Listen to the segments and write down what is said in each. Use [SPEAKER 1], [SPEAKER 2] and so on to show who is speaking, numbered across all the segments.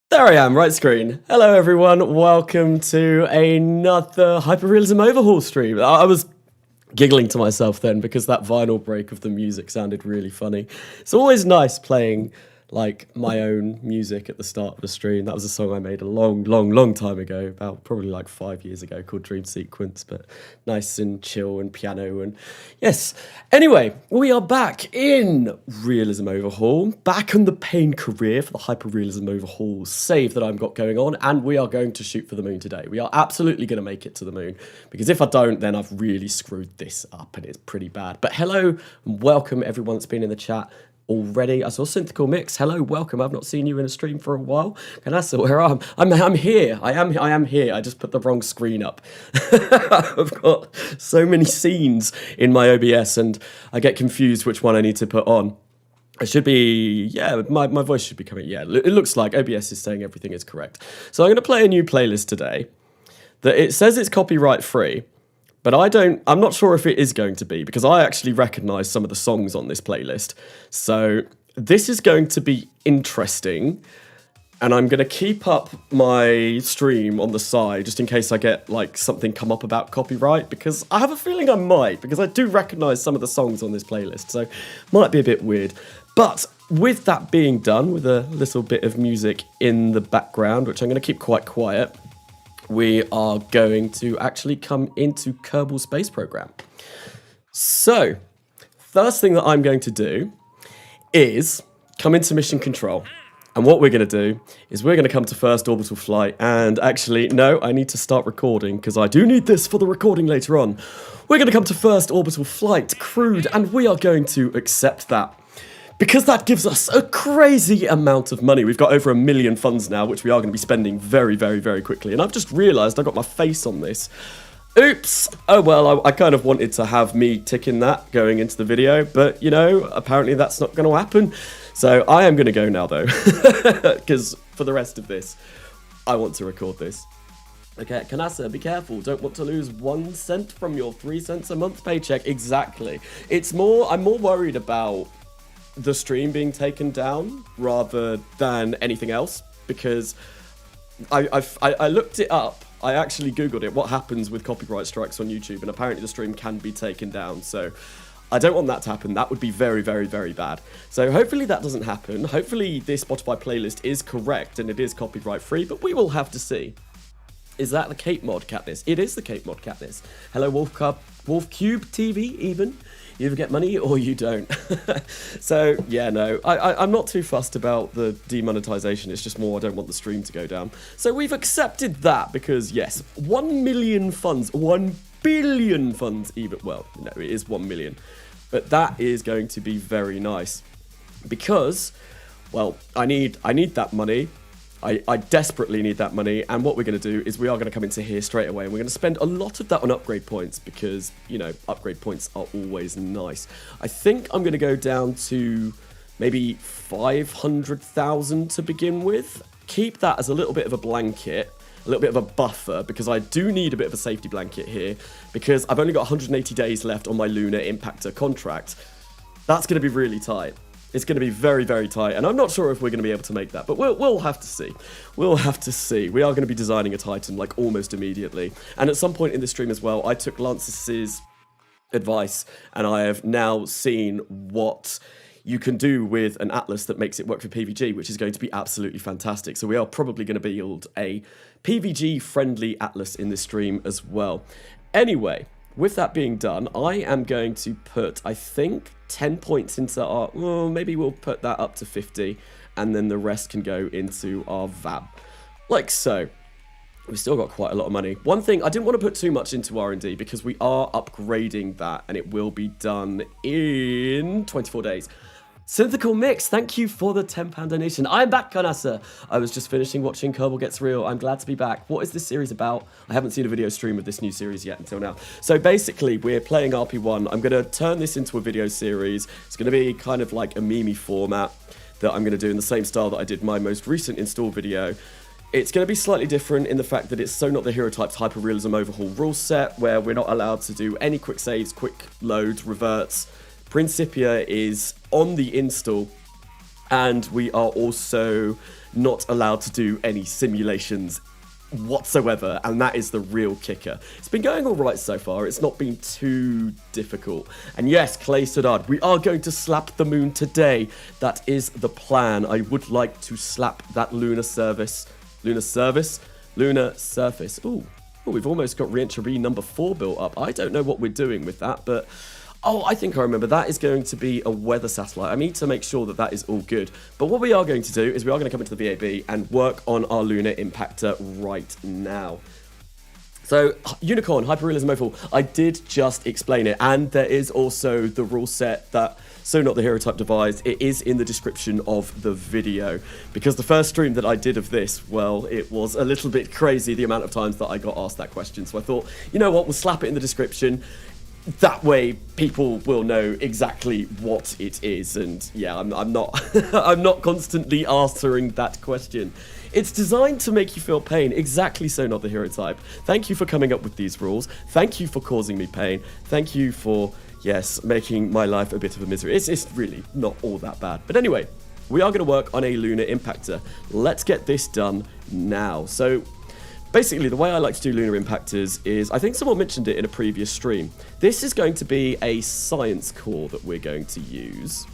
[SPEAKER 1] There I am, right screen. Hello everyone, welcome to another Hyperrealism Overhaul stream. I was giggling to myself then because that vinyl break of the music sounded really funny. It's always nice playing like my own music at the start of the stream. That was a song I made a long time ago, about probably like 5 years ago, called Dream Sequence, but nice and chill and piano and yes. Anyway, we are back in Realism Overhaul, back on the PAIN career for the Hyperrealism Overhaul save that I've got going on, and we are going to shoot for the moon today. We are absolutely going to make it to the moon, because if I don't, then I've really screwed this up and it's pretty bad. But hello and welcome everyone that's been in the chat already. I saw Synthecal Mix. Hello, welcome. I've not seen you in a stream for a while. And that's where I'm here. I am here. I just put the wrong screen up. I've got so many scenes in my OBS and I get confused which one I need to put on. It should be, yeah, my voice should be coming. Yeah, it looks like OBS is saying everything is correct. So I'm going to play a new playlist today that it says it's copyright free. But I'm not sure if it is going to be, because I actually recognise some of the songs on this playlist. So this is going to be interesting. And I'm going to keep up my stream on the side, just in case I get like something come up about copyright, because I have a feeling I might, because I do recognise some of the songs on this playlist. So might be a bit weird. But with that being done, with a little bit of music in the background, which I'm going to keep quite quiet, we are going to actually come into Kerbal Space Program. So, first thing that I'm going to do is come into Mission Control. And what we're going to do is we're going to come to first orbital flight. And actually, no, I need to start recording because I do need this for the recording later on. We're going to come to first orbital flight, crewed, and we are going to accept that. Because that gives us a crazy amount of money. We've got over 1 million funds now, which we are going to be spending very quickly. And I've just realised I got my face on this. Oops. Oh, well, I kind of wanted to have me ticking that going into the video. But, you know, apparently that's not going to happen. So I am going to go now, though. Because for the rest of this, I want to record this. Okay, Kanasa, be careful. Don't want to lose 1 cent from your 3 cents a month paycheck. Exactly. I'm more worried about the stream being taken down rather than anything else, because I looked it up. I actually googled it, what happens with copyright strikes on YouTube, and apparently the stream can be taken down. So I don't want that to happen. That would be very bad. So hopefully that doesn't happen. Hopefully this Spotify playlist is correct and it is copyright free, but we will have to see. Is that the Cape Mod Katniss? It is the Cape Mod Katniss. Hello Wolf Cube TV even. You either get money or you don't. So, yeah, no, I'm not too fussed about the demonetization. It's just more I don't want the stream to go down. So we've accepted that because, yes, 1 million funds, 1 billion funds even. Well, no, it is 1 million. But that is going to be very nice because, well, I need that money. I desperately need that money, and what we're going to do is we are going to come into here straight away, and we're going to spend a lot of that on upgrade points, because, you know, upgrade points are always nice. I think I'm going to go down to maybe 500,000 to begin with. Keep that as a little bit of a blanket, a little bit of a buffer, because I do need a bit of a safety blanket here, because I've only got 180 days left on my Lunar Impactor contract. That's going to be really tight. It's going to be very tight, and I'm not sure if we're going to be able to make that, but we'll have to see. We'll have to see. We are going to be designing a Titan, like, almost immediately. And at some point in the stream as well, I took Lance's advice, and I have now seen what you can do with an Atlas that makes it work for PVG, which is going to be absolutely fantastic. So we are probably going to build a PVG-friendly Atlas in this stream as well. Anyway, with that being done, I am going to put, I think, 10 points into our, well, maybe we'll put that up to 50, and then the rest can go into our VAB. Like so. We've still got quite a lot of money. One thing, I didn't want to put too much into R&D, because we are upgrading that, and it will be done in 24 days. Synthecal Mix, thank you for the £10 donation. I'm back, Kanasa. I was just finishing watching Kerbal Gets Real. I'm glad to be back. What is this series about? I haven't seen a video stream of this new series yet until now. So basically, we're playing RP-1. I'm going to turn this into a video series. It's going to be kind of like a meme format that I'm going to do in the same style that I did my most recent install video. It's going to be slightly different in the fact that it's SoNotTheHeroTypes Hyperrealism Overhaul Ruleset, where we're not allowed to do any quick saves, quick loads, reverts. Principia is on the install, And we are also not allowed to do any simulations whatsoever, and that is the real kicker. It's been going all right so far. It's not been too difficult. And yes, Clay Sedard, we are going to slap the moon today. That is the plan. I would like to slap that lunar surface. Ooh, we've almost got re-entry number 4 built up. I don't know what we're doing with that, but oh, I think I remember. That is going to be a weather satellite. I need to make sure that that is all good. But what we are going to do is we are going to come into the VAB and work on our Lunar Impactor right now. So, Unicorn, Hyperrealism Overhaul, I did just explain it. And there is also the rule set that SoNotTheHeroType devised. It is in the description of the video. Because the first stream that I did of this, well, it was a little bit crazy the amount of times that I got asked that question. So I thought, you know what, we'll slap it in the description. That way, people will know exactly what it is, and yeah, I'm not, I'm not constantly answering that question. It's designed to make you feel pain, exactly so not the hero type. Thank you for coming up with these rules. Thank you for causing me pain. Thank you for, yes, making my life a bit of a misery. It's really not all that bad. But anyway, we are going to work on a Lunar Impactor. Let's get this done now. So, basically, the way I like to do lunar impactors is, I think someone mentioned it in a previous stream. This is going to be a science core that we're going to use.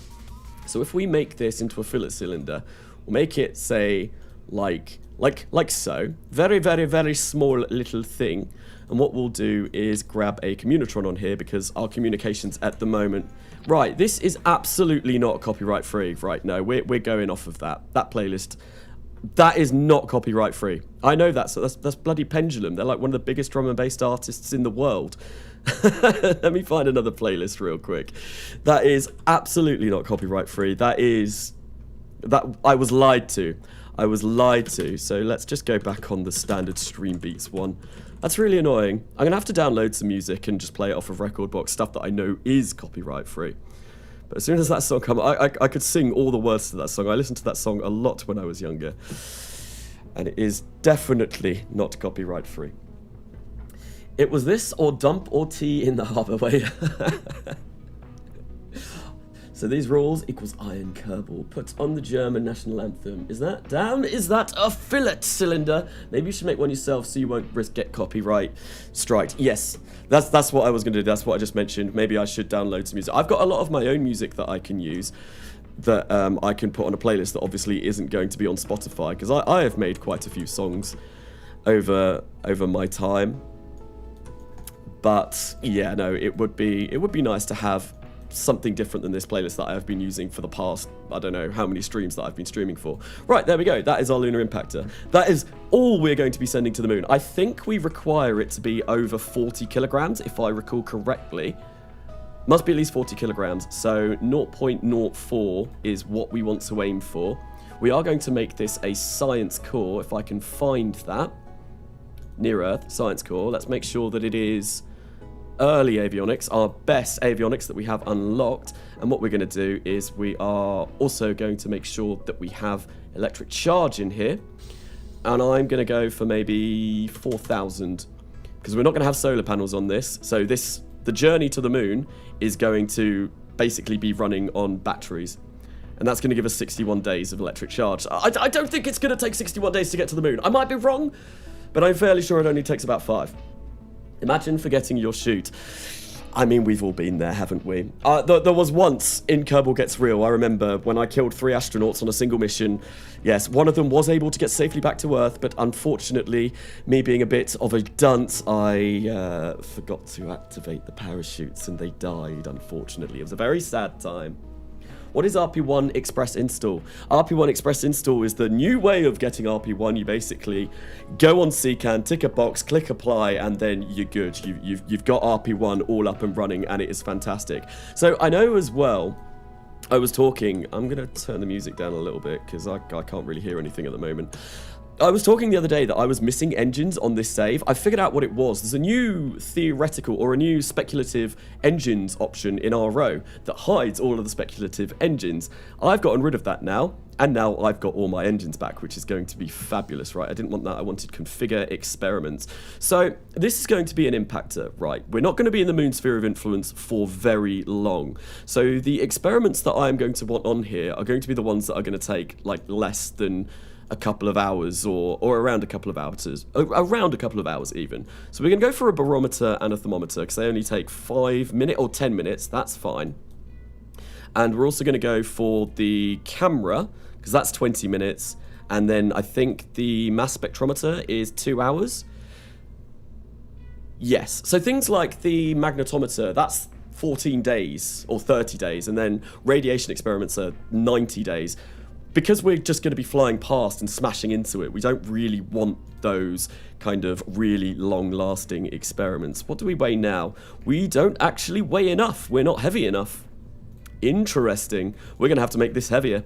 [SPEAKER 1] So if we make this into a fillet cylinder, we'll make it, say, like so. Very, very, very small little thing. And what we'll do is grab a communitron on here because our communications at the moment... Right, this is absolutely not copyright free. Right, no, we're going off of that playlist. That is not copyright free. I know that, so that's bloody Pendulum. They're like one of the biggest drum and bass artists in the world. Let me find another playlist real quick. That is absolutely not copyright free. That I was lied to. I was lied to. So let's just go back on the standard Stream Beats one. That's really annoying. I'm gonna have to download some music and just play it off of Rekordbox, stuff that I know is copyright free. But as soon as that song comes, I could sing all the words to that song. I listened to that song a lot when I was younger. And it is definitely not copyright free. It was this or dump or tea in the harbour way. So these rules equals Iron Kerbal. Put on the German national anthem. Is that a fillet cylinder? Maybe you should make one yourself so you won't risk get copyright striked. Yes, that's what I was going to do. That's what I just mentioned. Maybe I should download some music. I've got a lot of my own music that I can use, that I can put on a playlist that obviously isn't going to be on Spotify, because I have made quite a few songs over my time. But yeah, no, it would be nice to have something different than this playlist that I have been using for the past, I don't know how many streams that I've been streaming for. Right, there we go. That is our Lunar Impactor. That is all we're going to be sending to the moon. I think we require it to be over 40 kilograms, if I recall correctly. Must be at least 40 kilograms, so 0.04 is what we want to aim for. We are going to make this a science core, if I can find that. Near Earth, science core. Let's make sure that it is early avionics, our best avionics that we have unlocked. And what we're going to do is we are also going to make sure that we have electric charge in here. And I'm going to go for maybe 4,000, because we're not going to have solar panels on this. So the journey to the moon is going to basically be running on batteries. And that's going to give us 61 days of electric charge. I don't think it's going to take 61 days to get to the moon. I might be wrong, but I'm fairly sure it only takes about 5. Imagine forgetting your chute. I mean, we've all been there, haven't we? There was once in Kerbal Gets Real, I remember, when I killed 3 astronauts on a single mission. Yes, one of them was able to get safely back to Earth, but unfortunately, me being a bit of a dunce, I forgot to activate the parachutes and they died, unfortunately. It was a very sad time. What is RP-1 Express Install? RP-1 Express Install is the new way of getting RP-1. You basically go on CCAN, tick a box, click apply, and then you're good. You've got RP-1 all up and running, and it is fantastic. So I know as well, I was talking, I'm going to turn the music down a little bit, because I can't really hear anything at the moment. I was talking the other day that I was missing engines on this save. I figured out what it was. There's a new theoretical or a new speculative engines option in RO that hides all of the speculative engines. I've gotten rid of that now, and now I've got all my engines back, which is going to be fabulous, right? I didn't want that. I wanted configure experiments. So this is going to be an impactor, right? We're not going to be in the moon sphere of influence for very long. So the experiments that I'm going to want on here are going to be the ones that are going to take like less than a couple of hours or around a couple of hours even. So we're going to go for a barometer and a thermometer because they only take 5 minutes or 10 minutes. That's fine. And we're also going to go for the camera because that's 20 minutes. And then I think the mass spectrometer is 2 hours. Yes. So things like the magnetometer, that's 14 days or 30 days. And then radiation experiments are 90 days. Because we're just going to be flying past and smashing into it, we don't really want those kind of really long-lasting experiments. What do we weigh now? We don't actually weigh enough. We're not heavy enough. Interesting. We're going to have to make this heavier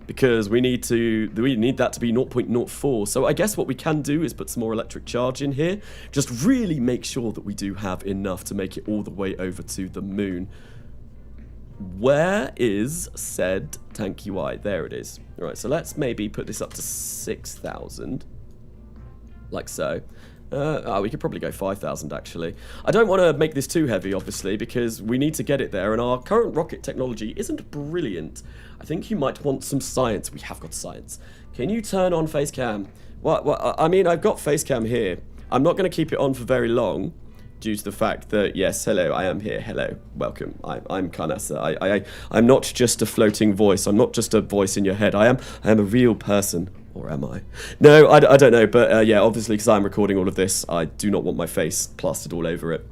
[SPEAKER 1] because we need that to be 0.04. So I guess what we can do is put some more electric charge in here. Just really make sure that we do have enough to make it all the way over to the moon. Where is said tank UI? There it is. All right, so let's maybe put this up to 6,000, like so. We could probably go 5,000 actually. I don't want to make this too heavy, obviously, because we need to get it there, and our current rocket technology isn't brilliant. I think you might want some science. We have got science. Can you turn on face cam? Well, I mean, I've got face cam here. I'm not going to keep it on for very long, due to the fact that, yes, hello, I am here. Hello, welcome. I'm Karnasa. I'm not just a floating voice. I'm not just a voice in your head. I am a real person. Or am I? No, I don't know. But yeah, obviously, because I'm recording all of this, I do not want my face plastered all over it.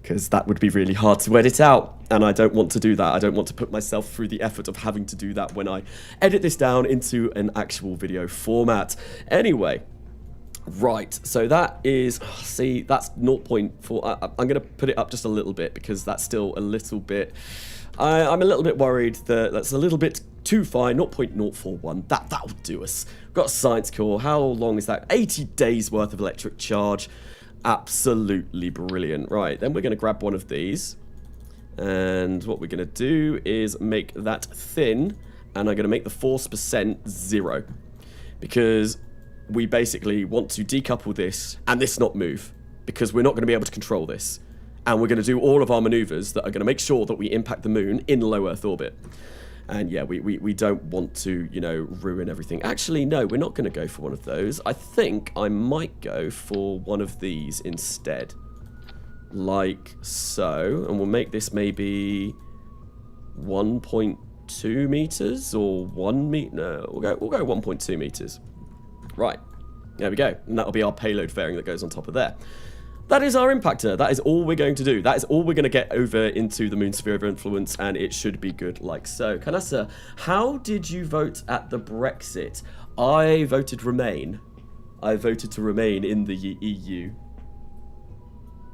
[SPEAKER 1] Because that would be really hard to edit out. And I don't want to do that. I don't want to put myself through the effort of having to do that when I edit this down into an actual video format. Anyway. Right, so that is, see, that's 0.4. I'm going to put it up just a little bit because that's still a little bit, I'm a little bit worried that that's a little bit too fine. 0.041, that'll do us. We've got a science core. How long is that? 80 days worth of electric charge. Absolutely brilliant. Right, then we're going to grab one of these. And what we're going to do is make that thin. And I'm going to make the force percent 0. Because we basically want to decouple this and this not move because we're not going to be able to control this. And we're going to do all of our maneuvers that are going to make sure that we impact the moon in low Earth orbit. And yeah, we don't want to, you know, ruin everything. Actually, no, we're not going to go for one of those. I think I might go for one of these instead. Like so. And we'll make this maybe 1.2 meters or 1 meter. No, we'll go 1.2 meters. Right, there we go. And that'll be our payload fairing that goes on top of there. That is our impactor. That is all we're going to do. That is all we're going to get over into the moon sphere of influence, and it should be good like so. Kanasa, how did you vote at the Brexit? I voted Remain. I voted to remain in the EU.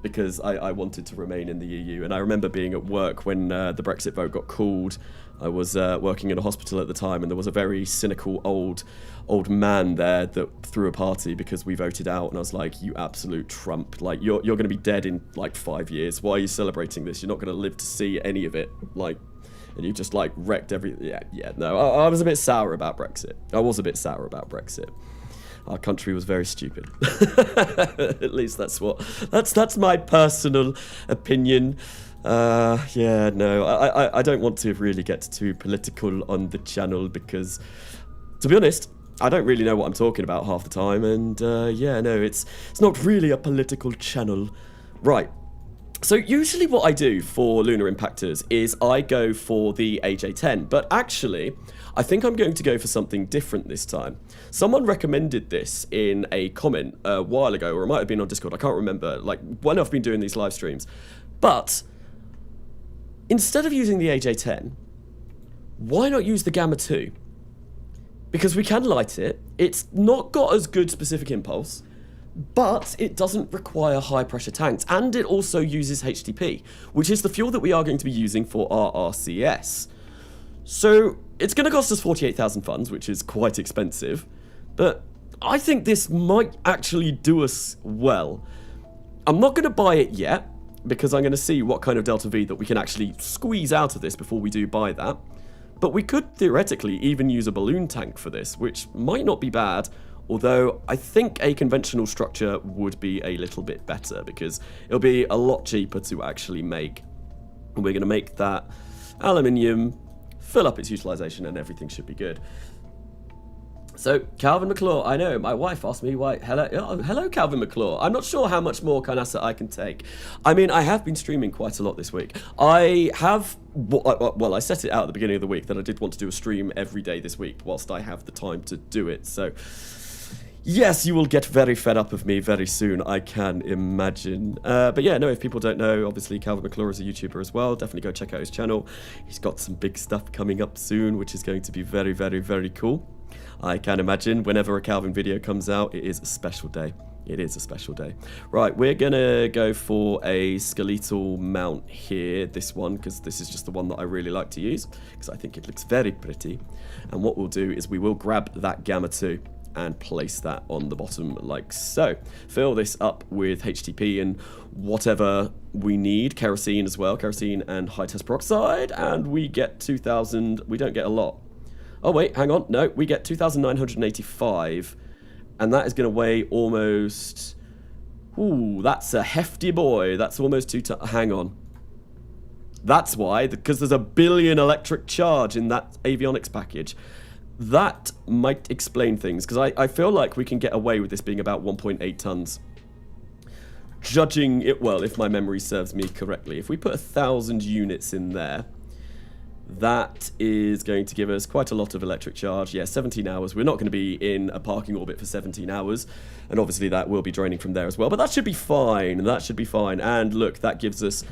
[SPEAKER 1] Because I wanted to remain in the EU. And I remember being at work when the Brexit vote got called. I was working in a hospital at the time, and there was a very cynical old man there that threw a party because we voted out. And I was like, you absolute Trump. Like, you're going to be dead in, like, 5 years. Why are you celebrating this? You're not going to live to see any of it. Like, and you just, like, wrecked everything. Yeah, no. I was a bit sour about Brexit. I was a bit sour about Brexit. Our country was very stupid. At least that's my personal opinion. Yeah, no, I don't want to really get too political on the channel because, to be honest, I don't really know what I'm talking about half the time. And yeah, no, it's not really a political channel. Right. So usually what I do for Lunar Impactors is I go for the AJ10, but actually I think I'm going to go for something different this time. Someone recommended this in a comment a while ago, or it might have been on Discord, I can't remember, like when I've been doing these live streams. But instead of using the AJ10, why not use the Gamma 2? Because we can light it, it's not got as good specific impulse, but it doesn't require high pressure tanks, and it also uses HTP, which is the fuel that we are going to be using for our RCS. So it's going to cost us 48,000 funds, which is quite expensive, but I think this might actually do us well. I'm not going to buy it yet, because I'm going to see what kind of Delta V that we can actually squeeze out of this before we do buy that. But we could theoretically even use a balloon tank for this, which might not be bad, although I think a conventional structure would be a little bit better, because it'll be a lot cheaper to actually make. And we're going to make that aluminium, fill up its utilization, and everything should be good. So, Calvin McClure, I know, my wife asked me why, hello Calvin McClure. I'm not sure how much more Canassa I can take. I mean, I have been streaming quite a lot this week. I have, well, I set it out at the beginning of the week that I did want to do a stream every day this week, whilst I have the time to do it. So, yes, you will get very fed up of me very soon, I can imagine. But yeah, no, if people don't know, obviously Calvin McClure is a YouTuber as well. Definitely go check out his channel. He's got some big stuff coming up soon, which is going to be very, very, very cool. I can imagine whenever a Calvin video comes out, it is a special day. It is a special day. Right, we're going to go for a skeletal mount here, this one, because this is just the one that I really like to use, because I think it looks very pretty. And what we'll do is we will grab that Gamma 2 and place that on the bottom like so. Fill this up with HTP and whatever we need, kerosene as well, kerosene and high test peroxide, and we get 2,000, we don't get a lot. Oh wait, hang on, no, we get 2,985, and that is going to weigh almost, ooh, that's a hefty boy, that's almost 2 tons, hang on. That's why, because there's a billion electric charge in that avionics package. That might explain things, because I feel like we can get away with this being about 1.8 tons. Judging it, well, if my memory serves me correctly, if we put 1,000 units in there, that is going to give us quite a lot of electric charge. Yeah, 17 hours. We're not going to be in a parking orbit for 17 hours. And obviously that will be draining from there as well. But that should be fine. That should be fine. And look, that gives us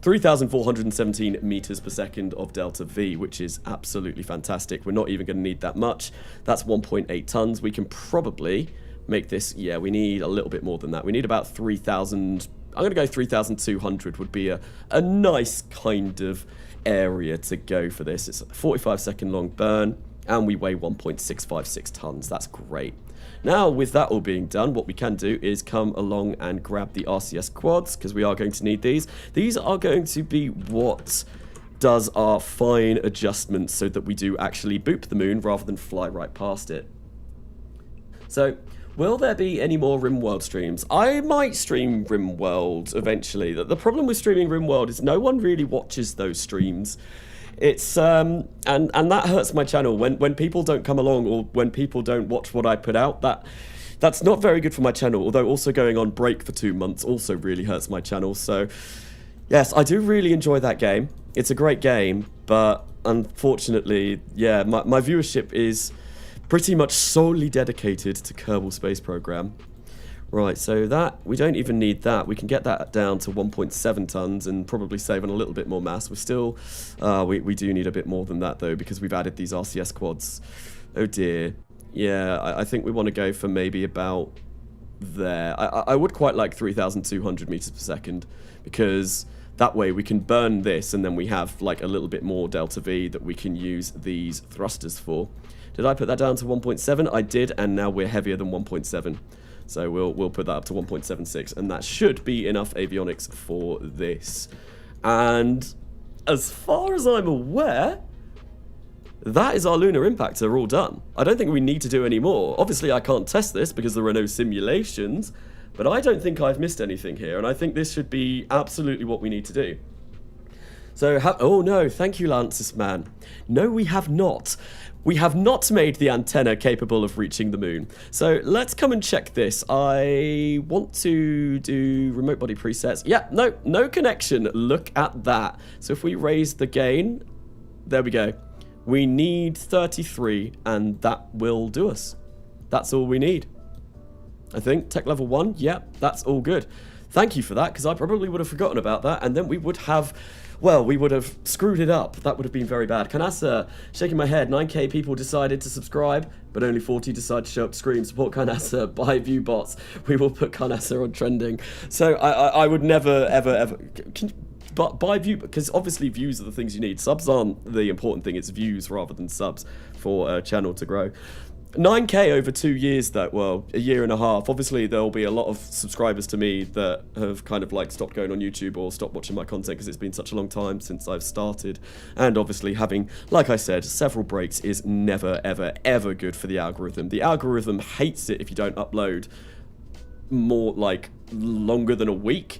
[SPEAKER 1] 3,417 meters per second of Delta V, which is absolutely fantastic. We're not even going to need that much. That's 1.8 tons. We can probably make this, yeah, we need a little bit more than that. We need about 3,000. I'm going to go 3,200 would be a nice kind of area to go for this. It's a 45-second long burn, and we weigh 1.656 tons. That's great. Now, with that all being done, what we can do is come along and grab the RCS quads, because we are going to need these. These are going to be what does our fine adjustments so that we do actually boop the moon rather than fly right past it. So, will there be any more RimWorld streams? I might stream RimWorld eventually. The problem with streaming RimWorld is no one really watches those streams. It's and that hurts my channel when people don't come along, or when people don't watch what I put out. That's not very good for my channel. Although also going on break for 2 months also really hurts my channel. So yes, I do really enjoy that game. It's a great game, but unfortunately, yeah, my viewership is pretty much solely dedicated to Kerbal Space Program. Right, so that, we don't even need that. We can get that down to 1.7 tons and probably save on a little bit more mass. We're still, we do need a bit more than that though, because we've added these RCS quads. Oh dear. Yeah, I think we want to go for maybe about there. I would quite like 3,200 meters per second, because that way we can burn this and then we have like a little bit more Delta V that we can use these thrusters for. Did I put that down to 1.7? I did, and now we're heavier than 1.7. So we'll put that up to 1.76, and that should be enough avionics for this. And as far as I'm aware, that is our Lunar Impact. They're all done. I don't think we need to do any more. Obviously, I can't test this because there are no simulations, but I don't think I've missed anything here, and I think this should be absolutely what we need to do. So, oh no, thank you, Lancis Man. No, we have not. We have not made the antenna capable of reaching the moon. So let's come and check this. I want to do remote body presets. Yeah, no connection. Look at that. So if we raise the gain, there we go. We need 33, and that will do us. That's all we need. I think tech level 1, yeah, that's all good. Thank you for that, because I probably would have forgotten about that, and then we would have, well, we would have screwed it up. That would have been very bad. Kanasa, shaking my head, 9k people decided to subscribe, but only 40 decided to show up to scream. Support Kanasa, buy view bots. We will put Kanasa on trending. So I would never, ever, but buy view, because obviously views are the things you need. Subs aren't the important thing, it's views rather than subs for a channel to grow. 9K over 2 years, though. Well, a year and a half. Obviously, there'll be a lot of subscribers to me that have kind of like stopped going on YouTube or stopped watching my content because it's been such a long time since I've started. And obviously, having, like I said, several breaks is never, ever, ever good for the algorithm. The algorithm hates it if you don't upload more, like, longer than a week.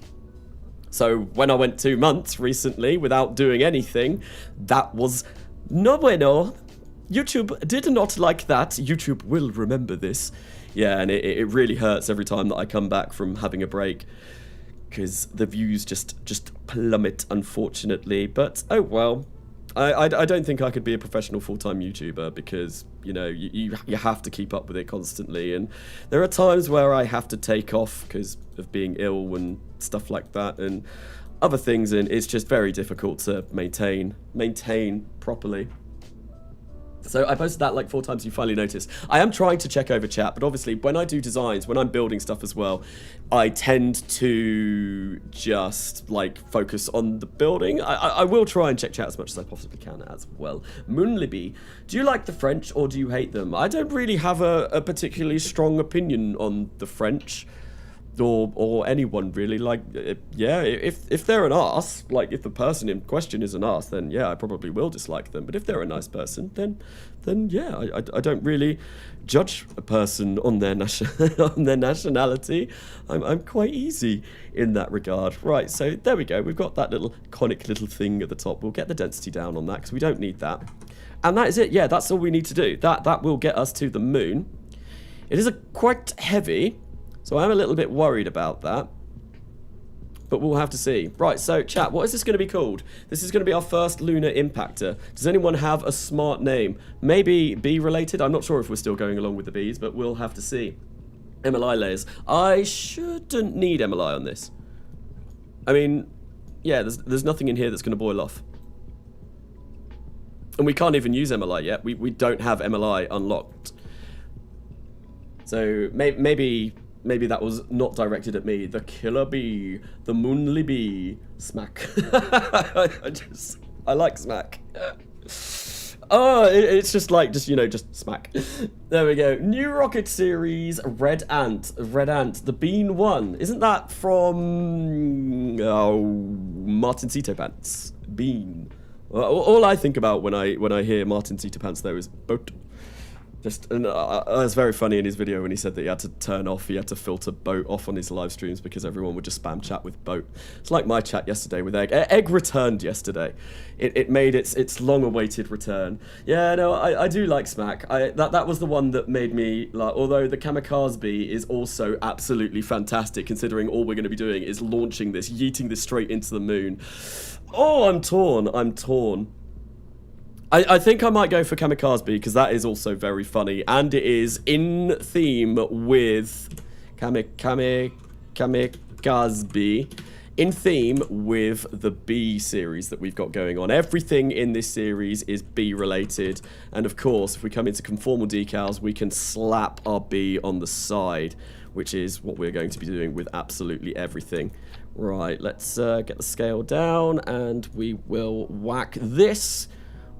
[SPEAKER 1] So when I went 2 months recently without doing anything, that was no bueno. YouTube did not like that. YouTube will remember this. Yeah, and it really hurts every time that I come back from having a break, because the views just plummet, unfortunately. But oh well. I don't think I could be a professional full-time YouTuber, because, you know, you have to keep up with it constantly. And there are times where I have to take off because of being ill and stuff like that and other things, and it's just very difficult to maintain properly. So I posted that like 4 times, you finally noticed. I am trying to check over chat, but obviously when I do designs, when I'm building stuff as well, I tend to just like focus on the building. I will try and check chat as much as I possibly can as well. Moonlibby, do you like the French or do you hate them? I don't really have a particularly strong opinion on the French. Or anyone really, like, yeah, if they're an arse, like if the person in question is an arse, then yeah, I probably will dislike them. But if they're a nice person, then yeah, I don't really judge a person on their on their nationality. I'm quite easy in that regard. Right, so there we go. We've got that little conic little thing at the top. We'll get the density down on that because we don't need that. And that is it. Yeah, that's all we need to do. That will get us to the moon. It is quite heavy. So I'm a little bit worried about that, but we'll have to see. Right, so chat, what is this going to be called? This is going to be our first Lunar Impactor. Does anyone have a smart name? Maybe bee related? I'm not sure if we're still going along with the bees, but we'll have to see. MLI layers. I shouldn't need MLI on this. I mean, yeah, there's nothing in here that's going to boil off. And we can't even use MLI yet. We don't have MLI unlocked. So maybe that was not directed at me. The killer bee, the moonly bee, smack. I like smack. Oh, it's just like, you know, just smack. There we go. New rocket series, Red Ant, the Bean one. Isn't that from Martin Cito Pants? Bean. All I think about when I hear Martin Cito Pants though is boat. Just, and it's very funny in his video when he said that he had to filter boat off on his live streams because everyone would just spam chat with boat. It's like my chat yesterday with Egg. Egg returned yesterday. It made its long-awaited return. Yeah, no, I do like Smack. That was the one that made me, like, although the Kamikaze Bee is also absolutely fantastic considering all we're going to be doing is launching this, yeeting this straight into the moon. Oh, I'm torn. I think I might go for Kamikaze Bee because that is also very funny and it is in theme with Kamikaze Bee, in theme with the bee series that we've got going on. Everything in this series is bee related, and of course if we come into conformal decals we can slap our bee on the side, which is what we're going to be doing with absolutely everything. Right, let's get the scale down and we will whack this.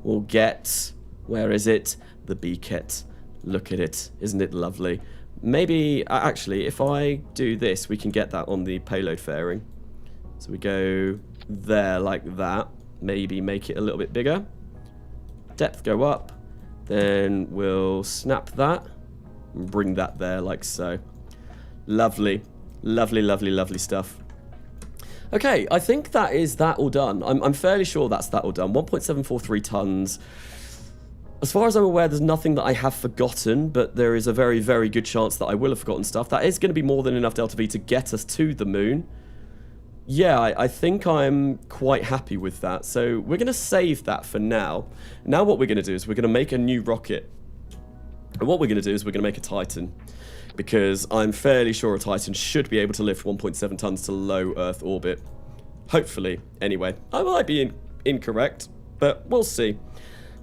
[SPEAKER 1] We'll get, where is it? The bee kit. Look at it. Isn't it lovely? Maybe, actually, if I do this, we can get that on the payload fairing. So we go there like that. Maybe make it a little bit bigger. Depth go up. Then we'll snap that. And bring that there like so. Lovely. Lovely, lovely, lovely stuff. Okay, I think that is that all done. I'm fairly sure that's that all done. 1.743 tons. As far as I'm aware, there's nothing that I have forgotten, but there is a very, very good chance that I will have forgotten stuff. That is going to be more than enough Delta V to get us to the moon. Yeah, I think I'm quite happy with that. So we're going to save that for now. Now what we're going to do is we're going to make a new rocket. And what we're going to do is we're going to make a Titan. Because I'm fairly sure a Titan should be able to lift 1.7 tons to low Earth orbit. Hopefully, anyway. I might be incorrect, but we'll see.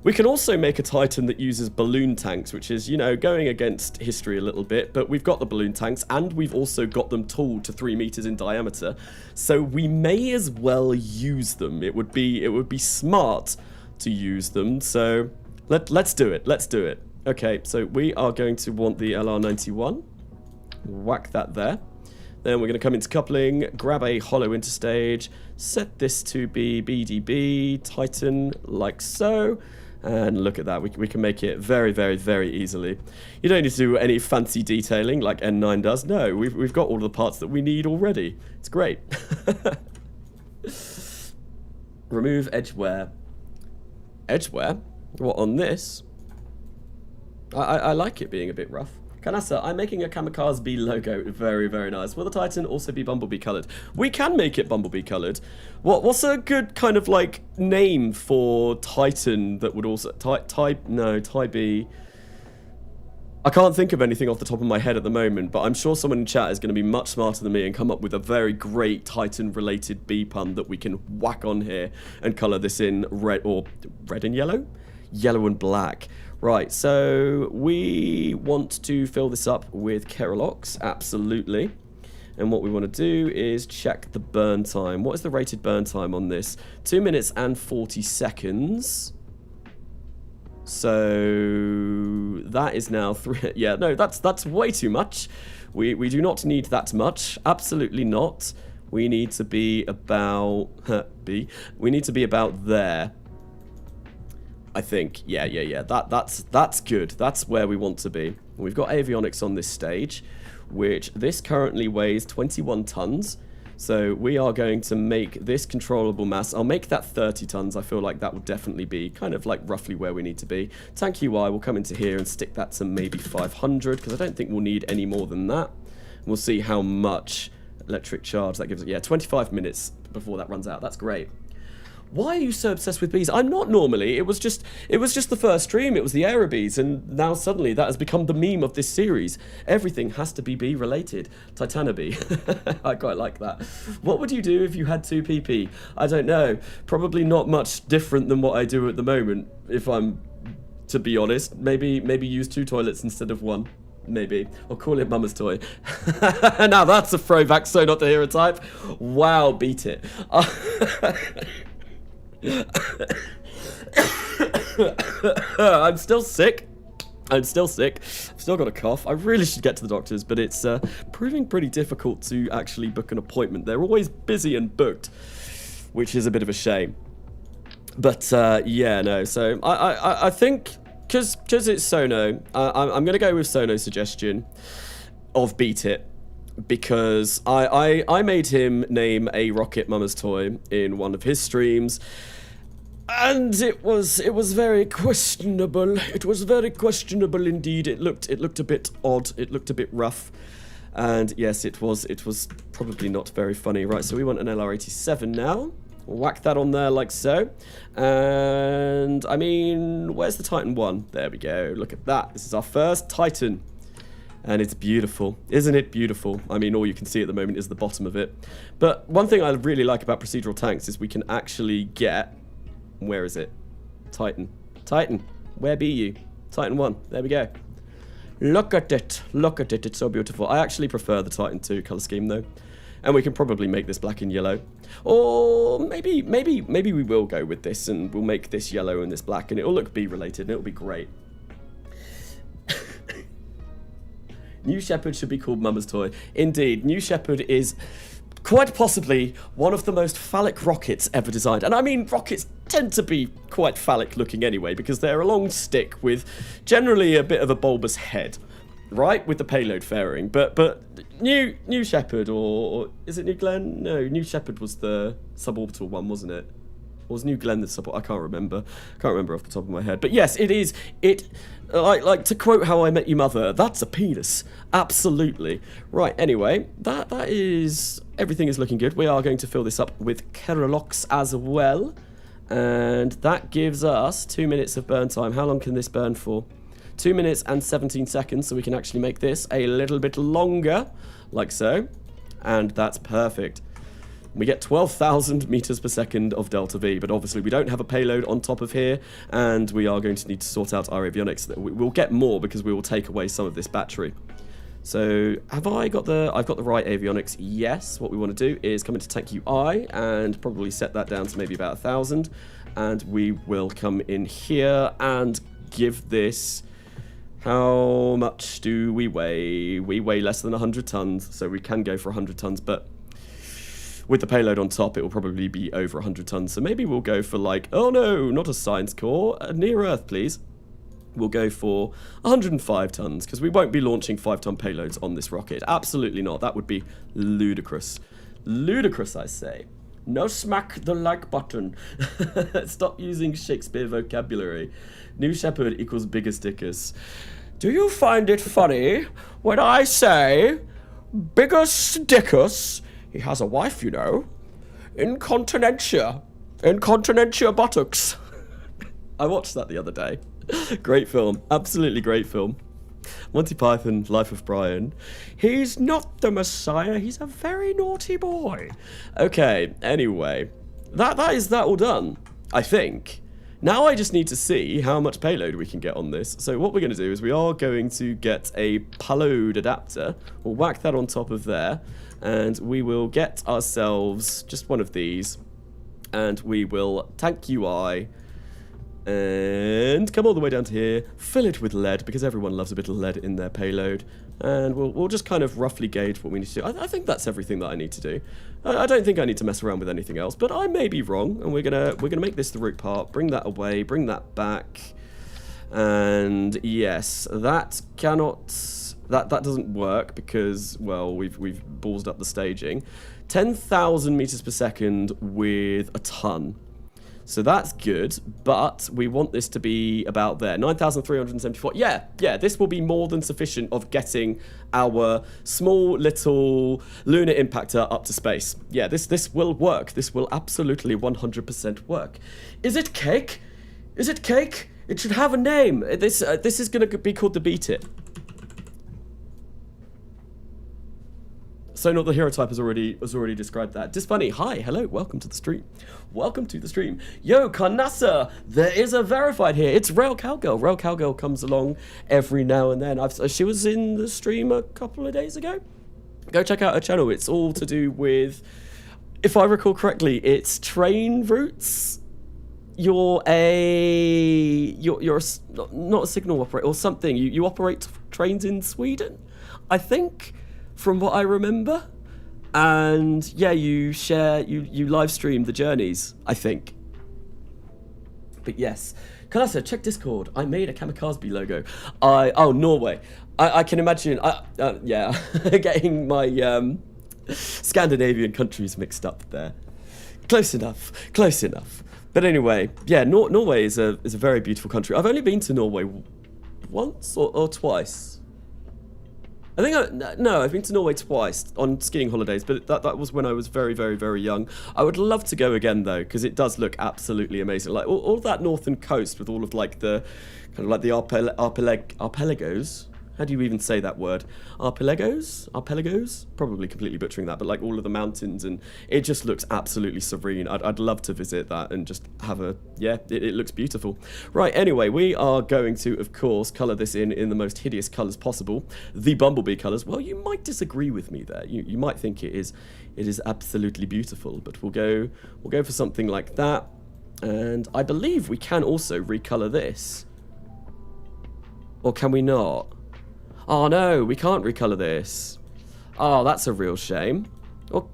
[SPEAKER 1] We can also make a Titan that uses balloon tanks, which is, you know, going against history a little bit, but we've got the balloon tanks, and we've also got them tooled to 3 meters in diameter, so we may as well use them. It would be smart to use them, so let's do it. Okay, so we are going to want the LR91. Whack that there. Then we're going to come into coupling, grab a hollow interstage, set this to be BDB, Titan, like so. And look at that, we can make it very, very, very easily. You don't need to do any fancy detailing like N9 does. No, we've got all of the parts that we need already. It's great. Remove edge wear. Edge wear? What, on this? I like it being a bit rough. Kanasa, I'm making a Kamikaze Bee logo. Very, very nice. Will the Titan also be Bumblebee coloured? We can make it Bumblebee coloured. What's a good kind of like name for Titan that would also... Ty B. I can't think of anything off the top of my head at the moment, but I'm sure someone in chat is going to be much smarter than me and come up with a very great Titan-related bee pun that we can whack on here and colour this in red, or red and yellow? Yellow and black. Right, so we want to fill this up with Keralox, absolutely. And what we want to do is check the burn time. What is the rated burn time on this? 2 minutes and 40 seconds. So that is now 3. Yeah, no, that's way too much. We do not need that much. Absolutely not. We need to be about we need to be about there. I think, yeah. That's good. That's where we want to be. We've got avionics on this stage, which this currently weighs 21 tons. So we are going to make this controllable mass. I'll make that 30 tons. I feel like that will definitely be kind of like roughly where we need to be. Tank UI will come into here and stick that to maybe 500, because I don't think we'll need any more than that. We'll see how much electric charge that gives it. Yeah, 25 minutes before that runs out. That's great. Why are you so obsessed with bees? I'm not normally. It was just the first stream. It was the Aerobees, and now suddenly that has become the meme of this series. Everything has to be bee related. Titanabee. I quite like that. What would you do if you had 2 PP? I don't know. Probably not much different than what I do at the moment, if I'm to be honest. Maybe use 2 toilets instead of 1. Maybe. Or call it Mama's toy. Now that's a throwback, SoNotTheHeroType. Wow, beat it. I'm still sick. I've still got a cough. I really should get to the doctors, but it's proving pretty difficult to actually book an appointment. They're always busy and booked, which is a bit of a shame. But yeah, no. So I think because it's Sono, I'm going to go with Sono's suggestion of beat it. Because I made him name a rocket Mama's toy in one of his streams, and it was very questionable. It was very questionable indeed. It looked a bit odd. It looked a bit rough, and yes, it was probably not very funny. Right, so we want an LR87 now. Whack that on there like so, and I mean, where's the Titan 1? There we go. Look at that. This is our first Titan. And it's beautiful. Isn't it beautiful? I mean, all you can see at the moment is the bottom of it. But one thing I really like about procedural tanks is we can actually get... Where is it? Titan. Titan. Where be you? Titan 1. There we go. Look at it. Look at it. It's so beautiful. I actually prefer the Titan 2 colour scheme, though. And we can probably make this black and yellow. Or maybe we will go with this and we'll make this yellow and this black. And it'll look bee-related and it'll be great. New Shepard should be called Mama's toy. Indeed, New Shepard is quite possibly one of the most phallic rockets ever designed. And I mean, rockets tend to be quite phallic looking anyway, because they're a long stick with generally a bit of a bulbous head, right? With the payload fairing. But New Shepard, or is it New Glenn? No, New Shepard was the suborbital one, wasn't it? Or was New Glenn the sub? I can't remember. Can't remember off the top of my head. But yes, it is. Like to quote How I Met Your Mother, that's a penis. Absolutely. Right. Anyway, that is everything is looking good. We are going to fill this up with Keralox as well, and that gives us 2 minutes of burn time. How long can this burn for? 2 minutes and 17 seconds. So we can actually make this a little bit longer, like so, and that's perfect. We get 12,000 meters per second of delta V, but obviously we don't have a payload on top of here, and we are going to need to sort out our avionics. We'll get more because we will take away some of this battery. So I've got the right avionics. Yes. What we want to do is come into Tank UI and probably set that down to maybe about 1,000, and we will come in here and give this How much do we weigh? We weigh less than 100 tons, so we can go for 100 tons, but with the payload on top, it will probably be over 100 tons. So maybe we'll go for like, oh no, not a science core, near Earth, please. We'll go for 105 tons, because we won't be launching 5-ton payloads on this rocket. Absolutely not. That would be ludicrous. Ludicrous, I say. No smack the like button. Stop using Shakespeare vocabulary. New Shepherd equals biggest dickus. Do you find it funny when I say biggest dickus? He has a wife, you know. Incontinentia. Incontinentia buttocks. I watched that the other day. Great film. Absolutely great film. Monty Python, Life of Brian. He's not the Messiah. He's a very naughty boy. Okay, anyway. That is that all done, I think. Now I just need to see how much payload we can get on this. So what we're going to do is we are going to get a payload adapter. We'll whack that on top of there. And we will get ourselves just one of these. And we will tank UI. And come all the way down to here, fill it with lead, because everyone loves a bit of lead in their payload. And we'll just kind of roughly gauge what we need to do. I think that's everything that I need to do. I don't think I need to mess around with anything else, but I may be wrong. And we're gonna make this the root part, bring that away, bring that back. And yes, that doesn't work because, well, we've ballsed up the staging. 10,000 meters per second with a ton. So that's good, but we want this to be about there. 9,374. Yeah, this will be more than sufficient of getting our small little lunar impactor up to space. Yeah, this will work. This will absolutely 100% work. Is it cake? Is it cake? It should have a name. This is going to be called the Beat It. SoNotTheHeroType has already described that. Disfunny, hi, hello, welcome to the stream. Welcome to the stream. Yo, Carnassa, there is a verified here. It's Rail Cowgirl. Rail Cowgirl comes along every now and then. She was in the stream a couple of days ago. Go check out her channel. It's all to do with, if I recall correctly, it's train routes. You're not a signal operator or something. You operate trains in Sweden, I think, from what I remember. And yeah, you live stream the journeys, I think. But yes, Kalasa, check Discord. I made a Kamikaze logo. Oh, Norway. I can imagine. Yeah, getting my Scandinavian countries mixed up there. Close enough. Close enough. But anyway, yeah, Norway is a very beautiful country. I've only been to Norway once or twice. I think no, I've been to Norway twice on skiing holidays, but that was when I was very, very, very young. I would love to go again though, because it does look absolutely amazing. Like all that northern coast with all of like the kind of like the archipelagos. How do you even say that word? Archipelagos? Probably completely butchering that, but like all of the mountains, and it just looks absolutely serene. I'd love to visit that and just have a, yeah, it looks beautiful. Right, anyway, we are going to, of course, colour this in the most hideous colours possible. The bumblebee colours. Well, you might disagree with me there. You might think it is absolutely beautiful, but we'll go for something like that. And I believe we can also recolour this. Or can we not? Oh no, we can't recolor this. Oh, that's a real shame. Oh,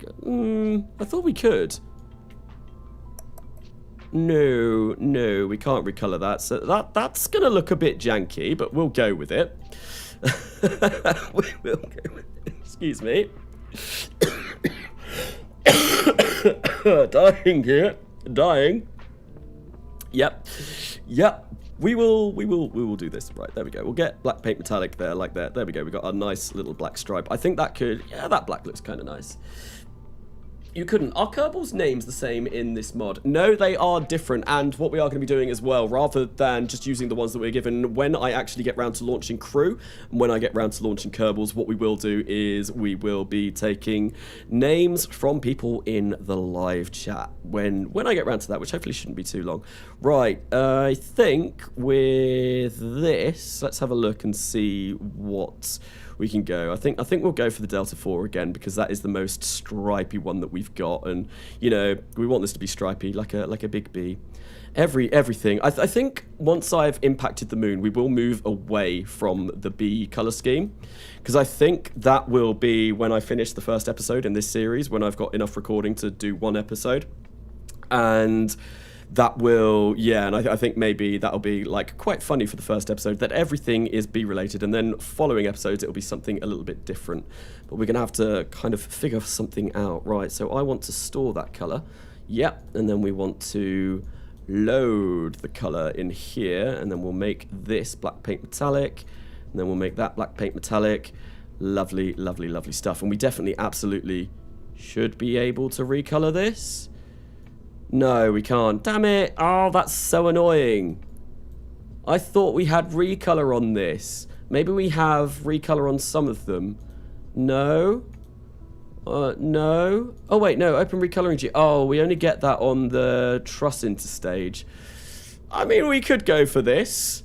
[SPEAKER 1] I thought we could. No, we can't recolor that. So that's gonna look a bit janky, but we'll go with it. We will go with it. Excuse me. Dying here. Dying. Yep. We will do this. Right, there we go. We'll get black paint metallic there, like that. There we go. We got a nice little black stripe. I think that could, yeah, that black looks kind of nice. You couldn't. Are Kerbal's names the same in this mod? No, they are different. And what we are going to be doing as well, rather than just using the ones that we're given, when I actually get round to launching crew, and when I get round to launching Kerbals, what we will do is we will be taking names from people in the live chat when I get round to that, which hopefully shouldn't be too long. Right, I think with this, let's have a look and see what we can go. I think we'll go for the Delta 4 again, because that is the most stripy one that we've got, and you know, we want this to be stripy like a big B. Everything. I think once I've impacted the moon, we will move away from the B color scheme, because I think that will be when I finish the first episode in this series, when I've got enough recording to do one episode. And that will, yeah, and I think maybe that'll be like quite funny for the first episode, that everything is B related, and then following episodes it'll be something a little bit different. But we're gonna have to kind of figure something out, right? So I want to store that color, yep, and then we want to load the color in here, and then we'll make this black paint metallic, and then we'll make that black paint metallic. Lovely, lovely, lovely stuff. And we definitely, absolutely should be able to recolor this. No, we can't. Damn it. Oh, that's so annoying. I thought we had recolor on this. Maybe we have recolor on some of them. No. No. Oh, wait, no. Open recoloring G. Oh, we only get that on the truss interstage. I mean, we could go for this.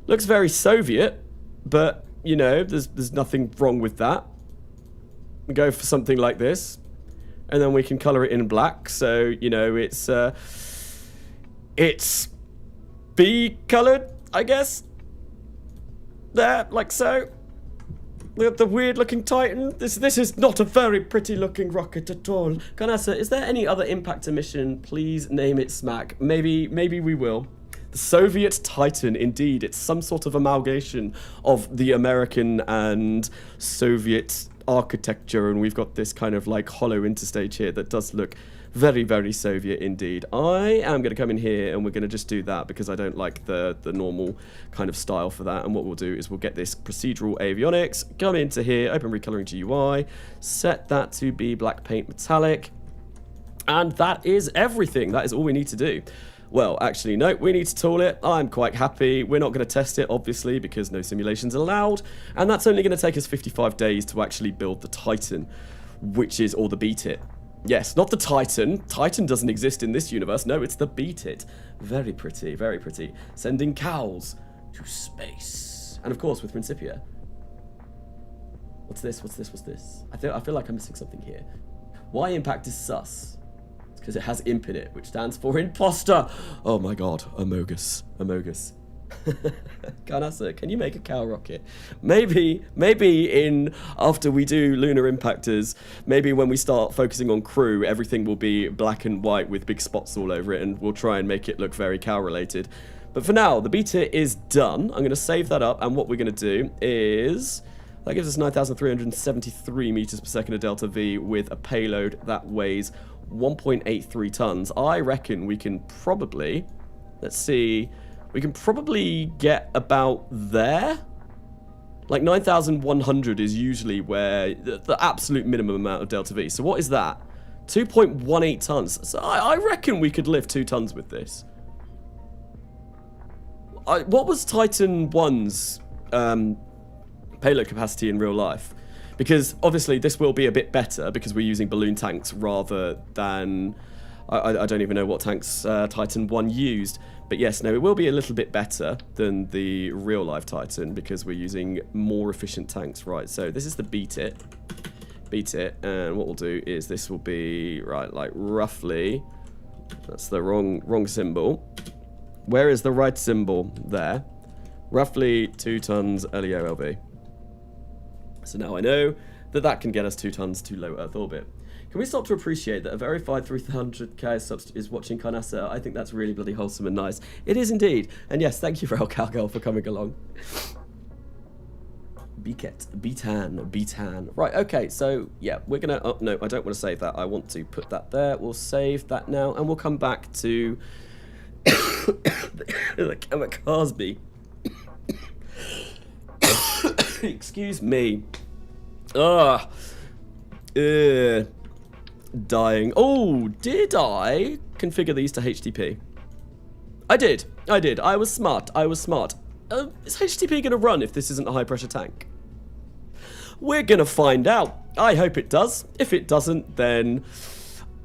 [SPEAKER 1] Looks very Soviet, but, you know, there's nothing wrong with that. We go for something like this, and then we can color it in black. So, you know, it's B colored, I guess. There, like so. Look at the weird looking Titan. This is not a very pretty looking rocket at all. Ganasa, is there any other impactor mission? Please name it smack. Maybe we will. The Soviet Titan, indeed. It's some sort of amalgamation of the American and Soviet architecture, and we've got this kind of like hollow interstage here that does look very, very Soviet indeed. I am going to come in here and we're going to just do that, because I don't like the normal kind of style for that. And what we'll do is we'll get this procedural avionics, come into here, open recoloring GUI, set that to be black paint metallic, and that is everything. That is all we need to do. Well, actually, no, we need to tool it. I'm quite happy. We're not going to test it, obviously, because no simulations allowed. And that's only going to take us 55 days to actually build the Titan, which is, or the beat it. Yes, not the Titan. Titan doesn't exist in this universe. No, it's the beat it. Very pretty, very pretty. Sending cows to space. And of course, with Principia. What's this? What's this? What's this? I feel like I'm missing something here. Why impact is sus? Because it has imp in it, which stands for imposter. Oh my god, Amogus. Amogus. Karnasa, can you make a cow rocket? Maybe in after we do Lunar Impactors, maybe when we start focusing on crew, everything will be black and white with big spots all over it, and we'll try and make it look very cow related. But for now, the beta is done. I'm going to save that up, and what we're going to do is that gives us 9,373 meters per second of delta V with a payload that weighs 1.83 tons. I reckon we can probably, let's see, we can probably get about there. Like 9,100 is usually where the absolute minimum amount of delta V. So what is that? 2.18 tons. So I reckon we could lift 2 tons with this. What was Titan 1's payload capacity in real life? Because obviously this will be a bit better because we're using balloon tanks rather than... I don't even know what tanks Titan 1 used. But yes, no, it will be a little bit better than the real life Titan because we're using more efficient tanks. Right, so this is the beat it. Beat it. And what we'll do is this will be, right, like roughly... That's the wrong symbol. Where is the right symbol? There. Roughly 2 tons LEO-LV. So now I know that that can get us 2 tons to low Earth orbit. Can we stop to appreciate that a verified 300k sub is watching Karnasa? I think that's really bloody wholesome and nice. It is indeed. And yes, thank you, Rail Cowgirl, for coming along. Beatan. Right, okay, so yeah, we're gonna... Oh, no, I don't want to save that. I want to put that there. We'll save that now, and we'll come back to... the Kamikaze. Excuse me. Dying. Oh, did I configure these to HTTP? I did. I was smart. Is HTTP going to run if this isn't a high pressure tank? We're going to find out. I hope it does. If it doesn't, then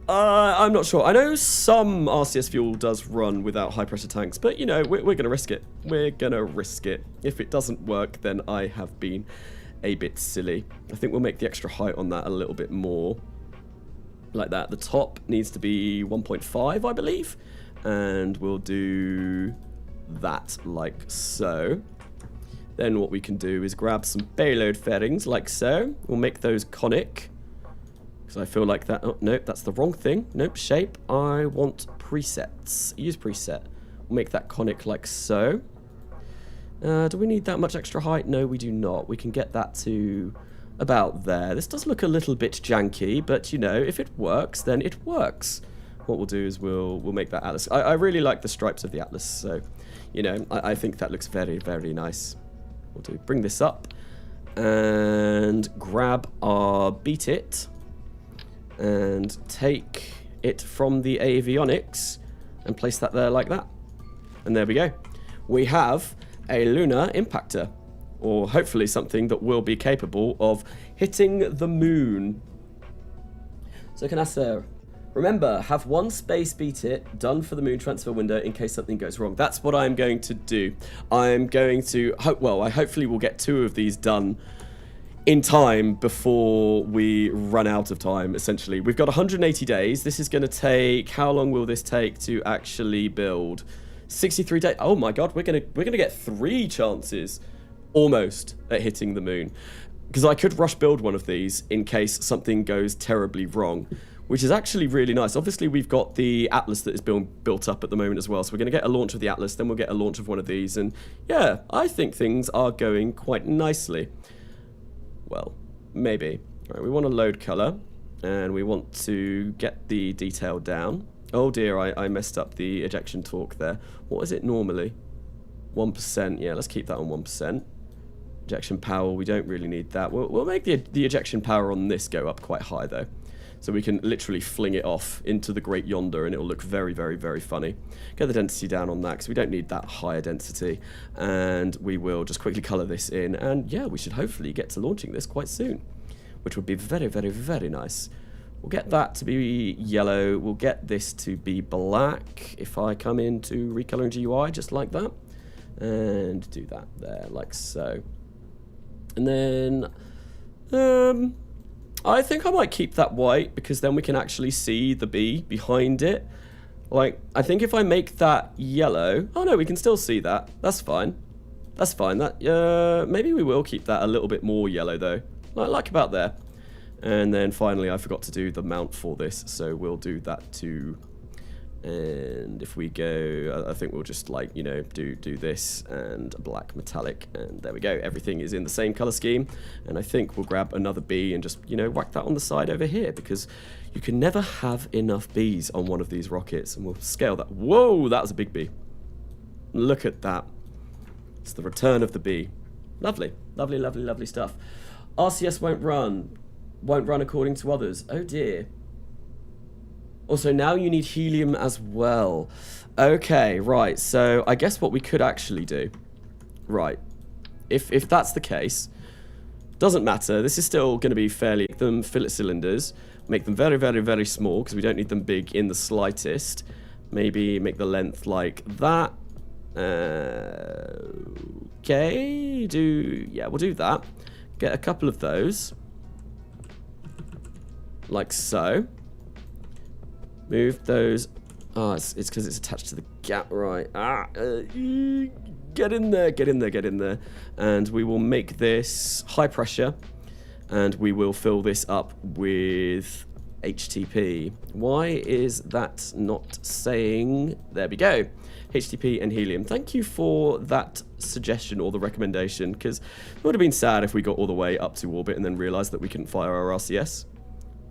[SPEAKER 1] I'm not sure. I know some RCS fuel does run without high pressure tanks, but you know, we're going to risk it. We're going to risk it. If it doesn't work, then I have been a bit silly. I think we'll make the extra height on that a little bit more. Like that. The top needs to be 1.5, I believe. And we'll do that like so. Then what we can do is grab some payload fairings like so. We'll make those conic. Because I feel like that... Oh, nope, that's the wrong thing. Nope, shape. I want presets. Use preset. We'll make that conic like so. Do we need that much extra height? No, we do not. We can get that to about there. This does look a little bit janky, but, you know, if it works, then it works. What we'll do is we'll make that atlas. I really like the stripes of the atlas, so, you know, I think that looks very, very nice. We'll do bring this up and grab our beat it and take it from the avionics and place that there like that. And there we go. We have a lunar impactor, or hopefully something that will be capable of hitting the moon. So Canassa, remember, have one space beat it done for the moon transfer window in case something goes wrong. That's what I'm going to do. I'm going to, I hopefully will get 2 of these done in time before we run out of time, essentially. We've got 180 days. This is going to take, how long will this take to actually build? 63 days. Oh my god, we're gonna get 3 chances almost at hitting the moon. Because I could rush build one of these in case something goes terribly wrong, which is actually really nice. Obviously, we've got the Atlas that is being built up at the moment as well. So we're going to get a launch of the Atlas, then we'll get a launch of one of these. And yeah, I think things are going quite nicely. Well, maybe. All right, we want to load color, and we want to get the detail down. Oh dear, I messed up the ejection torque there. What is it normally? 1%. Yeah, let's keep that on 1%. Ejection power, we don't really need that. We'll make the ejection power on this go up quite high, though. So we can literally fling it off into the great yonder, and it'll look very, very, very funny. Get the density down on that, because we don't need that higher density. And we will just quickly color this in. And yeah, we should hopefully get to launching this quite soon, which would be very, very, very nice. We'll get that to be yellow. We'll get this to be black. If I come into recoloring GUI, just like that. And do that there, like so. And then, I think I might keep that white, because then we can actually see the bee behind it. Like, I think if I make that yellow... Oh no, we can still see that. That's fine. That's fine. That maybe we will keep that a little bit more yellow, though. Like about there. And then finally, I forgot to do the mount for this, so we'll do that too. And if we go, I think we'll just, like, you know, do this and black metallic, and there we go. Everything is in the same color scheme. And I think we'll grab another bee and just, you know, whack that on the side over here, because you can never have enough bees on one of these rockets. And we'll scale that. Whoa, that was a big bee. Look at that. It's the return of the bee. Lovely, lovely, lovely, lovely stuff. RCS won't run according to others. Oh dear. Also, now you need helium as well. Okay, right. So I guess what we could actually do, right, if that's the case, doesn't matter. This is still going to be fairly, make them fillet cylinders, make them very, very, very small, because we don't need them big in the slightest. Maybe make the length like that. Okay, yeah, we'll do that. Get a couple of those. Like so. Move those. Oh, it's because it's attached to the gap, right? Get in there, get in there, get in there. And we will make this high pressure, and we will fill this up with HTP. Why is that not saying? There we go. HTP and helium. Thank you for that suggestion or the recommendation, because it would have been sad if we got all the way up to orbit and then realized that we couldn't fire our RCS.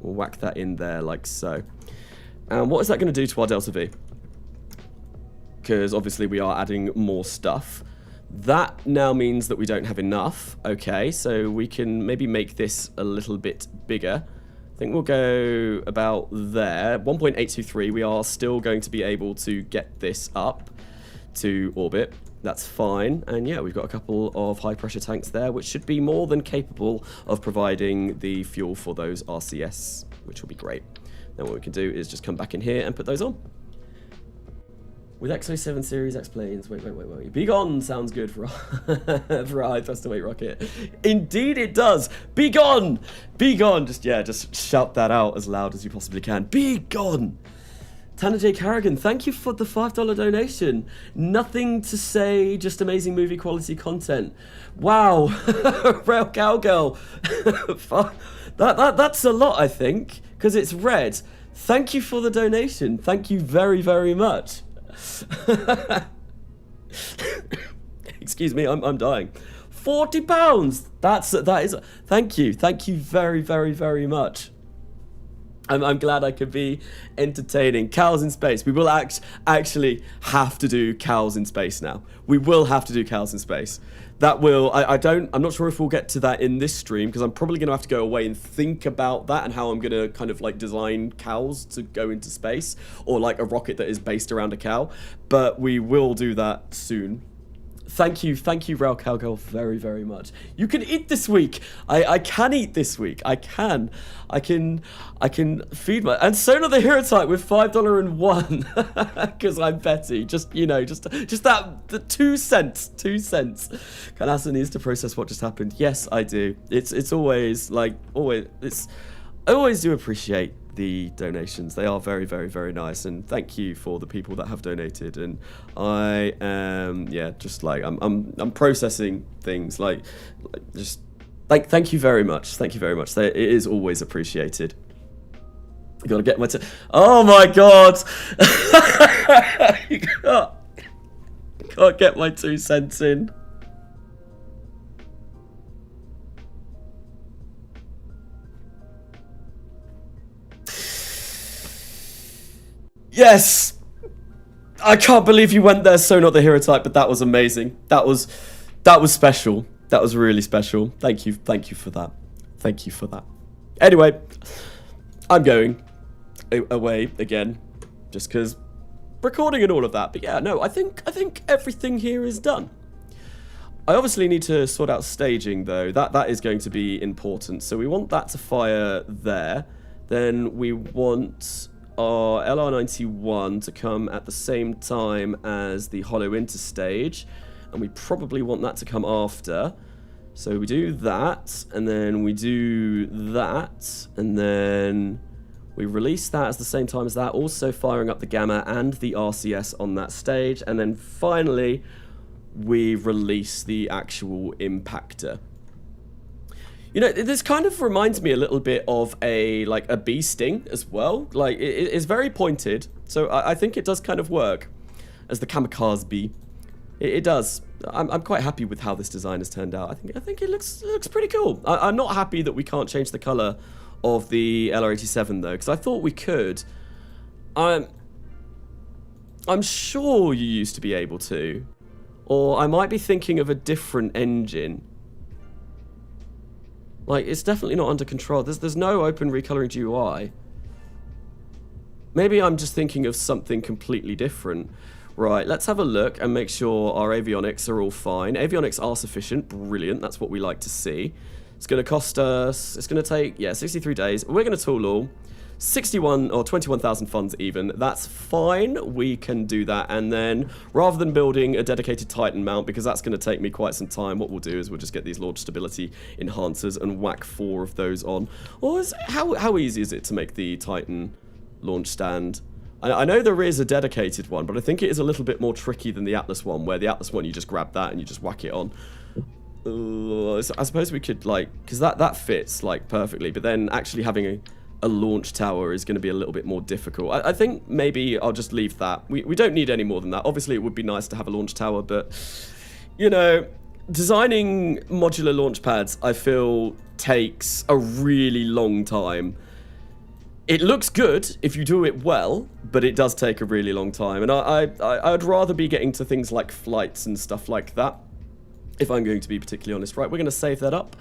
[SPEAKER 1] We'll whack that in there like so. And what is that going to do to our Delta V? Because obviously we are adding more stuff. That now means that we don't have enough. Okay, so we can maybe make this a little bit bigger. I think we'll go about there. 1.823, we are still going to be able to get this up to orbit. That's fine. And yeah, we've got a couple of high pressure tanks there, which should be more than capable of providing the fuel for those RCS, which will be great. Then what we can do is just come back in here and put those on. With Exo 7 series explains. Wait. Be gone sounds good for for a high thrust weight rocket. Indeed it does. Be gone. Be gone. Just shout that out as loud as you possibly can. Be gone. Tanner J. Carrigan, thank you for the $5 donation. Nothing to say, just amazing movie quality content. Wow. Rail Cowgirl. That's a lot, I think, because it's red. Thank you for the donation. Thank you very, very much. Excuse me, I'm dying. £40. That is. Thank you very, very, very much. I'm glad I could be entertaining. Cows in space. We will actually have to do cows in space now. We will have to do cows in space. That will. I'm not sure if we'll get to that in this stream because I'm probably going to have to go away and think about that and how I'm going to kind of like design cows to go into space or like a rocket that is based around a cow. But we will do that soon. Thank you, Rail Cowgirl, very, very much. You can eat this week. I can eat this week. I can feed my... And SoNotTheHeroType with $5.01 because I'm petty. Just that, the 2 cents. 2 cents. Kanasa needs to process what just happened. Yes, I do. It's always, like, always... I always do appreciate the donations. They are very, very, very nice, and thank you for the people that have donated. And I am, just like I'm processing things. Just thank you very much. Thank you very much. It is always appreciated. You gotta get my oh my god! You can't get my 2 cents in. Yes! I can't believe you went there, SoNotTheHeroType, but that was amazing. That was special. That was really special. Thank you for that. Thank you for that. Anyway, I'm going away again, just because recording and all of that. But yeah, no, I think everything here is done. I obviously need to sort out staging though. That is going to be important. So we want that to fire there. Then we want our LR91 to come at the same time as the Hollow Interstage, and we probably want that to come after. So we do that, and then we do that, and then we release that at the same time as that, also firing up the Gamma and the RCS on that stage, and then finally we release the actual impactor. You know, this kind of reminds me a little bit of a bee sting as well. Like, it's very pointed, so I think it does kind of work as the kamikaze bee. It does. I'm quite happy with how this design has turned out. I think it looks pretty cool. I'm not happy that we can't change the color of the LR87 though, because I thought we could. I'm sure you used to be able to, or I might be thinking of a different engine. Like, it's definitely not under control. There's no open recoloring GUI. Maybe I'm just thinking of something completely different. Right, let's have a look and make sure our avionics are all fine. Avionics are sufficient. Brilliant. That's what we like to see. It's going to cost us... It's going to take, 63 days. We're going to tool all. 61 or 21,000 funds even. That's fine. We can do that. And then, rather than building a dedicated Titan mount, because that's going to take me quite some time, what we'll do is we'll just get these launch stability enhancers and whack 4 of those on. Or how easy is it to make the Titan launch stand? I know there is a dedicated one, but I think it is a little bit more tricky than the Atlas one, where the Atlas one you just grab that and you just whack it on. So I suppose we could, like, because that fits, like, perfectly, but then actually having a launch tower is going to be a little bit more difficult. I think maybe I'll just leave that. We don't need any more than that. Obviously, it would be nice to have a launch tower, but, you know, designing modular launch pads, I feel, takes a really long time. It looks good if you do it well, but it does take a really long time. And I'd rather be getting to things like flights and stuff like that, if I'm going to be particularly honest. Right, we're going to save that up.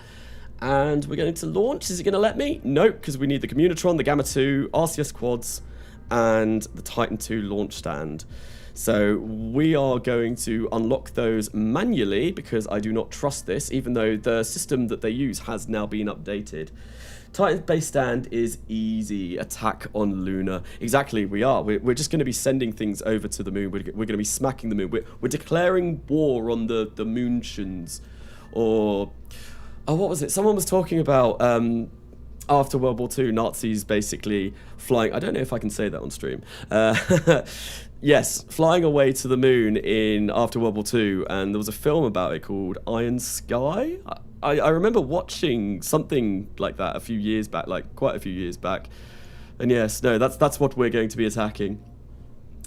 [SPEAKER 1] And we're going to launch. Is it going to let me? Nope, because we need the Communitron, the Gamma 2, RCS quads, and the Titan 2 launch stand. So we are going to unlock those manually because I do not trust this, even though the system that they use has now been updated. Titan's base stand is easy. Attack on Lunar. Exactly, we are. We're just going to be sending things over to the moon. We're going to be smacking the moon. We're declaring war on the Moonshins. Or, oh, what was it? Someone was talking about after World War II, Nazis basically flying. I don't know if I can say that on stream. Yes, flying away to the moon in after World War II, and there was a film about it called Iron Sky. I remember watching something like that a few years back, like quite a few years back. And yes, no, that's what we're going to be attacking.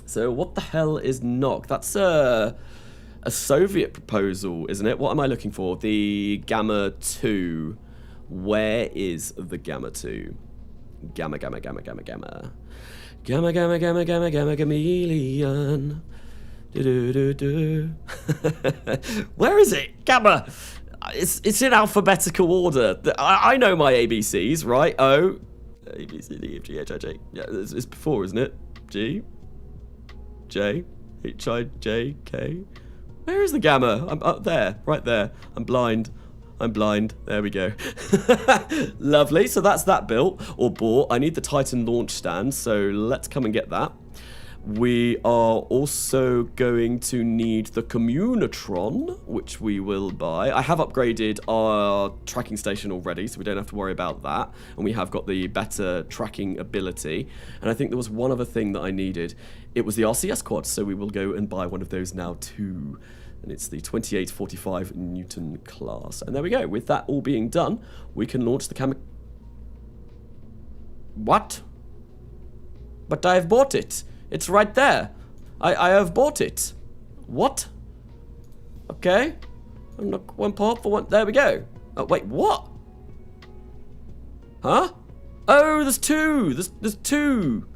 [SPEAKER 1] So what the hell is NOC? That's a Soviet proposal, isn't it? What am I looking for? The Gamma 2. Where is the Gamma 2? Gamma, gamma, gamma, gamma, gamma. Gamma, gamma, gamma, gamma, gamma, chameleon. Do-do-do-do. Where is it? Gamma! It's in alphabetical order. I know my ABCs, right? O, A, B, C, D, E, F, G, H, I, J. Yeah, it's before, isn't it? G, J, H, I, J, K. Where is the Gamma? I'm up there, right there. I'm blind. There we go. Lovely. So that's that built or bought. I need the Titan launch stand, so let's come and get that. We are also going to need the Communitron, which we will buy. I have upgraded our tracking station already, so we don't have to worry about that. And we have got the better tracking ability. And I think there was one other thing that I needed. It was the RCS quad, so we will go and buy one of those now too. And it's the 2845 Newton class. And there we go. With that all being done, we can launch the What? But I have bought it. It's right there. I have bought it. What? Okay. I'm not one part for one. There we go. Oh, wait, what? Huh? Oh, there's two. There's two.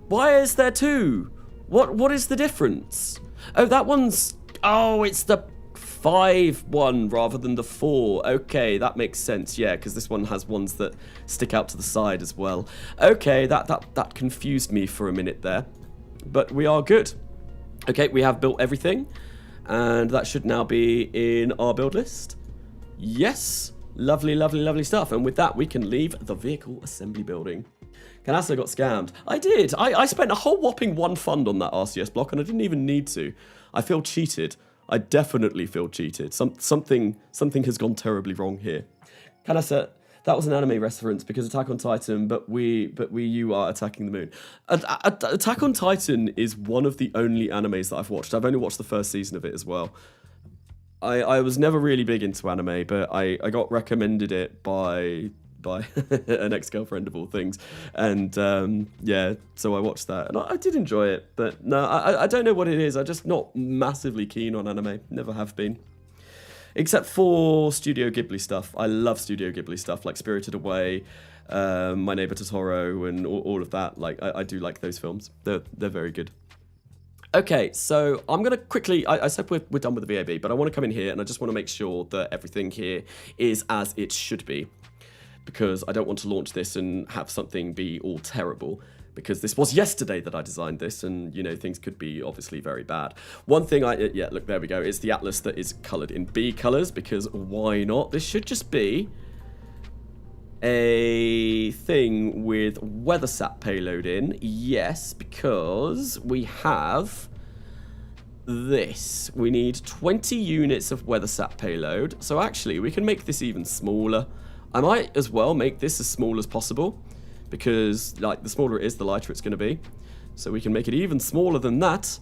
[SPEAKER 1] Why is there two? What is the difference? Oh, that one's... Oh, it's the 5 one rather than the 4. Okay, that makes sense. Yeah, because this one has ones that stick out to the side as well. Okay, that confused me for a minute there. But we are good. Okay, we have built everything. And that should now be in our build list. Yes. Lovely, lovely, lovely stuff. And with that, we can leave the vehicle assembly building. Canasta got scammed. I did. I spent a whole whopping 1 fund on that RCS block, and I didn't even need to. I feel cheated. I definitely feel cheated. Something has gone terribly wrong here. Canasta, that was an anime reference because Attack on Titan, but you are attacking the moon. Attack on Titan is one of the only animes that I've watched. I've only watched the first season of it as well. I was never really big into anime, but I got recommended it by an ex-girlfriend of all things, and yeah, so I watched that and I did enjoy it, but no, I don't know what it is. I'm just not massively keen on anime, never have been, except for Studio Ghibli stuff. I love Studio Ghibli stuff like Spirited Away, My Neighbor Totoro, and all of that. Like I do like those films. They're very good. Okay, so I'm going to quickly, I said we're done with the VAB, but I want to come in here and I just want to make sure that everything here is as it should be, because I don't want to launch this and have something be all terrible, because this was yesterday that I designed this, and, you know, things could be obviously very bad. One thing yeah, look, there we go. It's the Atlas that is coloured in B colours, because why not? This should just be a thing with WeatherSat payload in. Yes, because we have this. We need 20 units of WeatherSat payload. So actually, we can make this even smaller. I might as well make this as small as possible, because like the smaller it is, the lighter it's going to be. So we can make it even smaller than that.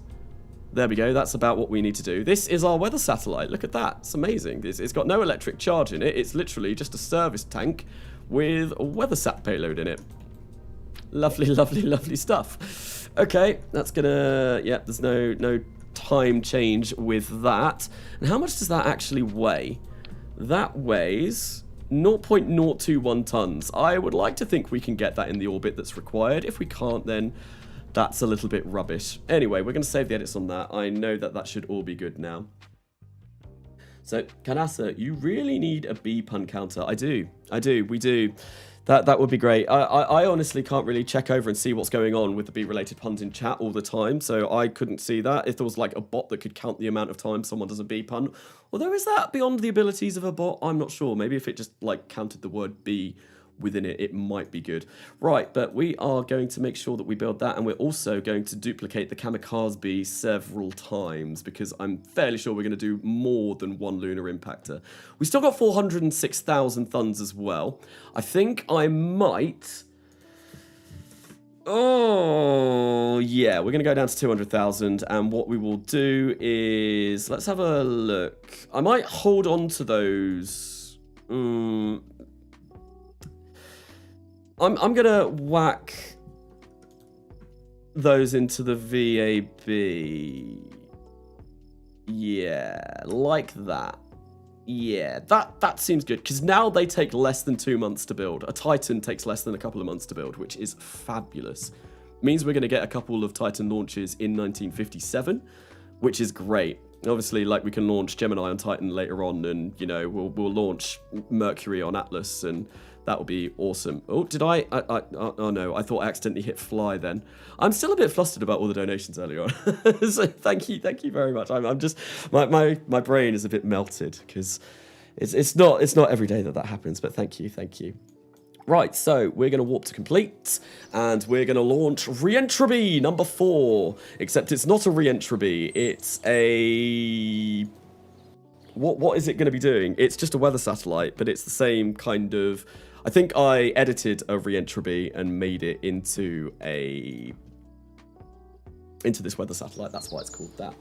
[SPEAKER 1] There we go. That's about what we need to do. This is our weather satellite. Look at that. It's amazing. It's got no electric charge in it. It's literally just a service tank with a WeatherSat payload in it. Lovely, lovely, lovely stuff. Okay, that's gonna... Yeah, there's no time change with that. And how much does that actually weigh? That weighs 0.021 tons. I would like to think we can get that in the orbit that's required. If we can't, then that's a little bit rubbish. Anyway, we're going to save the edits on that. I know that should all be good now. So, Kanasa, you really need a bee pun counter. I do. We do. That would be great. I honestly can't really check over and see what's going on with the bee-related puns in chat all the time, so I couldn't see that. If there was like a bot that could count the amount of times someone does a bee pun, although is that beyond the abilities of a bot? I'm not sure. Maybe if it just like counted the word bee within it, it might be good. Right, but we are going to make sure that we build that, and we're also going to duplicate the kamikaze bee several times, because I'm fairly sure we're going to do more than one lunar impactor. We still got 406,000 thuns as well. I think I might... Oh, yeah, we're going to go down to 200,000, and what we will do is... Let's have a look. I might hold on to those... I'm gonna whack those into the VAB. Yeah, like that. Yeah, that seems good, because now they take less than 2 months to build. A Titan takes less than a couple of months to build, which is fabulous. Means we're gonna get a couple of Titan launches in 1957, which is great. Obviously, like, we can launch Gemini on Titan later on, and, you know, we'll launch Mercury on Atlas, and that will be awesome. Oh, did I oh no, I thought I accidentally hit fly then. I'm still a bit flustered about all the donations earlier on. So thank you very much. I'm just, my brain is a bit melted, because it's not every day that happens, but thank you. Right, so we're going to warp to complete, and we're going to launch re-entry bee number 4. Except it's not a re-entry bee, it's a... What is it going to be doing? It's just a weather satellite, but it's the same kind of... I think I edited a re-entry bee and made it into this weather satellite. That's why it's called that.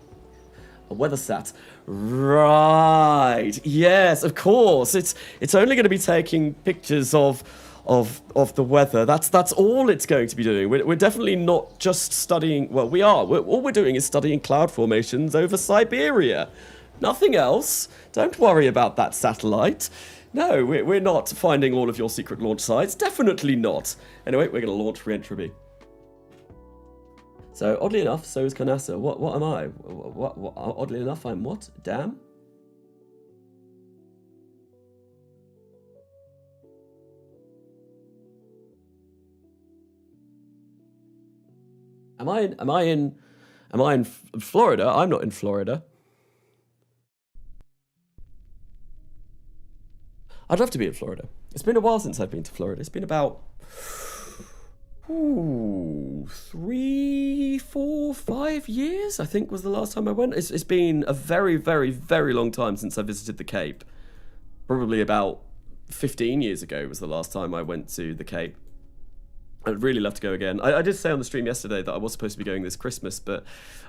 [SPEAKER 1] A weather sat. Right. Yes, of course. It's only going to be taking pictures of the weather. That's all it's going to be doing. We're definitely not just studying... Well, we are. All we're doing is studying cloud formations over Siberia. Nothing else. Don't worry about that satellite. No, we're not finding all of your secret launch sites. Definitely not. Anyway, we're going to launch re-entry bee. So, oddly enough, so is Canassa. What am I? What? Oddly enough, I'm what? Damn? Am I in Florida? I'm not in Florida. I'd love to be in Florida. It's been a while since I've been to Florida. It's been about 3, 4, 5 years, I think, was the last time I went. It's been a very, very, very long time since I visited the Cape. Probably about 15 years ago was the last time I went to the Cape. I'd really love to go again. I did say on the stream yesterday that I was supposed to be going this Christmas, but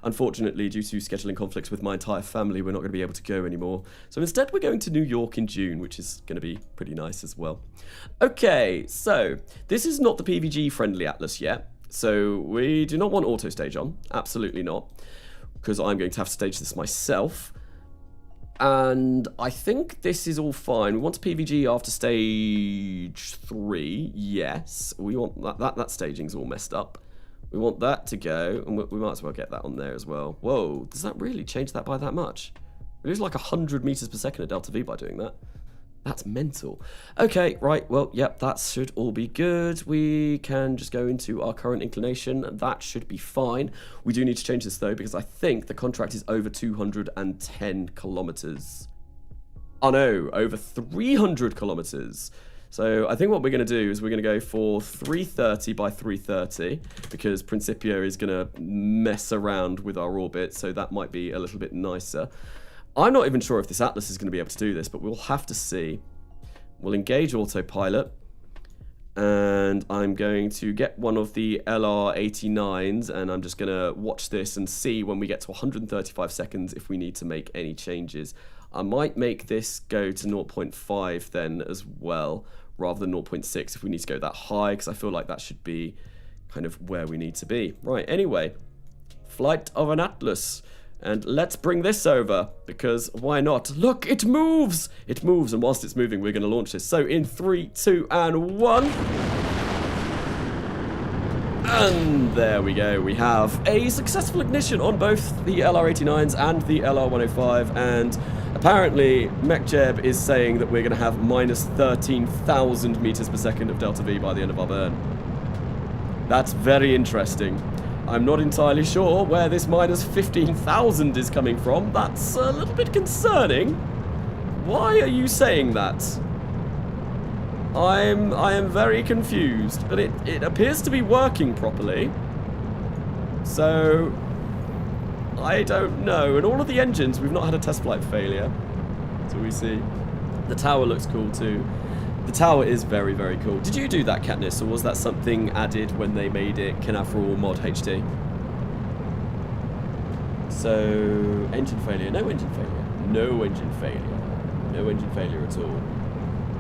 [SPEAKER 1] unfortunately, due to scheduling conflicts with my entire family, we're not going to be able to go anymore. So instead, we're going to New York in June, which is going to be pretty nice as well. Okay, so this is not the PVG-friendly Atlas yet. So we do not want auto stage on. Absolutely not. Because I'm going to have to stage this myself. And I think this is all fine. We want a PVG after stage 3. Yes, we want that staging's all messed up. We want that to go, and we might as well get that on there as well. Whoa, does that really change that by that much? We lose like 100 meters per second at delta V by doing that. That's mental. Okay, right, well, yep, that should all be good. We can just go into our current inclination. That should be fine. We do need to change this, though, because I think the contract is over 210 kilometers. Oh, no, over 300 kilometers. So I think what we're going to do is we're going to go for 330 by 330, because Principia is going to mess around with our orbit, so that might be a little bit nicer. I'm not even sure if this Atlas is going to be able to do this, but we'll have to see. We'll engage autopilot, and I'm going to get one of the LR-89s, and I'm just going to watch this and see when we get to 135 seconds if we need to make any changes. I might make this go to 0.5 then as well, rather than 0.6 if we need to go that high, because I feel like that should be kind of where we need to be. Right, anyway, flight of an Atlas. And let's bring this over, because why not? Look, it moves! It moves, and whilst it's moving, we're going to launch this. So in 3, 2, and 1. And there we go. We have a successful ignition on both the LR-89s and the LR-105. And Apparently, MechJeb is saying that we're going to have minus 13,000 meters per second of delta V by the end of our burn. That's very interesting. I'm not entirely sure where this minus 15,000 is coming from. That's a little bit concerning. Why are you saying that? I am very confused, but it appears to be working properly. So I don't know. And all of the engines, we've not had a test flight failure. So we see. The tower looks cool too. The tower is very, very cool. Did you do that, Katniss, or was that something added when they made it Knafrel Mod HD? So, engine failure. No engine failure. No engine failure. No engine failure at all.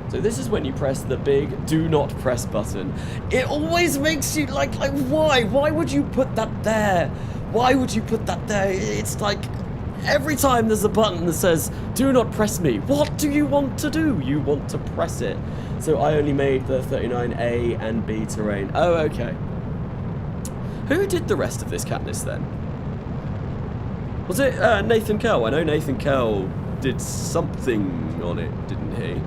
[SPEAKER 1] So this is when you press the big do not press button. It always makes you like why? Why would you put that there? Why would you put that there? It's like every time there's a button that says do not press me, what do you want to do? You want to press it. So I only made the 39A and B terrain. Oh, okay. Who did the rest of this, Katniss, then? Was it Nathan Kell? I know Nathan Kell did something on it, didn't he?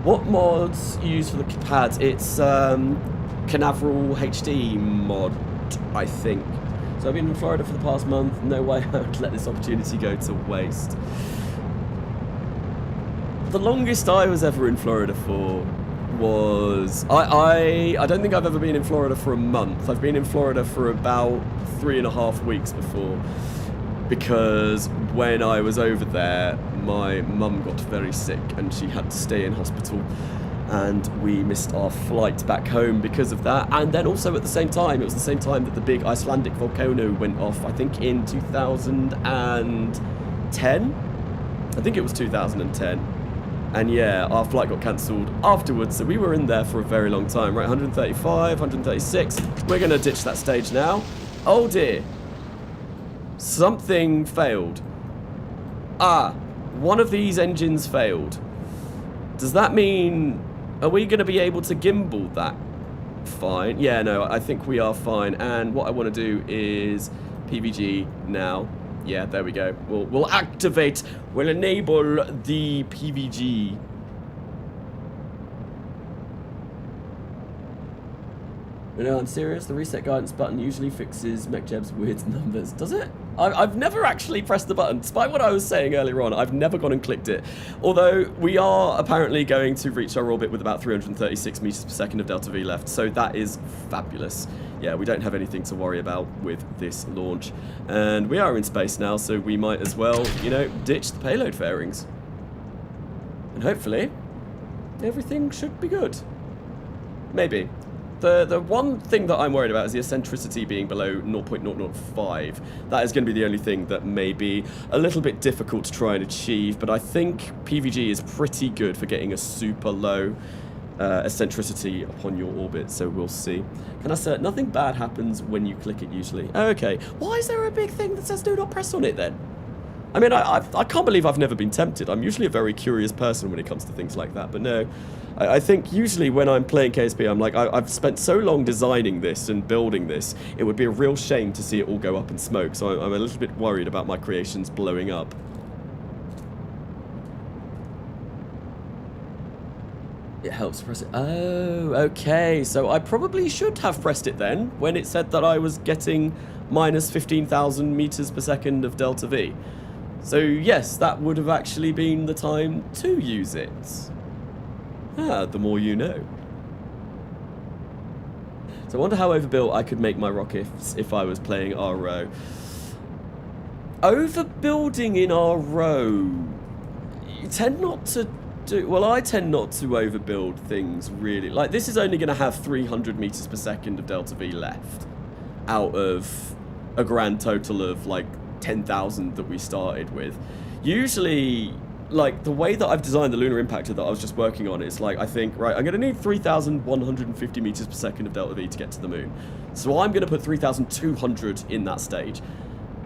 [SPEAKER 1] What mods you use for the pads? It's Knafrel HD mod, I think. So I've been in Florida for the past month. No way I would let this opportunity go to waste. The longest I was ever in Florida for was... I don't think I've ever been in Florida for a month. I've been in Florida for about 3.5 weeks before. Because when I was over there, my mum got very sick and she had to stay in hospital. And we missed our flight back home because of that. And then also at the same time, it was the same time that the big Icelandic volcano went off, I think in 2010? I think it was 2010. And yeah, our flight got cancelled afterwards, so we were in there for a very long time. Right, 135, 136. We're going to ditch that stage now. Oh dear. Something failed. Ah, one of these engines failed. Does that mean... Are we going to be able to gimbal that? Fine. Yeah, no, I think we are fine. And what I want to do is PVG now. Yeah, there we go. We'll activate. We'll enable the PVG. No, I'm serious. The reset guidance button usually fixes MechJeb's weird numbers. Does it? I've never actually pressed the button. Despite what I was saying earlier on, I've never gone and clicked it. Although we are apparently going to reach our orbit with about 336 meters per second of delta V left. So that is fabulous. Yeah, we don't have anything to worry about with this launch. And we are in space now, so we might as well, you know, ditch the payload fairings. And hopefully, everything should be good. Maybe. The one thing that I'm worried about is the eccentricity being below 0.005. That is going to be the only thing that may be a little bit difficult to try and achieve, but I think PVG is pretty good for getting a super low eccentricity upon your orbit, so we'll see. Can I say nothing bad happens when you click it usually? Okay. Why is there a big thing that says do not press on it then? I mean, I can't believe I've never been tempted. I'm usually a very curious person when it comes to things like that, but no. I think usually when I'm playing KSP, I'm like, I've spent so long designing this and building this, it would be a real shame to see it all go up in smoke, so I'm a little bit worried about my creations blowing up. It helps press it. Oh, okay. So I probably should have pressed it then when it said that I was getting minus 15,000 meters per second of delta V. So yes, that would have actually been the time to use it. Ah, the more you know. So I wonder how overbuilt I could make my rockets if I was playing RO. Overbuilding in RO, you tend not to do... Well, I tend not to overbuild things, really. Like, this is only going to have 300 meters per second of delta V left out of a grand total of, like, 10,000 that we started with. Usually, like, the way that I've designed the Lunar Impactor that I was just working on is, like, I think, right, I'm going to need 3,150 meters per second of delta V to get to the moon. So I'm going to put 3,200 in that stage.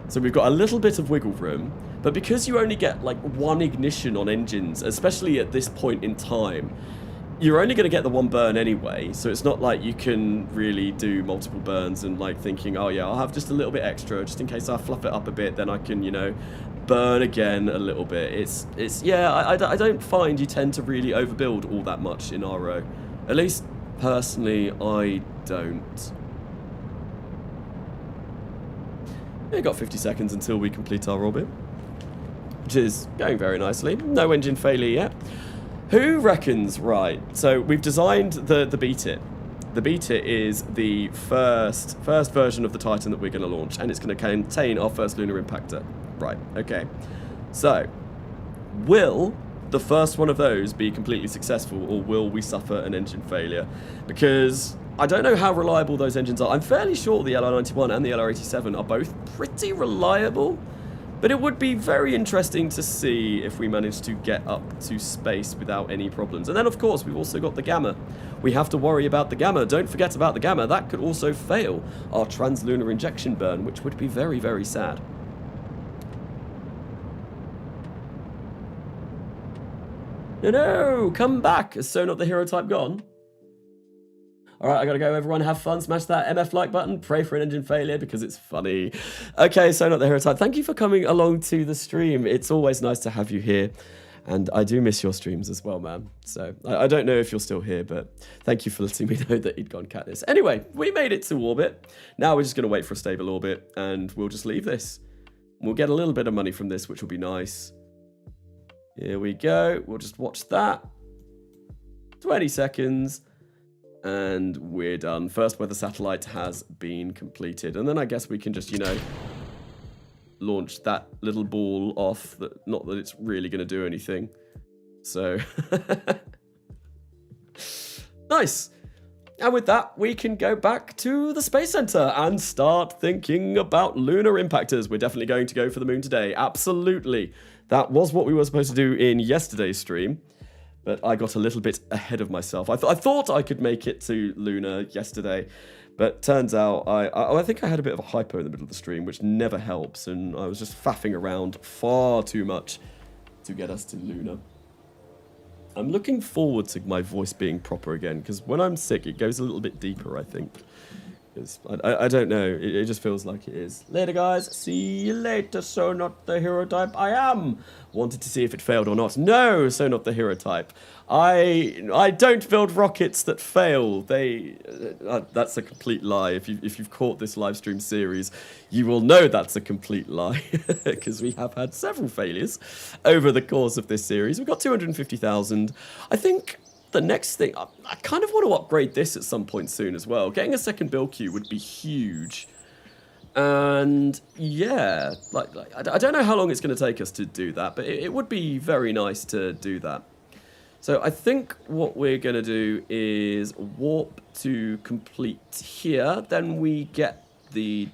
[SPEAKER 1] So we've got a little bit of wiggle room, but because you only get, like, one ignition on engines, especially at this point in time, you're only going to get the one burn anyway, so it's not like you can really do multiple burns and like thinking, oh yeah, I'll have just a little bit extra just in case I fluff it up a bit, then I can, you know, burn again a little bit. It's yeah, I don't find you tend to really overbuild all that much in RO. At least personally, I don't. We've got 50 seconds until we complete our orbit, which is going very nicely. No engine failure yet. Who reckons, right, so we've designed the Beat It. The Beat It is the first version of the Titan that we're going to launch, and it's going to contain our first Lunar Impactor. Right, okay. So, will the first one of those be completely successful, or will we suffer an engine failure? Because I don't know how reliable those engines are. I'm fairly sure the LR91 and the LR87 are both pretty reliable. But it would be very interesting to see if we manage to get up to space without any problems. And then, of course, we've also got the Gamma. We have to worry about the Gamma. Don't forget about the Gamma. That could also fail our translunar injection burn, which would be very, very sad. No, come back. Is SoNotTheHeroType gone? Alright, I gotta go, everyone. Have fun. Smash that MF like button. Pray for an engine failure because it's funny. Okay, SoNotTheHeroType, thank you for coming along to the stream. It's always nice to have you here. And I do miss your streams as well, man. So, I don't know if you're still here, but thank you for letting me know that you'd gone Katniss. Anyway, we made it to orbit. Now we're just gonna wait for a stable orbit, and we'll just leave this. We'll get a little bit of money from this, which will be nice. Here we go. We'll just watch that. 20 seconds. And we're done. First weather satellite has been completed. And then I guess we can just, you know, launch that little ball off. That, not that it's really going to do anything. So, nice. And with that, we can go back to the Space Center and start thinking about lunar impactors. We're definitely going to go for the moon today. Absolutely. That was what we were supposed to do in yesterday's stream. But I got a little bit ahead of myself. I thought I could make it to Luna yesterday, but turns out I think I had a bit of a hypo in the middle of the stream, which never helps, and I was just faffing around far too much to get us to Luna. I'm looking forward to my voice being proper again, because when I'm sick, it goes a little bit deeper, I think. I don't know, it just feels like it is. Later, guys. See you later, SoNotTheHeroType. I am. Wanted to see if it failed or not. No, SoNotTheHeroType. I don't build rockets that fail. That's a complete lie. If you've caught this live stream series, you will know that's a complete lie, because we have had several failures over the course of this series. We've got 250,000. I think the next thing, I kind of want to upgrade this at some point soon as well. Getting a second build queue would be huge. And yeah, I don't know how long it's going to take us to do that, but it would be very nice to do that. So I think what we're going to do is warp to complete here. Then we get the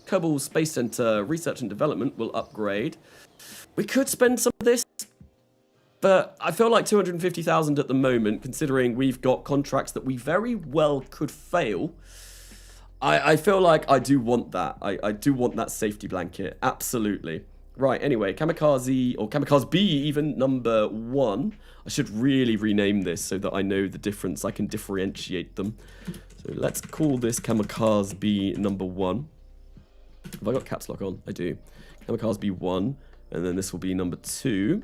[SPEAKER 1] Kerbal Space Center Research and Development will upgrade. We could spend some of this, but I feel like 250,000 at the moment, considering we've got contracts that we very well could fail. I feel like I do want that. I do want that safety blanket. Absolutely. Right, anyway, Kamikaze, or Kamikaze B even, number 1. I should really rename this so that I know the difference. I can differentiate them. So let's call this Kamikaze B number 1. Have I got caps lock on? I do. Kamikaze B 1, and then this will be number 2.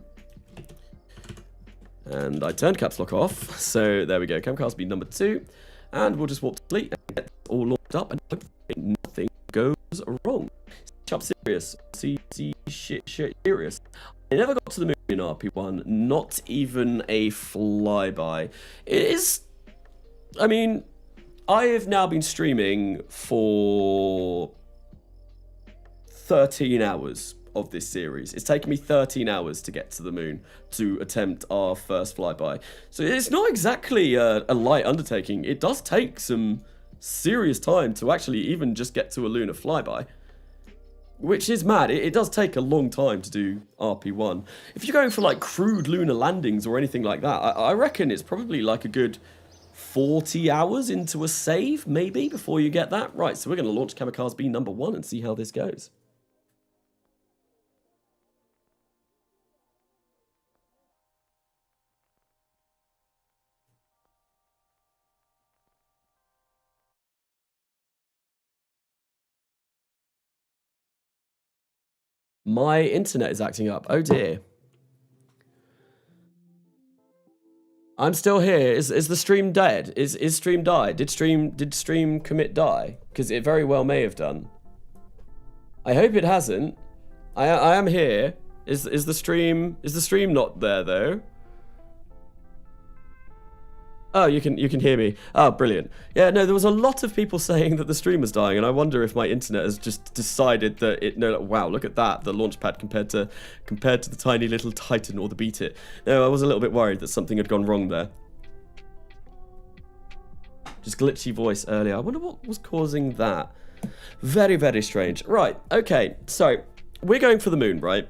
[SPEAKER 1] And I turned caps lock off, so there we go. Kamikaze B number 2, and we'll just warp to fleet and get all launched up, and hopefully nothing goes wrong. Up serious, shit serious. I never got to the moon in RP-1, not even a flyby. It is, I mean, I have now been streaming for 13 hours of this series. It's taken me 13 hours to get to the moon to attempt our first flyby. So it's not exactly a light undertaking. It does take some serious time to actually even just get to a lunar flyby. Which is mad. It does take a long time to do RP-1. If you're going for like crude lunar landings or anything like that, I reckon it's probably like a good 40 hours into a save, maybe, before you get that. Right, so we're going to launch Kamikaze B number 1 and see how this goes. My internet is acting up. Oh dear. I'm still here. Is the stream dead? Is stream died? Did stream commit die? Because it very well may have done. I hope it hasn't. I am here. Is the stream not there though? Oh, you can hear me. Oh, brilliant. Yeah, no, there was a lot of people saying that the stream was dying, and I wonder if my internet has just decided that it. No, wow, look at that, the launchpad compared to the tiny little Titan or the Beat It. No, I was a little bit worried that something had gone wrong there. Just glitchy voice earlier. I wonder what was causing that. Very, very strange. Right. Okay. So we're going for the moon, right?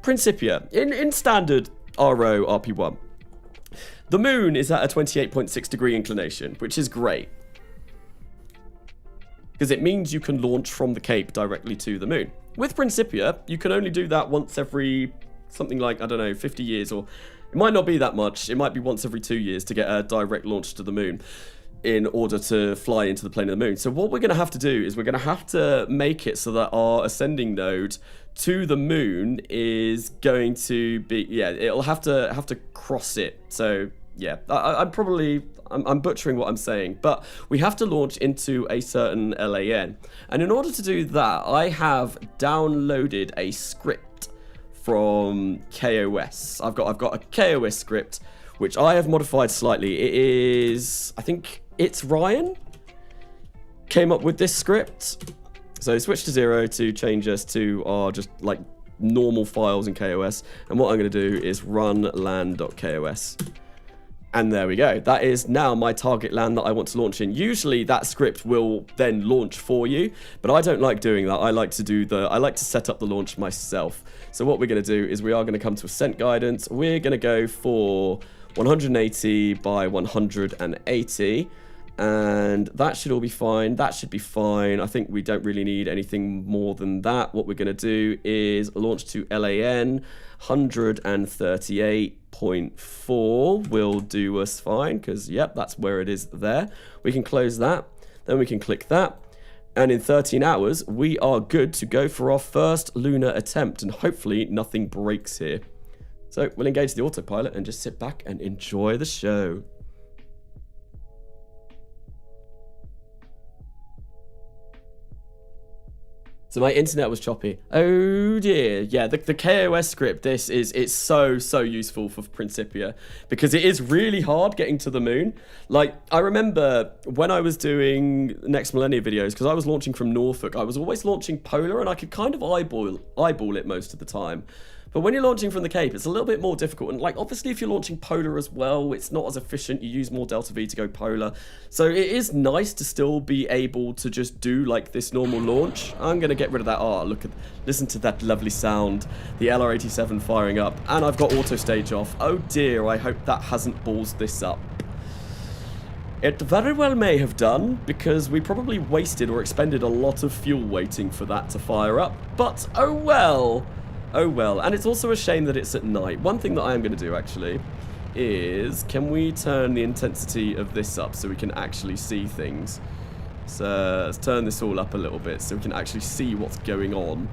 [SPEAKER 1] Principia in standard RP-1. The moon is at a 28.6 degree inclination, which is great. Because it means you can launch from the Cape directly to the moon. With Principia, you can only do that once every, something like, I don't know, 50 years, or it might not be that much. It might be once every 2 years to get a direct launch to the moon in order to fly into the plane of the moon. So what we're going to have to do is we're going to have to make it so that our ascending node to the moon is going to be, yeah, it'll have to cross it. So yeah, I'm butchering what I'm saying, but we have to launch into a certain LAN. And in order to do that, I have downloaded a script from KOS. I've got a KOS script, which I have modified slightly. It is, I think it's Ryan came up with this script. So switch to 0 to change us to our just like normal files in KOS. And what I'm going to do is run lan.kos. And there we go. That is now my target LAN that I want to launch in. Usually that script will then launch for you, but I don't like doing that. I like to set up the launch myself. So what we're going to do is we are going to come to Ascent Guidance. We're going to go for 180 by 180. And that should all be fine. That should be fine. I think we don't really need anything more than that. What we're going to do is launch to LAN. 138.4 will do us fine because, yep, that's where it is there. We can close that. Then we can click that. And in 13 hours, we are good to go for our first lunar attempt. And hopefully nothing breaks here. So we'll engage the autopilot and just sit back and enjoy the show. So my internet was choppy. Oh dear. Yeah, the KOS script, it's so useful for Principia because it is really hard getting to the moon. Like, I remember when I was doing Next Millennia videos, because I was launching from Norfolk, I was always launching polar and I could kind of eyeball it most of the time. But when you're launching from the Cape, it's a little bit more difficult. And like, obviously, if you're launching polar as well, it's not as efficient. You use more delta V to go polar. So it is nice to still be able to just do like this normal launch. I'm going to get rid of that. Oh, listen to that lovely sound. The LR-87 firing up. And I've got auto stage off. Oh dear, I hope that hasn't ballsed this up. It very well may have done, because we probably wasted or expended a lot of fuel waiting for that to fire up. But oh well. Oh well, and it's also a shame that it's at night. One thing that I am going to do actually is, can we turn the intensity of this up so we can actually see things? So let's turn this all up a little bit so we can actually see what's going on.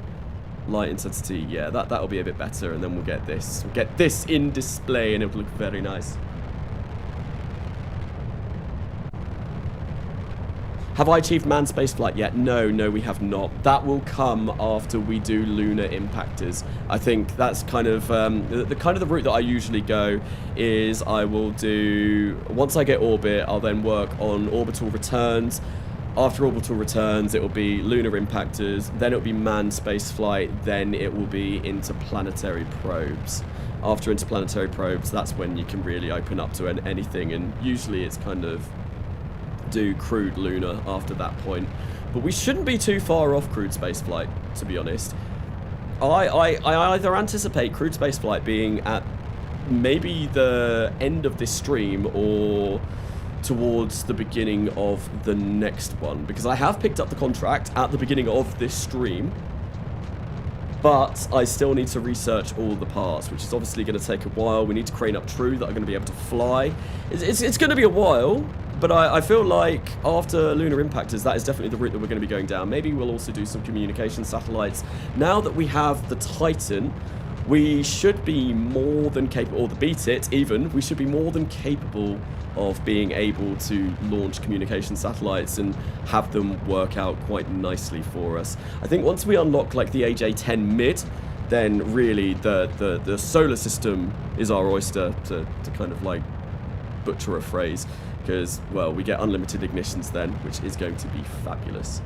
[SPEAKER 1] Light intensity, yeah, that'll be a bit better, and then we'll get this. We'll get this in display and it'll look very nice. Have I achieved manned spaceflight yet? No, we have not. That will come after we do Lunar Impactors. I think that's kind of the route that I usually go is I will do, once I get orbit, I'll then work on orbital returns. After orbital returns, it will be Lunar Impactors, then it will be manned spaceflight, then it will be interplanetary probes. After interplanetary probes, that's when you can really open up to anything, and usually it's kind of do crewed lunar after that point, but we shouldn't be too far off crewed spaceflight, to be honest. I either anticipate crewed spaceflight being at maybe the end of this stream or towards the beginning of the next one, because I have picked up the contract at the beginning of this stream, but I still need to research all the parts, which is obviously going to take a while. We need to crane up True that are going to be able to fly. It's going to be a while, but I feel like after Lunar Impact, that is definitely the route that we're going to be going down. Maybe we'll also do some communication satellites. Now that we have the Titan, we should be more than capable, or the Beat It even, we should be more than capable of being able to launch communication satellites and have them work out quite nicely for us. I think once we unlock like the AJ-10 mid, then really the solar system is our oyster, to kind of like butcher a phrase, because, well, we get unlimited ignitions then, which is going to be fabulous.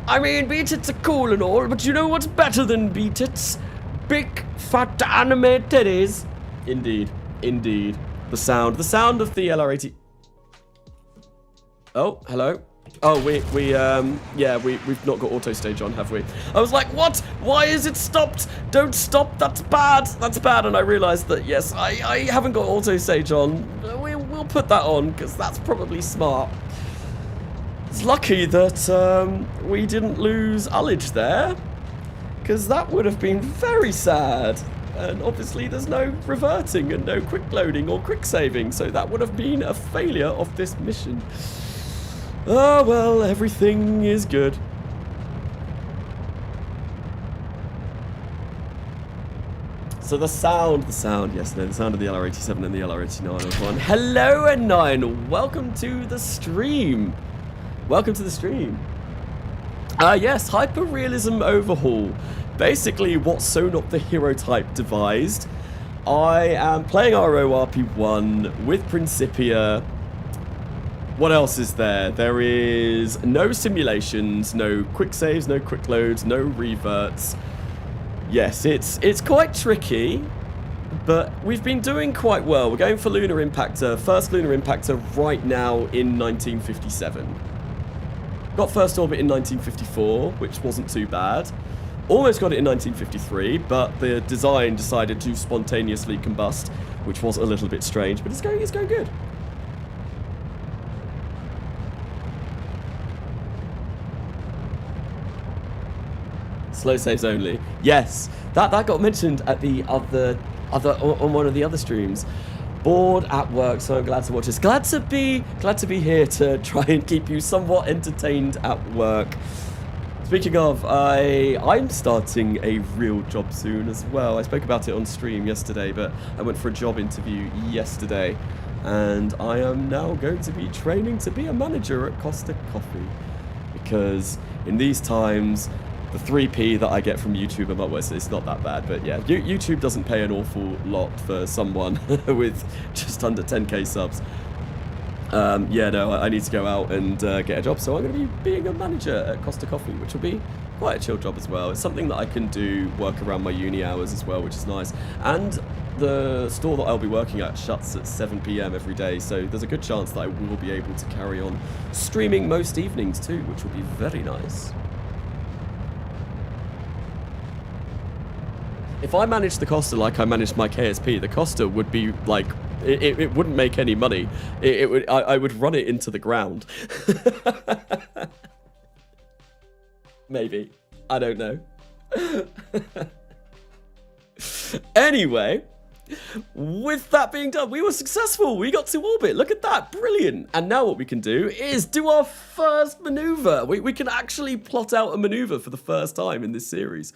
[SPEAKER 1] I mean, Beat-Its are cool and all, but you know what's better than Beat-Its? Big, fat anime titties. Indeed. Indeed. The sound of the LR80... Oh, hello. Oh, we've not got auto stage on, have we? I was like, what? Why is it stopped? Don't stop, that's bad. That's bad, and I realized that, yes, I haven't got auto stage on. We'll put that on, because that's probably smart. It's lucky that we didn't lose ullage there, because that would have been very sad. And obviously there's no reverting and no quick loading or quick saving, so that would have been a failure of this mission. Oh well, everything is good. So the sound, yes, no, the sound of the LR87 and the LR89 is one. Hello, N9, welcome to the stream. Welcome to the stream. Yes, Hyper-Realism Overhaul. Basically what SoNotTheHeroType devised. I am playing RP-1 with Principia. What else is there? There is no simulations, no quick saves, no quick loads, no reverts. Yes, it's quite tricky, but we've been doing quite well. We're going for Lunar Impactor, first Lunar Impactor right now in 1957. Got first orbit in 1954, which wasn't too bad. Almost got it in 1953, but the design decided to spontaneously combust, which was a little bit strange, but it's going good. Slow saves only. Yes, that got mentioned at the other on one of the other streams. Bored at work, so I'm glad to watch this. Glad to be here to try and keep you somewhat entertained at work. Speaking of, I'm starting a real job soon as well. I spoke about it on stream yesterday, but I went for a job interview yesterday, and I am now going to be training to be a manager at Costa Coffee, because in these times, the 3p that I get from YouTube, well, it's not that bad, but yeah, YouTube doesn't pay an awful lot for someone with just under 10k subs. Yeah, no, I need to go out and get a job, so I'm going to be being a manager at Costa Coffee, which will be quite a chill job as well. It's something that I can do, work around my uni hours as well, which is nice. And the store that I'll be working at shuts at 7 p.m. every day, so there's a good chance that I will be able to carry on streaming most evenings too, which will be very nice. If I managed the Costa like I managed my KSP, the Costa would be like, it wouldn't make any money. I would run it into the ground. Maybe. I don't know. Anyway, with that being done, we were successful. We got to orbit. Look at that. Brilliant. And now what we can do is do our first maneuver. We can actually plot out a maneuver for the first time in this series.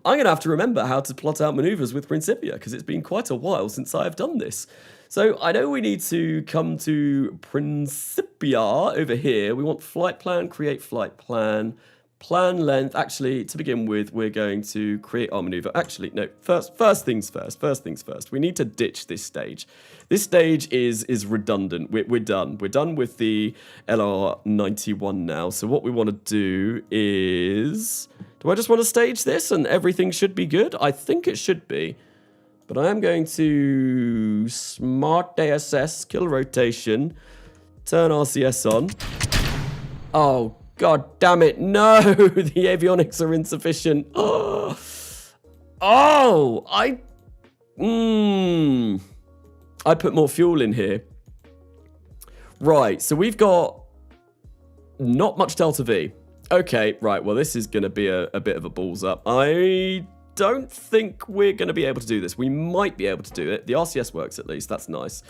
[SPEAKER 1] I'm going to have to remember how to plot out maneuvers with Principia, because it's been quite a while since I've done this. So I know we need to come to Principia over here. We want flight plan, create flight plan, plan length. Actually, to begin with, we're going to create our maneuver. Actually, no, first things first. We need to ditch this stage. This stage is redundant. We're done. We're done with the LR91 now. So what we want to do is... Do I just want to stage this and everything should be good? I think it should be. But I am going to smart ASS, kill rotation, turn RCS on. Oh, god damn it. No, the avionics are insufficient. Oh, I put more fuel in here. Right, so we've got not much delta V. Okay, right, well, this is going to be a bit of a balls up. I don't think we're going to be able to do this. We might be able to do it. The RCS works at least. That's nice.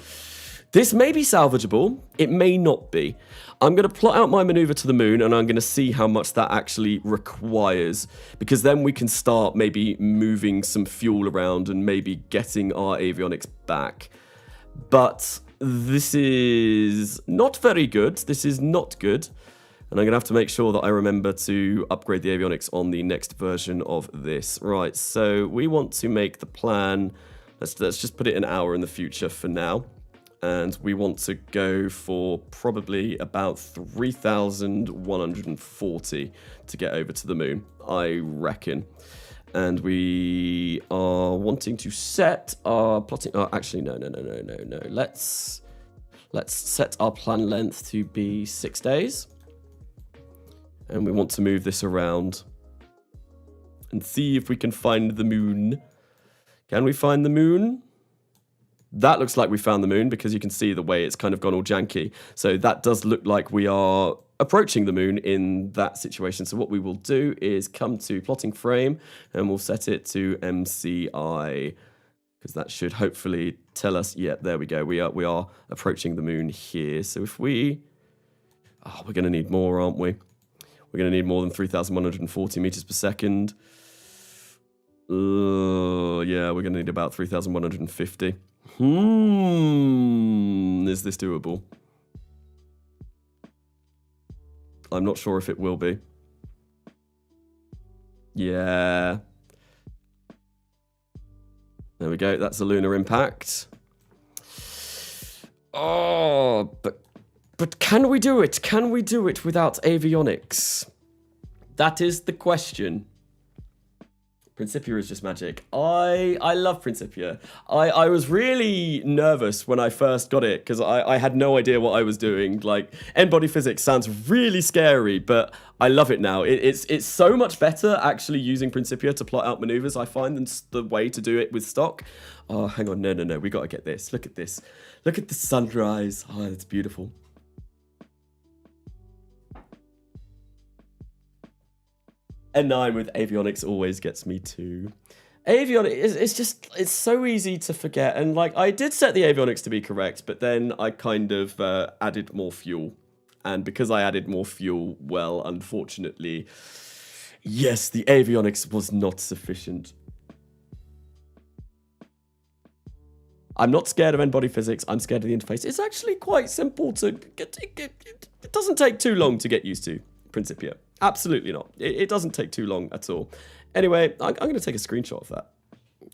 [SPEAKER 1] This may be salvageable. It may not be. I'm going to plot out my maneuver to the moon, and I'm going to see how much that actually requires, because then we can start maybe moving some fuel around and maybe getting our avionics back. But this is not very good. This is not good. And I'm going to have to make sure that I remember to upgrade the avionics on the next version of this. Right, so we want to make the plan. Let's just put it an hour in the future for now. And we want to go for probably about 3,140 to get over to the moon, I reckon. And we are wanting to set our plotting... Oh, actually, no. Let's set our plan length to be 6 days. And we want to move this around and see if we can find the moon. Can we find the moon? That looks like we found the moon, because you can see the way it's kind of gone all janky. So that does look like we are approaching the moon in that situation. So what we will do is come to plotting frame, and we'll set it to MCI, because that should hopefully tell us, yeah, there we go. We are approaching the moon here. So if we... Oh, we're going to need more, aren't we? We're going to need more than 3,140 meters per second. Yeah, we're going to need about 3,150. Is this doable? I'm not sure if it will be. Yeah. There we go. That's a Lunar Impact. Oh, but can we do it? Can we do it without avionics? That is the question. Principia is just magic. I love Principia. I was really nervous when I first got it, because I had no idea what I was doing. Like, N-body physics sounds really scary, but I love it now. It's so much better actually using Principia to plot out maneuvers, I find, than the way to do it with stock. Oh, hang on. No. We got to get this. Look at this. Look at the sunrise. Oh, it's beautiful. N9 with avionics always gets me too. Avionics, it's so easy to forget. And like, I did set the avionics to be correct, but then I kind of added more fuel. And because I added more fuel, well, unfortunately, yes, the avionics was not sufficient. I'm not scared of N-body physics. I'm scared of the interface. It's actually quite simple to get. It doesn't take too long to get used to Principia. Absolutely not. It doesn't take too long at all. Anyway, I'm going to take a screenshot of that.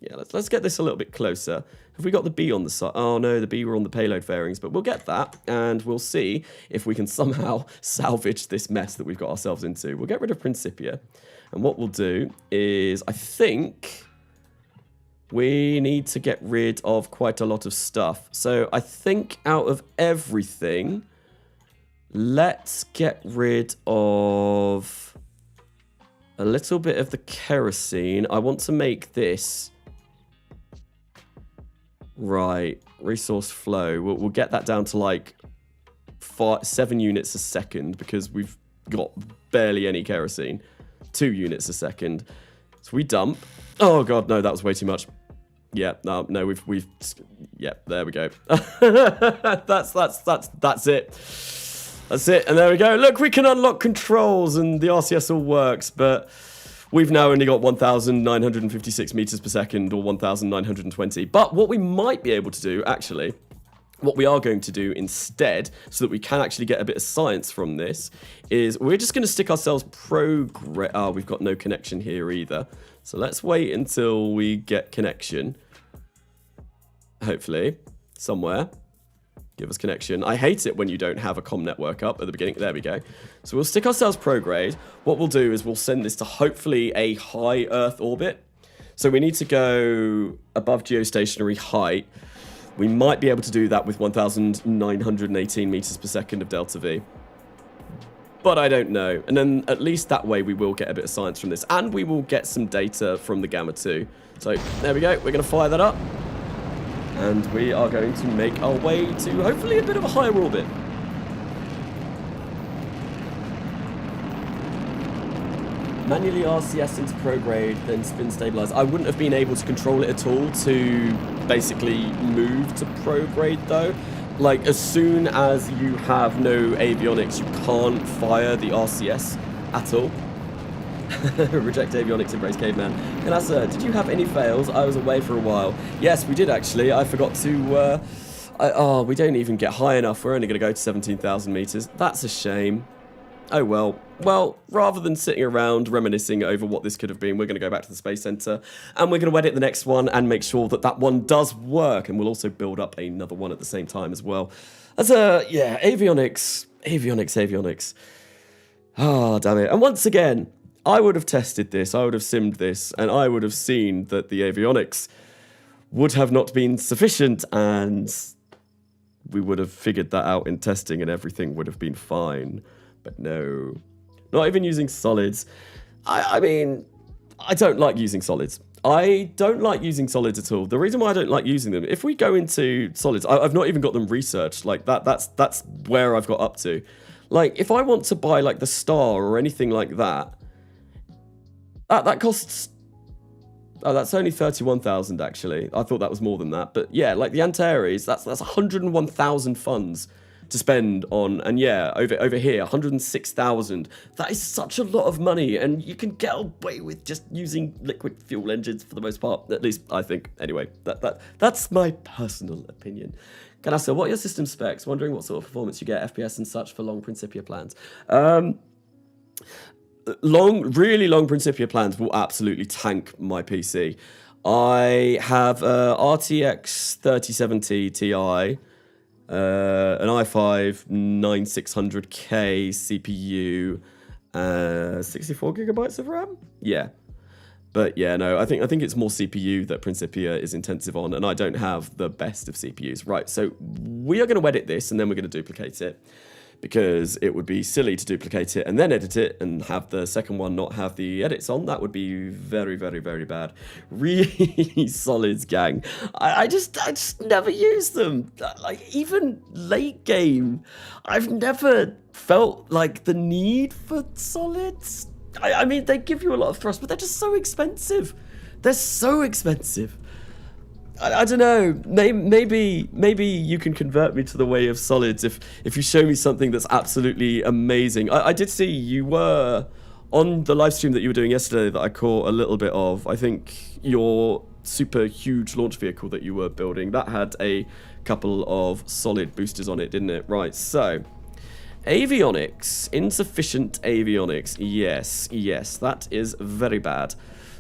[SPEAKER 1] Yeah, let's get this a little bit closer. Have we got the B on the side? Oh no, the B were on the payload fairings, but we'll get that, and we'll see if we can somehow salvage this mess that we've got ourselves into. We'll get rid of Principia, and what we'll do is, I think we need to get rid of quite a lot of stuff. So I think out of everything, let's get rid of a little bit of the kerosene. I want to make this... Right, resource flow. We'll get that down to like 7 units a second, because we've got barely any kerosene. 2 units a second. So we dump. Oh god, no, that was way too much. Yeah, no, we've yeah, there we go. That's it. That's it, and there we go. Look, we can unlock controls, and the RCS all works, but we've now only got 1,956 meters per second, or 1,920. But what we might be able to do, actually, what we are going to do instead, so that we can actually get a bit of science from this, is we're just going to stick ourselves progress. Oh, we've got no connection here either. So let's wait until we get connection. Hopefully, somewhere. Give us connection. I hate it when you don't have a comm network up at the beginning. There we go. So we'll stick ourselves prograde. What we'll do is we'll send this to hopefully a high Earth orbit. So we need to go above geostationary height. We might be able to do that with 1,918 meters per second of delta V. But I don't know. And then at least that way we will get a bit of science from this. And we will get some data from the Gamma 2. So there we go. We're going to fire that up. And we are going to make our way to hopefully a bit of a higher orbit. Manually RCS into prograde, then spin stabilize. I wouldn't have been able to control it at all to basically move to prograde though. Like, as soon as you have no avionics, you can't fire the RCS at all. Reject avionics, embrace caveman. Kanasa, did you have any fails? I was away for a while. Yes, we did actually. I forgot to... we don't even get high enough. We're only going to go to 17,000 meters. That's a shame. Oh well. Well, rather than sitting around reminiscing over what this could have been, we're going to go back to the Space Center and we're going to edit the next one and make sure that that one does work. And we'll also build up another one at the same time as well. As yeah, avionics. Ah, damn it. And once again, I would have tested this, I would have simmed this, and I would have seen that the avionics would have not been sufficient, and we would have figured that out in testing and everything would have been fine. But no. Not even using solids. I mean, I don't like using solids. I don't like using solids at all. The reason why I don't like using them, if we go into solids, I've not even got them researched. Like, that's where I've got up to. Like, if I want to buy, like, the Star or anything like that, that costs... Oh, that's only 31,000, actually. I thought that was more than that. But, yeah, like, the Antares, that's 101,000 funds to spend on, and yeah, over here, 106,000. That is such a lot of money, and you can get away with just using liquid fuel engines for the most part. At least, I think. Anyway, that's my personal opinion. Kanasa, what are your system specs? Wondering what sort of performance you get, FPS and such for long Principia plans. Really long Principia plans will absolutely tank my PC. I have a RTX 3070 Ti, an i5 9600K CPU, 64 gigabytes of RAM? Yeah. But yeah, no, I think it's more CPU that Principia is intensive on, and I don't have the best of CPUs. Right, so we are going to edit this, and then we're going to duplicate it, because it would be silly to duplicate it and then edit it and have the second one not have the edits on. That would be very, very, very bad. Really solids, gang. I just never use them. Like, even late game, I've never felt like the need for solids. I mean, they give you a lot of thrust, but they're just so expensive. They're so expensive. I don't know. Maybe you can convert me to the way of solids if you show me something that's absolutely amazing. I did see you were on the live stream that you were doing yesterday that I caught a little bit of. I think your super huge launch vehicle that you were building, that had a couple of solid boosters on it, didn't it? Right, so avionics, insufficient avionics. Yes, that is very bad.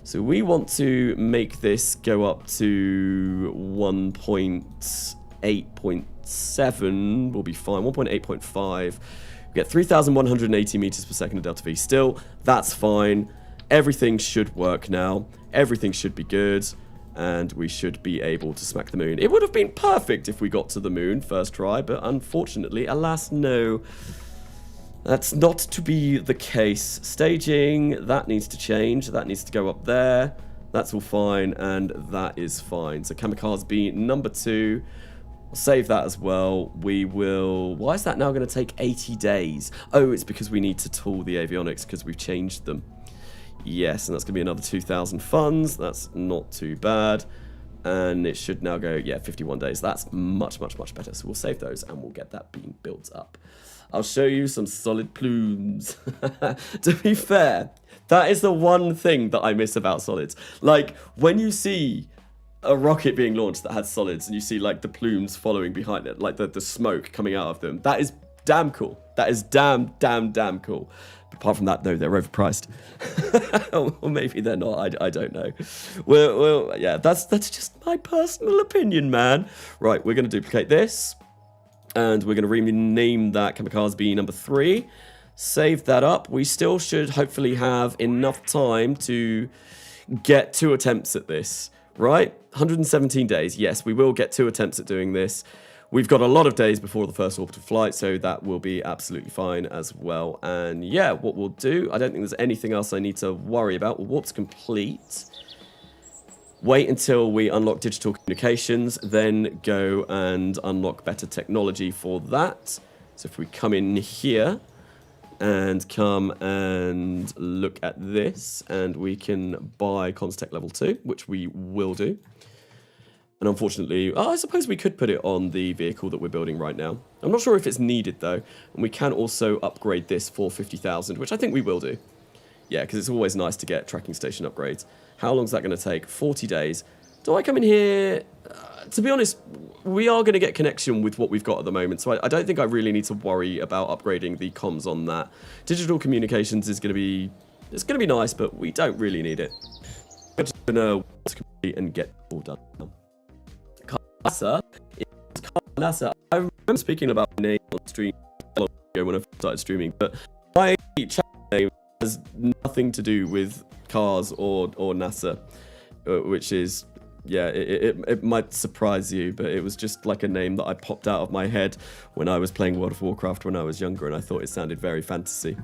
[SPEAKER 1] So we want to make this go up to 1.8.7, will be fine, 1.8.5. We get 3,180 meters per second of delta V. Still, that's fine. Everything should work now. Everything should be good. And we should be able to smack the moon. It would have been perfect if we got to the moon first try, but unfortunately, alas, no. That's not to be the case. Staging, that needs to change. That needs to go up there. That's all fine, and that is fine. So Kamikaze B number 2. We'll save that as well. We will... Why is that now going to take 80 days? Oh, it's because we need to tool the avionics because we've changed them. Yes, and that's going to be another 2,000 funds. That's not too bad. And it should now go, yeah, 51 days. That's much, much, much better. So we'll save those, and we'll get that being built up. I'll show you some solid plumes. To be fair, that is the one thing that I miss about solids. Like, when you see a rocket being launched that has solids and you see, like, the plumes following behind it, like the smoke coming out of them, that is damn cool. That is damn cool. But apart from that, no, they're overpriced. Or maybe they're not, I don't know. Well, yeah, that's just my personal opinion, man. Right, we're going to duplicate this. And we're going to rename that Kamikaze B number 3. Save that up. We still should hopefully have enough time to get 2 attempts at this, right? 117 days. Yes, we will get 2 attempts at doing this. We've got a lot of days before the first orbital flight, so that will be absolutely fine as well. And yeah, what we'll do, I don't think there's anything else I need to worry about. We'll warp to complete. Wait until we unlock digital communications, then go and unlock better technology for that. So if we come in here, and come and look at this, and we can buy Constech level 2, which we will do. And unfortunately, I suppose we could put it on the vehicle that we're building right now. I'm not sure if it's needed though, and we can also upgrade this for 50,000, which I think we will do. Yeah, because it's always nice to get tracking station upgrades. How long is that going to take? 40 days. Do I come in here? To be honest, we are going to get connection with what we've got at the moment, so I don't think I really need to worry about upgrading the comms on that. Digital communications is going to be, it's going to be nice, but we don't really need it. We're just going to complete and get it all done. Carnassa. I remember speaking about my name on stream a long ago when I started streaming, but my channel name has nothing to do with cars or NASA, which is, yeah, it might surprise you, but it was just like a name that I popped out of my head when I was playing World of Warcraft when I was younger, and I thought it sounded very fantasy,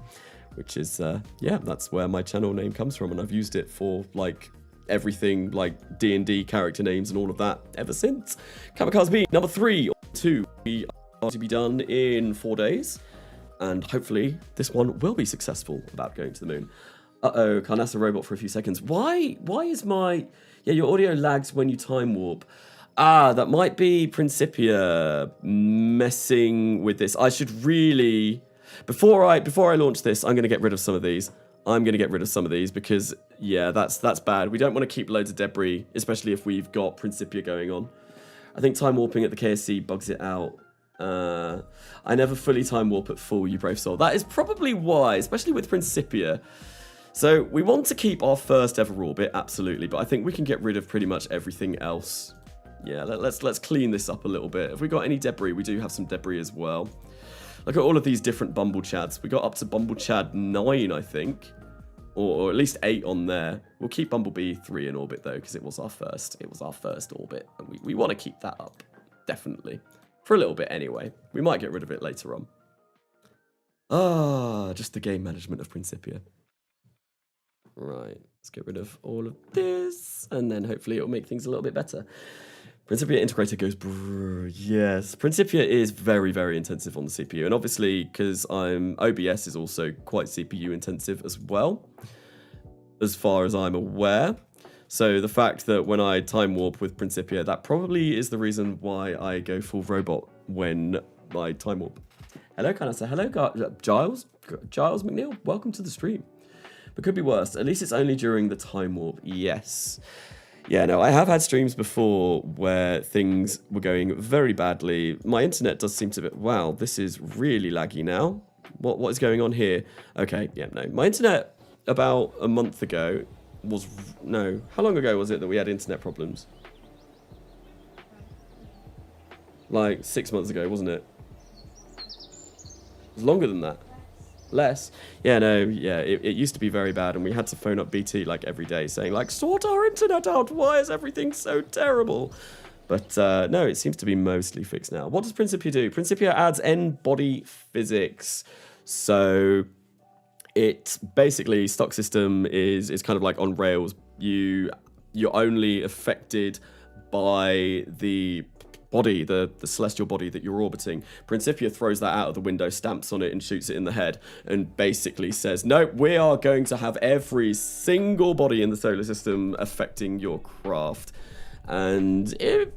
[SPEAKER 1] which is, yeah, that's where my channel name comes from, and I've used it for, like, everything, like D&D character names and all of that ever since. Kamikaze B, number 3 or 2, we are to be done in 4 days, and hopefully this one will be successful about going to the moon. Uh-oh, Carnassa robot for a few seconds. Why is my... Yeah, your audio lags when you time warp. Ah, that might be Principia messing with this. I should really... Before I launch this, I'm going to get rid of some of these. Because, yeah, that's bad. We don't want to keep loads of debris, especially if we've got Principia going on. I think time warping at the KSC bugs it out. I never fully time warp at full, you brave soul. That is probably why, especially with Principia. So we want to keep our first ever orbit, absolutely, but I think we can get rid of pretty much everything else. Yeah, let's clean this up a little bit. If we got any debris, we do have some debris as well. Look at all of these different Bumble Chads. We got up to Bumble Chad 9, I think. Or at least 8 on there. We'll keep Bumblebee 3 in orbit, though, because it was our first orbit. And we want to keep that up, definitely. For a little bit, anyway. We might get rid of it later on. Ah, just the game management of Principia. Right, let's get rid of all of this. And then hopefully it'll make things a little bit better. Principia integrator goes brrr. Yes, Principia is very, very intensive on the CPU. And obviously, because OBS is also quite CPU intensive as well, as far as I'm aware. So the fact that when I time warp with Principia, that probably is the reason why I go full robot when I time warp. Hello, Canasta. Hello, Giles. Giles McNeil, welcome to the stream. But could be worse. At least it's only during the time warp. Yes. Yeah, no, I have had streams before where things were going very badly. My internet does seem to be... Wow, this is really laggy now. What is going on here? Okay, yeah, no. My internet about a month ago was... No, how long ago was it that we had internet problems? Like 6 months ago, wasn't it? It was longer than that. Less. Yeah, no, yeah, it used to be very bad, and we had to phone up BT like every day saying like, sort our internet out, why is everything so terrible? But no, it seems to be mostly fixed now. What does Principia do? Principia adds n-body physics. So it basically, stock system is kind of like on rails. You're only affected by the body, the celestial body that you're orbiting. Principia throws that out of the window, stamps on it, and shoots it in the head, and basically says, no, we are going to have every single body in the solar system affecting your craft. And it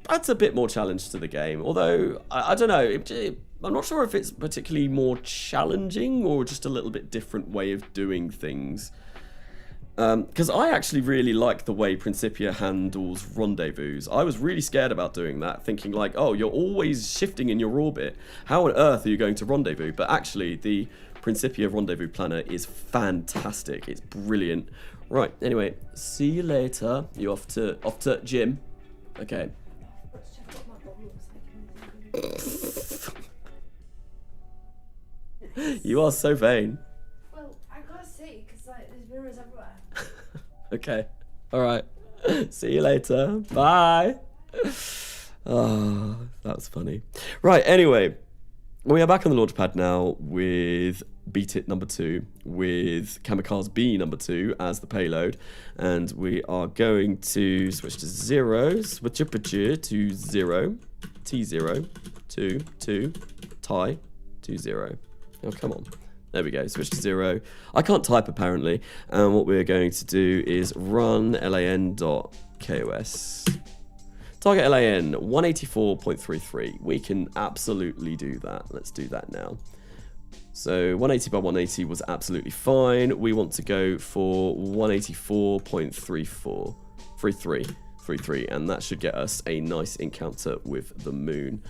[SPEAKER 1] adds a bit more challenge to the game. Although, I don't know, I'm not sure if it's particularly more challenging or just a little bit different way of doing things. Because I actually really like the way Principia handles rendezvous. I was really scared about doing that, thinking like, oh, you're always shifting in your orbit. How on earth are you going to rendezvous? But actually, the Principia rendezvous planner is fantastic. It's brilliant. Right, anyway, see you later. You off to gym? Okay. You are so vain.
[SPEAKER 2] Well, I can't see because like there's mirrors everywhere.
[SPEAKER 1] Okay. All right. See you later. Bye. Oh, that was funny. Right. Anyway, we are back on the launch pad now with Beat It number 2, with Kamikaze B number 2 as the payload, and we are going to switch to 0, switch up to 0, T0, 2, 2, tie, 2, 0. Oh, come on. There we go, switch to 0. I can't type apparently, and what we're going to do is run lan.kos. Target LAN 184.33. We can absolutely do that. Let's do that now. So 180 by 180 was absolutely fine. We want to go for 184.33, and that should get us a nice encounter with the moon.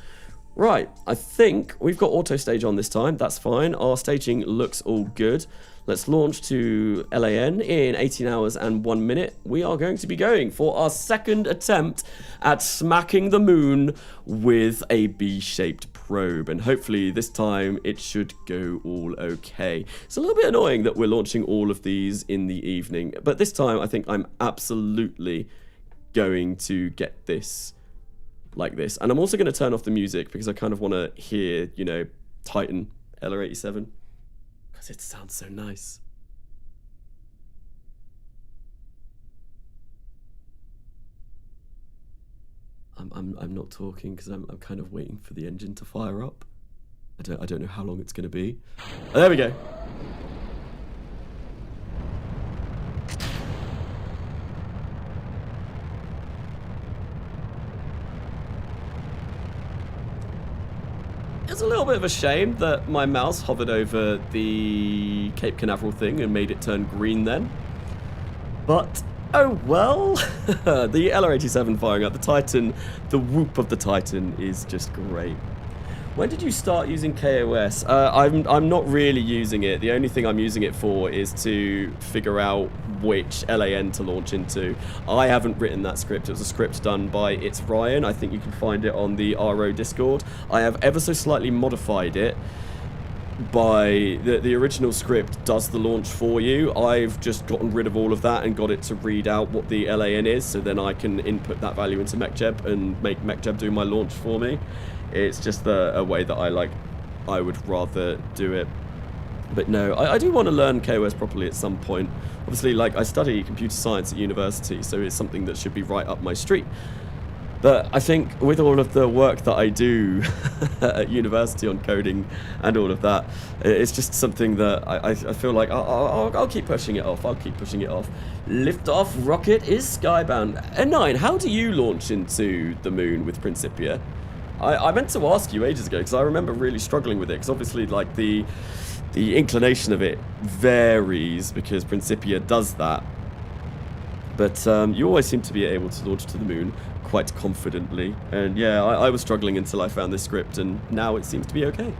[SPEAKER 1] Right, I think we've got auto stage on this time. That's fine. Our staging looks all good. Let's launch to LAN in 18 hours and 1 minute. We are going to be going for our second attempt at smacking the moon with a B-shaped probe, and hopefully this time it should go all okay. It's a little bit annoying that we're launching all of these in the evening, but this time I think I'm absolutely going to get this like this. And I'm also going to turn off the music because I kind of want to hear, you know, Titan LR87 because it sounds so nice. I'm not talking because I'm kind of waiting for the engine to fire up. I don't know how long it's going to be. Oh, there we go. It's a little bit of a shame that my mouse hovered over the Cape Canaveral thing and made it turn green then. But, oh well. The LR87 firing up the Titan, the whoop of the Titan is just great. When did you start using KOS? I'm not really using it. The only thing I'm using it for is to figure out which LAN to launch into. I haven't written that script. It was a script done by It's Ryan. I think you can find it on the RO Discord. I have ever so slightly modified it by the original script does the launch for you. I've just gotten rid of all of that and got it to read out what the LAN is, so then I can input that value into MechJeb and make MechJeb do my launch for me. It's just a way that I would rather do it. But no, I do want to learn KOS properly at some point. Obviously, like, I study computer science at university, so it's something that should be right up my street. But I think with all of the work that I do at university on coding and all of that, it's just something that I feel like I'll keep pushing it off. I'll keep pushing it off. Liftoff rocket is skybound. N9, how do you launch into the moon with Principia? I meant to ask you ages ago because I remember really struggling with it because obviously like the inclination of it varies because Principia does that. But you always seem to be able to launch to the moon quite confidently. And yeah, I was struggling until I found this script, and now it seems to be okay.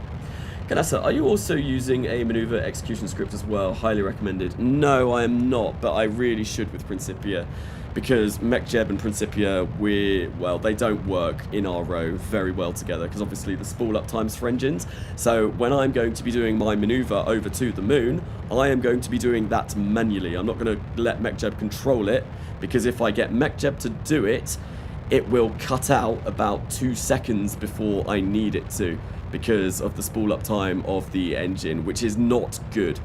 [SPEAKER 1] Ganasa, are you also using a maneuver execution script as well? Highly recommended. No, I am not, but I really should with Principia. Because MechJeb and Principia, they don't work in RO very well together, because obviously the spool up times for engines. So when I'm going to be doing my maneuver over to the moon, I am going to be doing that manually. I'm not going to let MechJeb control it, because if I get MechJeb to do it, it will cut out about 2 seconds before I need it to, because of the spool up time of the engine, which is not good.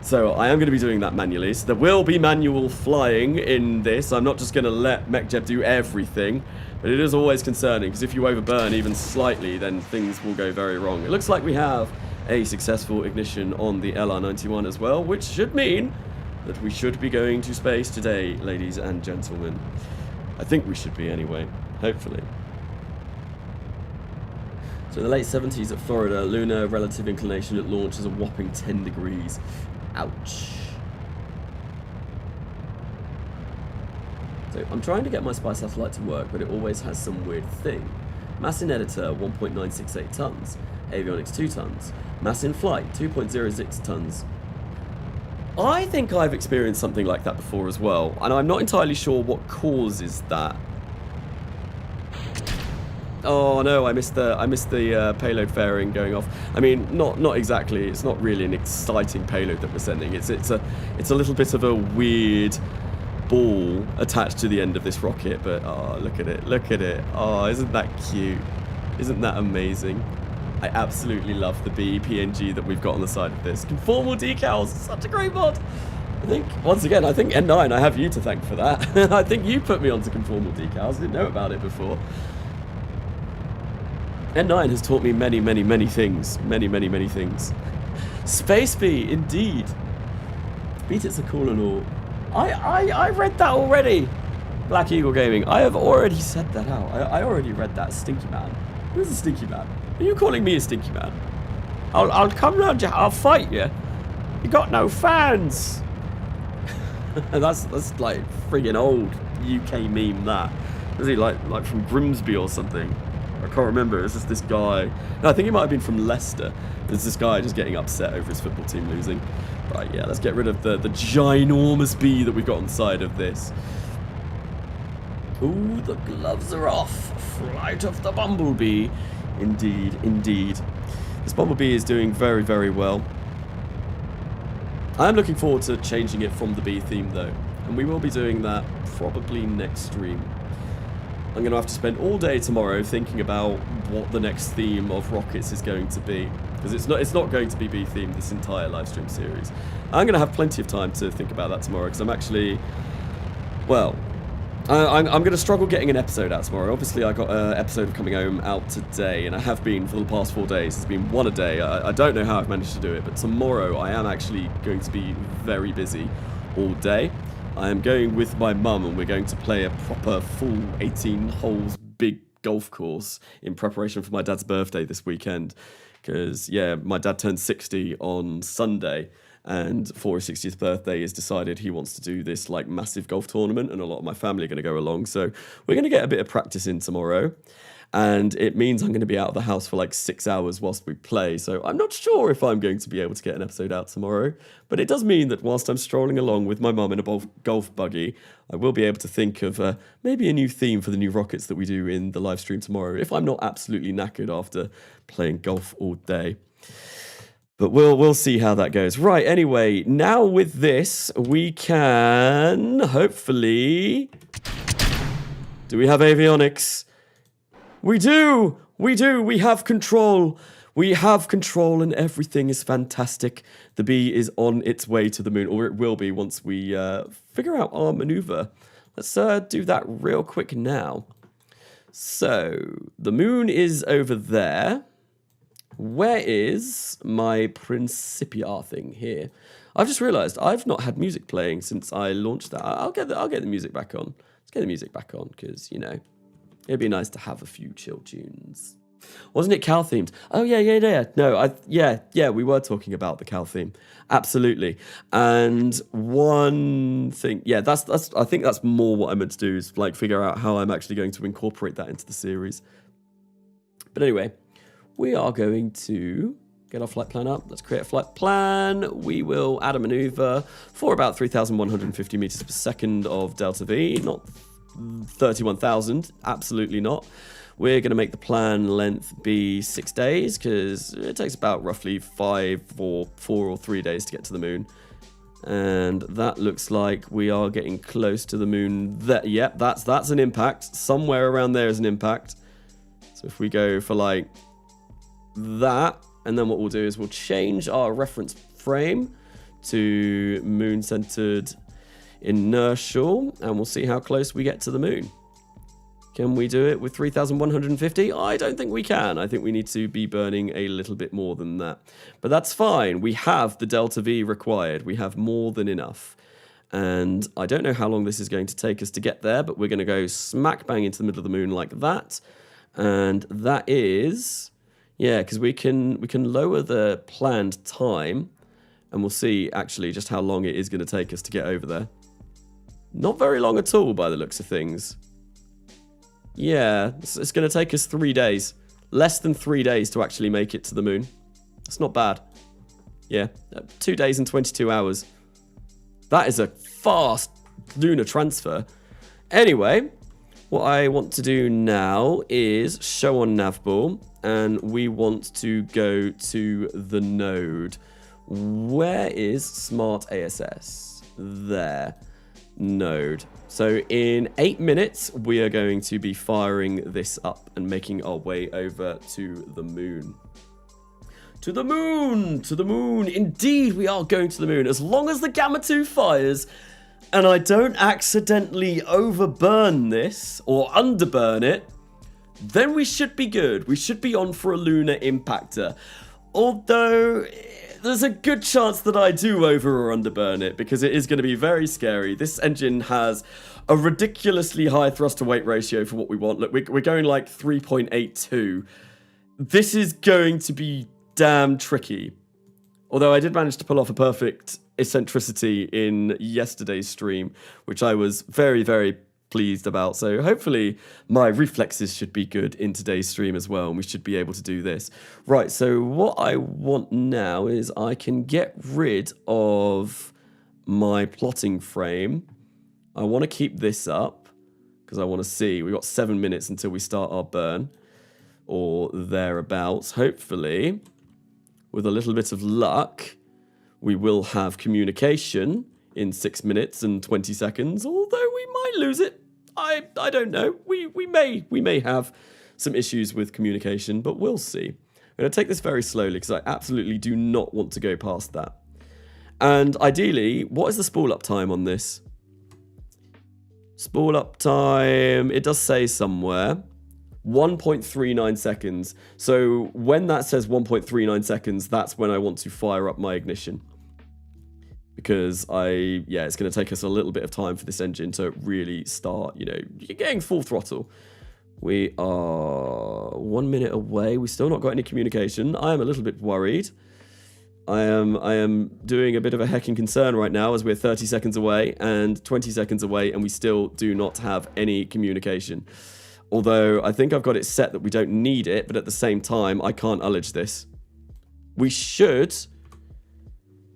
[SPEAKER 1] So I am going to be doing that manually. So there will be manual flying in this. I'm not just going to let MechJeb do everything. But it is always concerning, because if you overburn even slightly, then things will go very wrong. It looks like we have a successful ignition on the LR91 as well, which should mean that we should be going to space today, ladies and gentlemen. I think we should be anyway, hopefully. So in the late 70s at Florida, lunar relative inclination at launch is a whopping 10 degrees. Ouch. So I'm trying to get my spy satellite to work, but it always has some weird thing. Mass in editor, 1.968 tons. Avionics, 2 tons. Mass in flight, 2.06 tons. I think I've experienced something like that before as well, and I'm not entirely sure what causes that. Oh no, I missed the payload fairing going off. I mean, not exactly. It's not really an exciting payload that we're sending. It's a little bit of a weird ball attached to the end of this rocket. But oh, look at it, look at it. Oh, isn't that cute? Isn't that amazing? I absolutely love the B PNG that we've got on the side of this. Conformal decals, such a great mod. I think once again, I think N9. I have you to thank for that. I think you put me onto conformal decals. I didn't know about it before. N9 has taught me many things. Many things. Space Bee, indeed. Beat it's a cool and all. I read that already. Black Eagle Gaming. I have already said that out. I already read that. Stinky Man. Who's a stinky man? Are you calling me a stinky man? I'll come round you. I'll fight you. You got no fans. that's like friggin' old UK meme. That is he like from Grimsby or something? I can't remember. It's just this guy. No, I think he might have been from Leicester. There's this guy just getting upset over his football team losing. Right, yeah, let's get rid of the ginormous bee that we've got on the side of this. Ooh, the gloves are off. Flight of the bumblebee. Indeed, indeed. This bumblebee is doing very, very well. I'm looking forward to changing it from the bee theme, though. And we will be doing that probably next stream. I'm going to have to spend all day tomorrow thinking about what the next theme of Rockets is going to be. Because it's not going to be bee themed this entire livestream series. I'm going to have plenty of time to think about that tomorrow, because I'm actually... Well... I'm going to struggle getting an episode out tomorrow. Obviously, I got an episode of Coming Home out today, and I have been for the past 4 days. It's been one a day. I don't know how I've managed to do it, but tomorrow I am actually going to be very busy all day. I am going with my mum, and we're going to play a proper full 18 holes big golf course in preparation for my dad's birthday this weekend. Because, yeah, my dad turned 60 on Sunday. And for his 60th birthday, he's decided he wants to do this like massive golf tournament, and a lot of my family are going to go along. So we're going to get a bit of practice in tomorrow, and it means I'm going to be out of the house for like 6 hours whilst we play. So I'm not sure if I'm going to be able to get an episode out tomorrow, but it does mean that whilst I'm strolling along with my mum in a golf buggy, I will be able to think of maybe a new theme for the new Rockets that we do in the live stream tomorrow, if I'm not absolutely knackered after playing golf all day. But we'll see how that goes. Right, anyway, now with this, we can hopefully... Do we have avionics? We do! We do! We have control! We have control and everything is fantastic. The bee is on its way to the moon, or it will be once we figure out our maneuver. Let's do that real quick now. So, the moon is over there. Where is my Principia thing here? I've just realised I've not had music playing since I launched that. I'll get the music back on. Let's get the music back on because, you know, it'd be nice to have a few chill tunes. Wasn't it Cal themed? Oh yeah. No, yeah, we were talking about the Cal theme. Absolutely. And one thing, yeah, that's I think that's more what I meant to do is like figure out how I'm actually going to incorporate that into the series. But anyway, we are going to get our flight plan up. Let's create a flight plan. We will add a maneuver for about 3,150 meters per second of delta V, not 31,000, absolutely not. We're going to make the plan length be 6 days because it takes about roughly 4 or 3 days to get to the moon. And that looks like we are getting close to the moon. Yep, that's an impact. Somewhere around there is an impact. So if we go for like that, and then what we'll do is we'll change our reference frame to moon-centered inertial, and we'll see how close we get to the moon. Can we do it with 3,150? I don't think we can. I think we need to be burning a little bit more than that. But that's fine. We have the delta V required. We have more than enough. And I don't know how long this is going to take us to get there, but we're going to go smack bang into the middle of the moon like that. And that is... yeah, because we can lower the planned time, and we'll see actually just how long it is going to take us to get over there. Not very long at all by the looks of things. Yeah, it's going to take us 3 days. Less than 3 days to actually make it to the moon. That's not bad. Yeah, 2 days and 22 hours. That is a fast lunar transfer. Anyway, what I want to do now is show on navball, and we want to go to the node. Where is Smart ASS? There. Node. So in 8 minutes, we are going to be firing this up and making our way over to the moon. To the moon! To the moon! Indeed, we are going to the moon. As long as the Gamma 2 fires, and I don't accidentally overburn this, or underburn it, then we should be good. We should be on for a lunar impactor. Although, there's a good chance that I do over or underburn it, because it is going to be very scary. This engine has a ridiculously high thrust to weight ratio for what we want. Look, we're going like 3.82. This is going to be damn tricky. Although I did manage to pull off a perfect eccentricity in yesterday's stream, which I was very, very pleased about. So hopefully my reflexes should be good in today's stream as well, and we should be able to do this. Right, so what I want now is I can get rid of my plotting frame. I want to keep this up because I want to see. We've got 7 minutes until we start our burn, or thereabouts. Hopefully, with a little bit of luck, we will have communication in 6 minutes and 20 seconds, although we might lose it. I don't know. We may have some issues with communication, but we'll see. I'm going to take this very slowly because I absolutely do not want to go past that. And ideally, what is the spool up time on this? Spool up time, it does say somewhere. 1.39 seconds. So when that says 1.39 seconds, that's when I want to fire up my ignition. Because it's going to take us a little bit of time for this engine to really start, getting full throttle. We are 1 minute away. We've still not got any communication. I am a little bit worried. I am doing a bit of a hecking concern right now, as we're 30 seconds away and 20 seconds away, and we still do not have any communication. Although I think I've got it set that we don't need it, but at the same time, I can't ullage this. We should,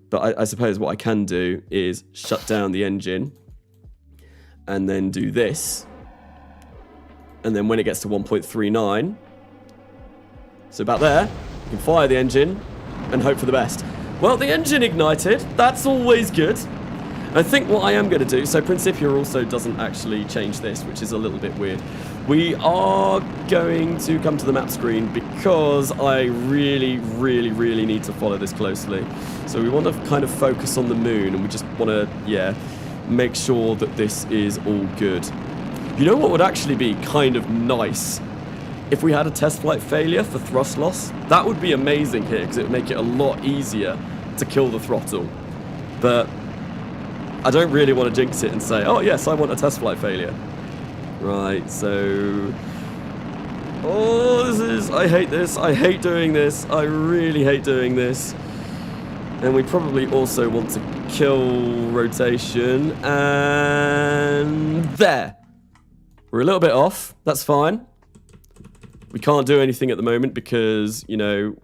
[SPEAKER 1] but I suppose what I can do is shut down the engine and then do this. And then when it gets to 1.39, so about there, you can fire the engine and hope for the best. Well, the engine ignited. That's always good. I think what I am going to do, so Principia also doesn't actually change this, which is a little bit weird. We are going to come to the map screen because I really, really, really need to follow this closely. So we want to kind of focus on the moon, and we just want to, make sure that this is all good. You know what would actually be kind of nice? If we had a test flight failure for thrust loss, that would be amazing here, because it would make it a lot easier to kill the throttle. But I don't really want to jinx it and say, oh yes, I want a test flight failure. Right, so... I hate this. I hate doing this. I really hate doing this. And we probably also want to kill rotation. And there. We're a little bit off. That's fine. We can't do anything at the moment because,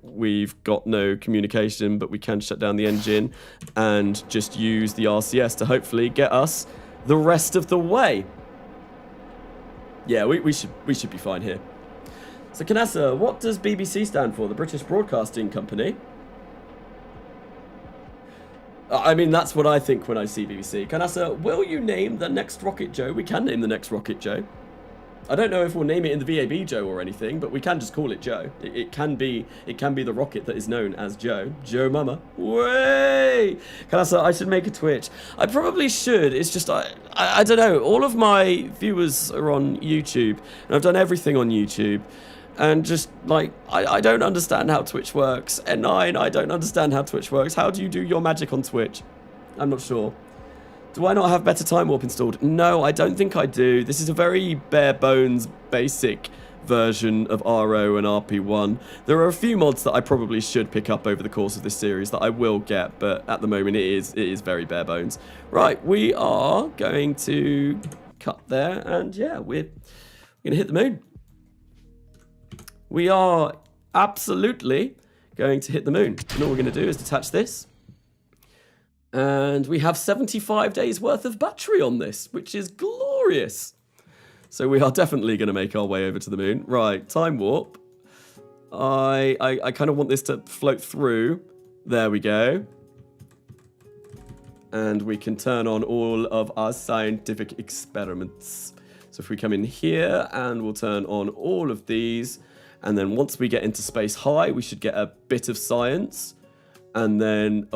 [SPEAKER 1] we've got no communication, but we can shut down the engine and just use the RCS to hopefully get us the rest of the way. Yeah, we should be fine here. So, Kanasa, what does BBC stand for? The British Broadcasting Company? I mean, that's what I think when I see BBC. Kanasa, will you name the next Rocket Joe? We can name the next Rocket Joe. I don't know if we'll name it in the VAB Joe or anything, but we can just call it Joe. It can be the rocket that is known as Joe. Joe Mama. Way! Kanasa, I should make a Twitch. I probably should. It's just, I don't know. All of my viewers are on YouTube, and I've done everything on YouTube. And just, I don't understand how Twitch works. N9, I don't understand how Twitch works. How do you do your magic on Twitch? I'm not sure. Do I not have Better Time Warp installed? No, I don't think I do. This is a very bare bones, basic version of RO and RP-1. There are a few mods that I probably should pick up over the course of this series that I will get, but at the moment it is very bare bones. Right, we are going to cut there, and yeah, we're going to hit the moon. We are absolutely going to hit the moon. And all we're going to do is detach this. And we have 75 days worth of battery on this, which is glorious. So we are definitely going to make our way over to the moon. Right, time warp. I kind of want this to float through. There we go. And we can turn on all of our scientific experiments. So if we come in here and we'll turn on all of these. And then once we get into space high, we should get a bit of science. And then,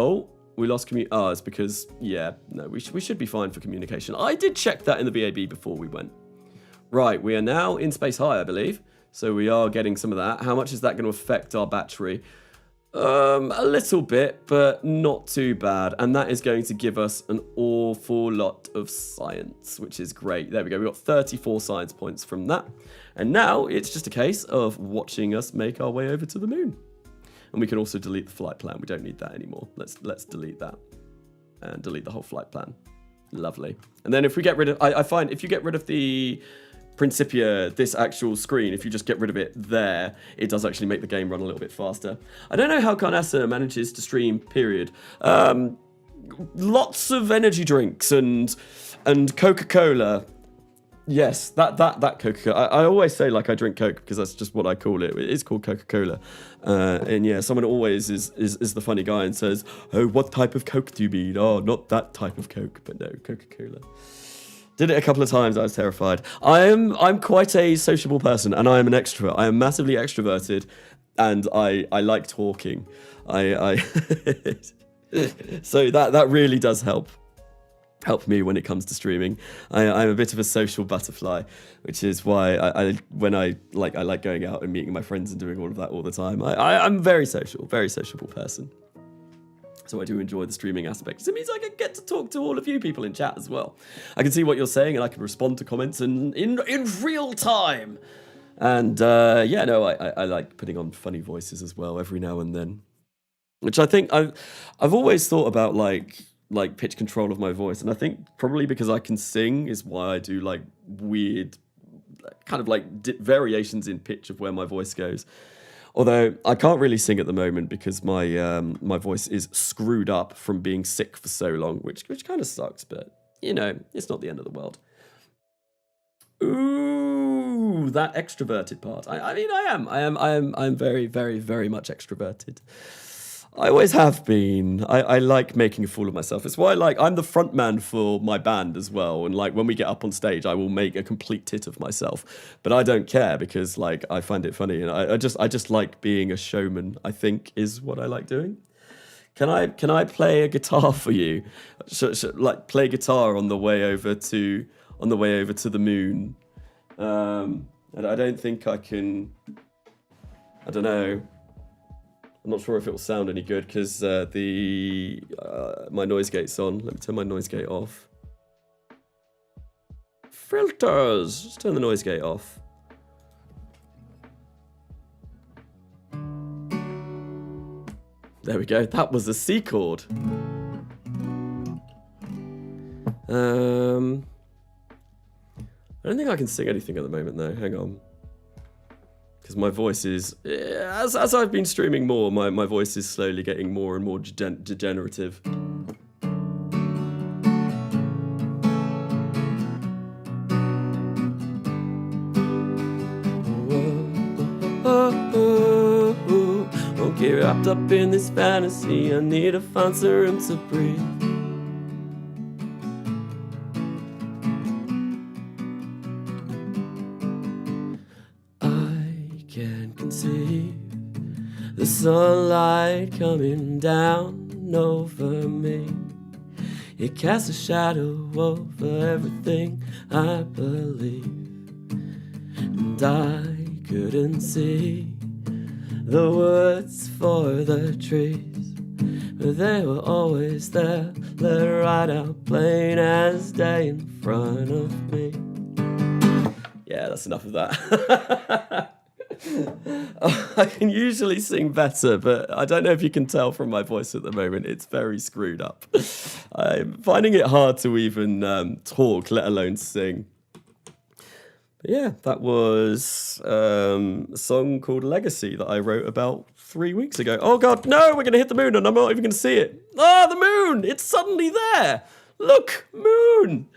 [SPEAKER 1] we lost it's because, we should be fine for communication. I did check that in the VAB before we went. Right, we are now in space high, I believe. So we are getting some of that. How much is that going to affect our battery? A little bit, but not too bad. And that is going to give us an awful lot of science, which is great. There we go. We got 34 science points from that. And now it's just a case of watching us make our way over to the moon. And we can also delete the flight plan. We don't need that anymore. Let's delete that and delete the whole flight plan. Lovely. And then if we get rid of, I find if you get rid of the Principia, this actual screen, if you just get rid of it there, it does actually make the game run a little bit faster. I don't know how Carnassa manages to stream, period. Lots of energy drinks and Coca-Cola. Yes, that Coca-Cola. I always say like I drink Coke because that's just what I call it. It is called Coca-Cola. And yeah, someone always is the funny guy and says, "Oh, what type of Coke do you mean?" "Oh, not that type of Coke," but no, Coca-Cola. Did it a couple of times. I was terrified. I'm quite a sociable person, and I am an extrovert. I am massively extroverted, and I like talking. So that really does help me when it comes to streaming. I'm a bit of a social butterfly, which is why I like going out and meeting my friends and doing all of that all the time. I'm a very sociable person. So I do enjoy the streaming aspect. It means I can get to talk to all of you people in chat as well. I can see what you're saying and I can respond to comments in real time. And yeah, no, I like putting on funny voices as well every now and then. Which I think I've always thought about like pitch control of my voice. And I think probably because I can sing is why I do like weird kind of like variations in pitch of where my voice goes. Although I can't really sing at the moment because my voice is screwed up from being sick for so long, which kind of sucks, but you know, it's not the end of the world. Ooh, that extroverted part. I mean, I'm very, very, very much extroverted. I always have been. I like making a fool of myself. It's why I'm the front man for my band as well. And like when we get up on stage, I will make a complete tit of myself. But I don't care because like I find it funny and I just like being a showman, I think is what I like doing. Can I play a guitar for you? Like play guitar on the way over to the moon. And I don't think I can. I don't know. I'm not sure if it will sound any good because my noise gate's on. Let me turn my noise gate off. Filters! Just turn the noise gate off. There we go. That was a C chord. I don't think I can sing anything at the moment though. Hang on. Because my voice is, as I've been streaming more, my voice is slowly getting more and more degenerative. Won't get wrapped up in this fantasy. I need to find some room to breathe. The sunlight coming down over me. It casts a shadow over everything I believe. And I couldn't see the woods for the trees, but they were always there, let right out plain as day in front of me. Yeah, that's enough of that. I can usually sing better, but I don't know if you can tell from my voice at the moment. It's very screwed up. I'm finding it hard to even talk, let alone sing. But yeah, that was a song called Legacy that I wrote about 3 weeks ago. Oh God, no, we're going to hit the moon and I'm not even going to see it. Ah, the moon! It's suddenly there! Look, moon!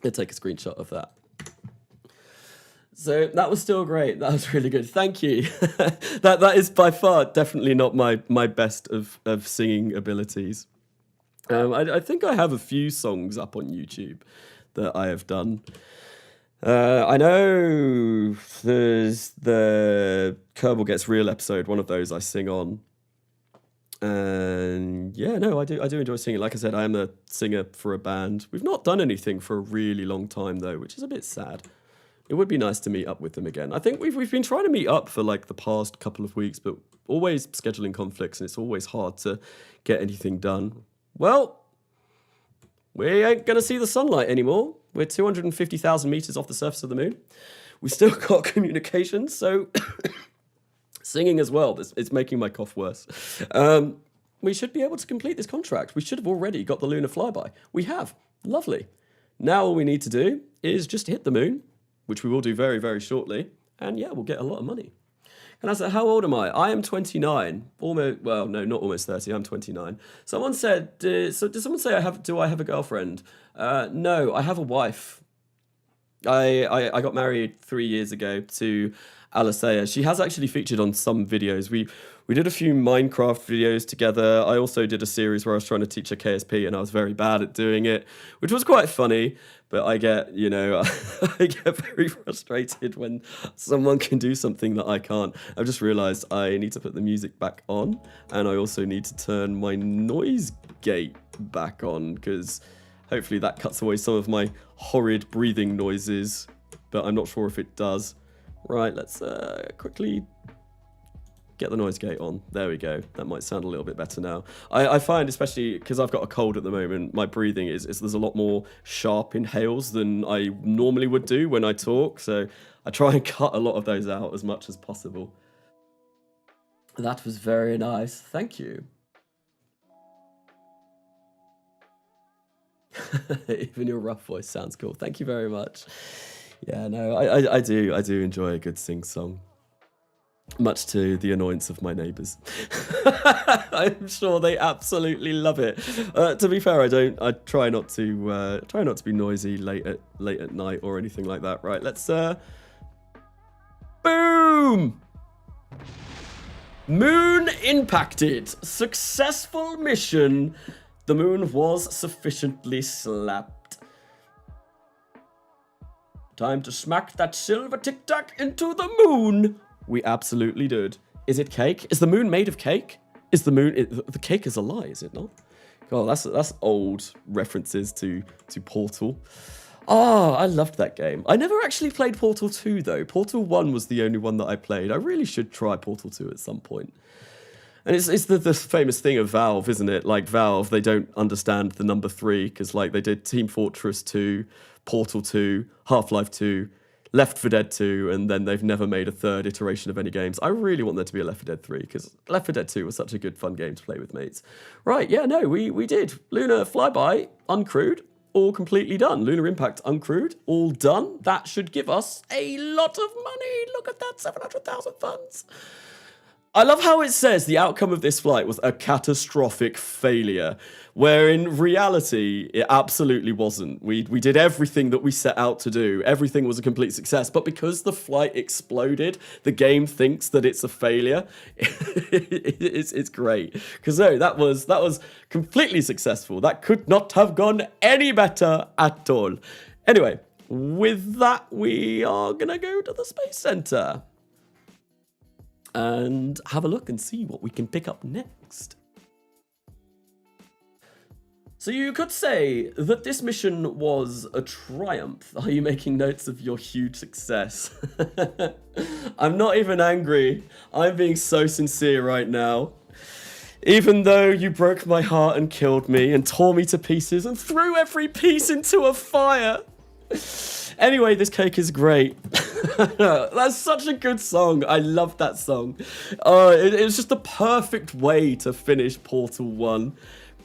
[SPEAKER 1] I'll take a screenshot of that. So that was still great. That was really good. Thank you. that is by far definitely not my best of singing abilities. I think I have a few songs up on YouTube that I have done. I know there's the Kerbal Gets Real episode. One of those I sing on. And yeah, no, I do enjoy singing. Like I said, I am a singer for a band. We've not done anything for a really long time though, which is a bit sad. It would be nice to meet up with them again. I think we've been trying to meet up for like the past couple of weeks, but always scheduling conflicts, and it's always hard to get anything done. Well, we ain't going to see the sunlight anymore. We're 250,000 meters off the surface of the moon. We still got communications, so singing as well. It's making my cough worse. We should be able to complete this contract. We should have already got the lunar flyby. We have. Lovely. Now all we need to do is just hit the moon, which we will do very, very shortly. And yeah, we'll get a lot of money. And I said, how old am I? I am 29. Almost, well, no, not almost 30. I'm 29. Someone said, so did someone say do I have a girlfriend? No, I have a wife. I got married 3 years ago to Alicea. She has actually featured on some videos. We did a few Minecraft videos together. I also did a series where I was trying to teach her KSP and I was very bad at doing it, which was quite funny. But I get, you know, I get very frustrated when someone can do something that I can't. I've just realized I need to put the music back on, and I also need to turn my noise gate back on, because hopefully that cuts away some of my horrid breathing noises, but I'm not sure if it does. Right, let's quickly get the noise gate on. There we go. That might sound a little bit better now. I find, especially because I've got a cold at the moment, my breathing is there's a lot more sharp inhales than I normally would do when I talk. So I try and cut a lot of those out as much as possible. That was very nice. Thank you. Even your rough voice sounds cool. Thank you very much. Yeah, no, I do enjoy a good sing song. Much to the annoyance of my neighbours. I'm sure they absolutely love it. To be fair, I try not to be noisy late at night or anything like that. Right, let's boom! Moon impacted. Successful mission. The moon was sufficiently slapped. Time to smack that silver tic-tac into the moon. We absolutely did. Is it cake? Is the moon made of cake? Is the moon... the cake is a lie, is it not? God, that's old references to Portal. Oh, I loved that game. I never actually played Portal 2, though. Portal 1 was the only one that I played. I really should try Portal 2 at some point. And it's the famous thing of Valve, isn't it? Like, Valve, they don't understand the number 3, because, like, they did Team Fortress 2, Portal 2, Half-Life 2, Left 4 Dead 2, and then they've never made a third iteration of any games. I really want there to be a Left 4 Dead 3, because Left 4 Dead 2 was such a good, fun game to play with mates. Right, yeah, no, we did. Lunar Flyby, uncrewed, all completely done. Lunar Impact, uncrewed, all done. That should give us a lot of money. Look at that, 700,000 funds. I love how it says the outcome of this flight was a catastrophic failure, where in reality, it absolutely wasn't. We did everything that we set out to do. Everything was a complete success. But because the flight exploded, the game thinks that it's a failure. It's great. Because no, that was completely successful. That could not have gone any better at all. Anyway, with that, we are going to go to the Space Center and have a look and see what we can pick up next. So you could say that this mission was a triumph. Are you making notes of your huge success? I'm not even angry. I'm being so sincere right now. Even though you broke my heart and killed me and tore me to pieces and threw every piece into a fire. Anyway, this cake is great. That's such a good song. I love that song. It was just the perfect way to finish Portal 1.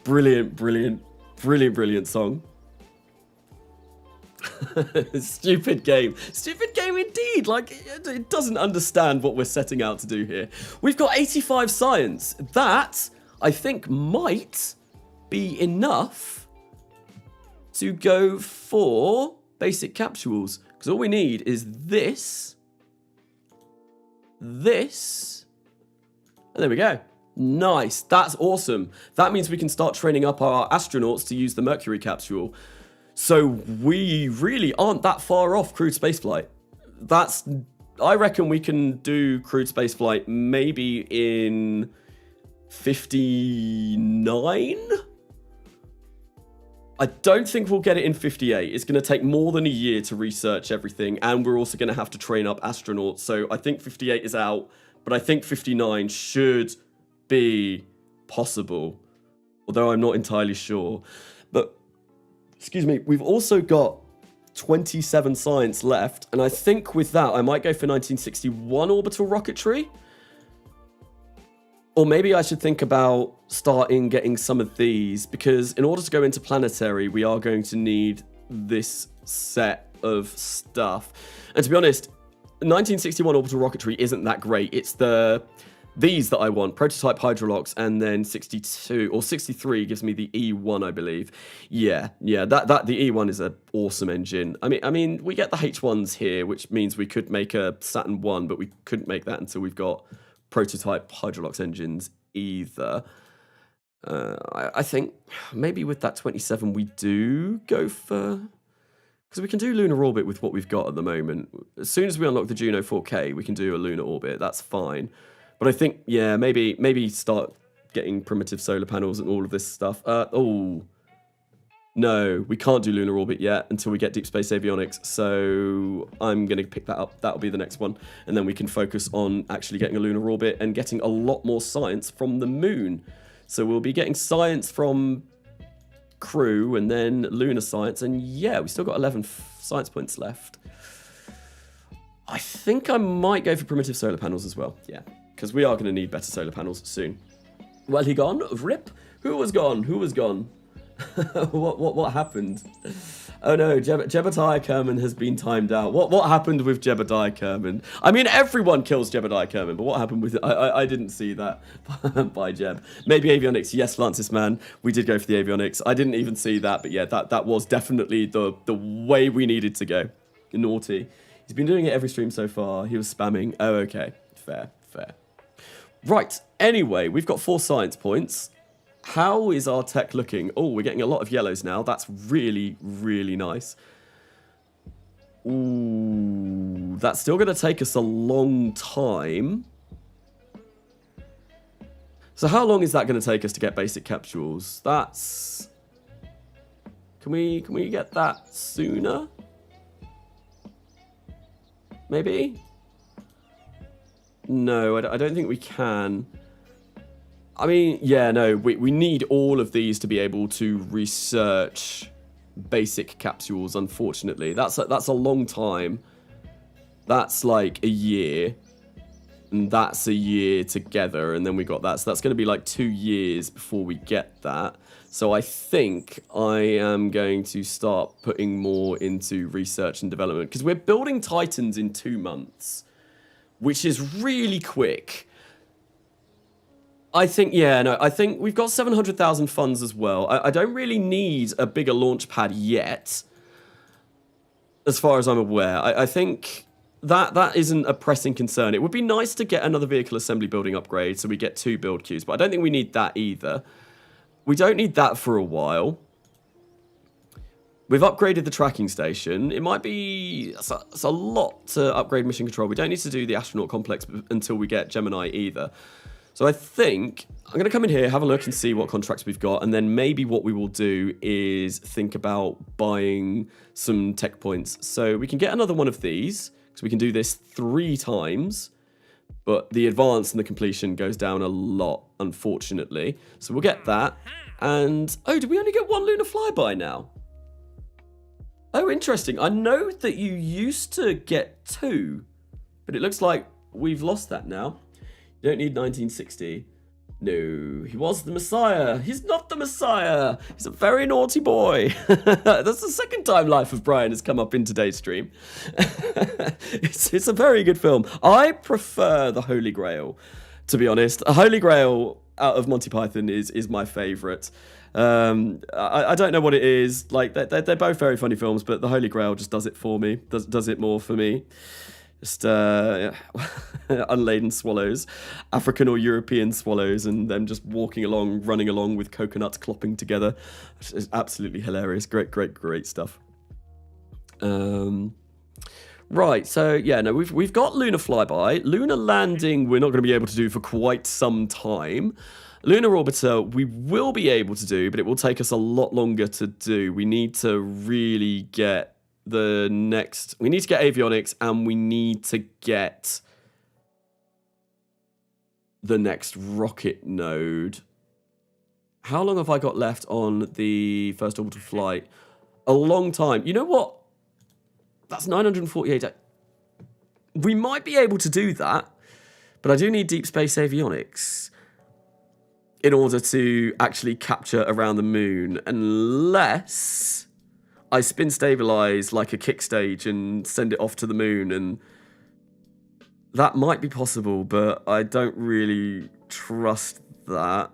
[SPEAKER 1] Brilliant, brilliant, brilliant, brilliant song. Stupid game. Stupid game indeed. Like, it doesn't understand what we're setting out to do here. We've got 85 science. That, I think, might be enough to go for basic capsules, because all we need is this, and there we go. Nice, that's awesome. That means we can start training up our astronauts to use the Mercury capsule. So we really aren't that far off crewed spaceflight. I reckon we can do crewed spaceflight maybe in 59? I don't think we'll get it in 58. It's going to take more than a year to research everything, and we're also going to have to train up astronauts. So I think 58 is out, but I think 59 should be possible, although I'm not entirely sure. But, excuse me, we've also got 27 science left, and I think with that, I might go for 1961 orbital rocketry. Or maybe I should think about starting getting some of these, because in order to go into planetary, we are going to need this set of stuff. And to be honest, 1961 orbital rocketry isn't that great. It's these that I want, prototype hydrolox, and then 62 or 63 gives me the E1, I believe. Yeah, that the E1 is an awesome engine. I mean, we get the H1s here, which means we could make a Saturn 1, but we couldn't make that until we've got prototype hydrolox engines either. I think maybe with that 27 we do go for, because we can do lunar orbit with what we've got at the moment. As soon as we unlock the Juno 4K, we can do a lunar orbit. That's fine. But I think, yeah, maybe start getting primitive solar panels and all of this stuff. Oh, no, we can't do lunar orbit yet until we get deep space avionics. So I'm going to pick that up. That'll be the next one. And then we can focus on actually getting a lunar orbit and getting a lot more science from the moon. So we'll be getting science from crew and then lunar science. And yeah, we still got 11 science points left. I think I might go for primitive solar panels as well. Yeah, because we are going to need better solar panels soon. Well, he gone? Rip? Who was gone? Who was gone? What happened? Oh no, Jebediah Kerman has been timed out. What happened with Jebediah Kerman? I mean, everyone kills Jebediah Kerman, but what happened with it? I didn't see that by Jeb. Maybe avionics. Yes, Francis, man, we did go for the avionics. I didn't even see that, but yeah, that was definitely the way we needed to go. Naughty. He's been doing it every stream so far. He was spamming. Oh, okay, fair. Right. Anyway, we've got 4 science points. How is our tech looking? Oh, we're getting a lot of yellows now. That's really, really nice. Ooh, that's still going to take us a long time. So how long is that going to take us to get basic capsules? That's... Can we get that sooner? Maybe? No, I don't think we can. I mean, yeah, no, we need all of these to be able to research basic capsules, unfortunately. That's a long time. That's like a year. And that's a year together, and then we got that. So that's going to be like 2 years before we get that. So I think I am going to start putting more into research and development, because we're building Titans in 2 months, which is really quick. I think, yeah, no, I think we've got 700,000 funds as well. I don't really need a bigger launch pad yet, as far as I'm aware. I think that isn't a pressing concern. It would be nice to get another vehicle assembly building upgrade so we get 2 build queues, but I don't think we need that either. We don't need that for a while. We've upgraded the tracking station. It might be... It's a lot to upgrade mission control. We don't need to do the astronaut complex until we get Gemini either. So I think I'm going to come in here, have a look and see what contracts we've got. And then maybe what we will do is think about buying some tech points. So we can get another one of these, because we can do this 3 times. But the advance and the completion goes down a lot, unfortunately. So we'll get that. And, oh, did we only get 1 lunar flyby now? Oh, interesting. I know that you used to get 2, but it looks like we've lost that now. You don't need 1960. No, he was the Messiah. He's not the Messiah. He's a very naughty boy. That's the 2nd time Life of Brian has come up in today's stream. It's a very good film. I prefer the Holy Grail, to be honest. A Holy Grail out of Monty Python is my favourite. I don't know what it is. Like they're both very funny films, but the Holy Grail just does it for me. Does it more for me. Just unladen swallows, African or European swallows, and them just walking along, running along with coconuts clopping together. It's absolutely hilarious. Great stuff. Right, so yeah, no, we've got lunar flyby. Lunar landing we're not going to be able to do for quite some time. Lunar Orbiter we will be able to do, but it will take us a lot longer to do. We need to really get the next... We need to get Avionics, and we need to get the next rocket node. How long have I got left on the first orbital flight? A long time. You know what? That's 948. We might be able to do that, but I do need deep space avionics in order to actually capture around the moon, unless I spin stabilize like a kick stage and send it off to the moon, and that might be possible, but I don't really trust that.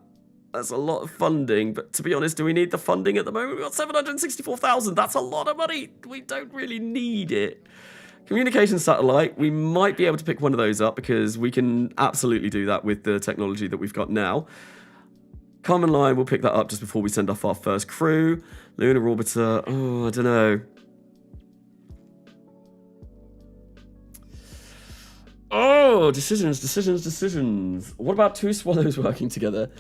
[SPEAKER 1] That's a lot of funding, but to be honest, do we need the funding at the moment? We've got 764,000. That's a lot of money. We don't really need it. Communication satellite, we might be able to pick one of those up because we can absolutely do that with the technology that we've got now. Common line, we'll pick that up just before we send off our first crew. Lunar Orbiter, oh, I don't know. Oh, decisions. What about two swallows working together?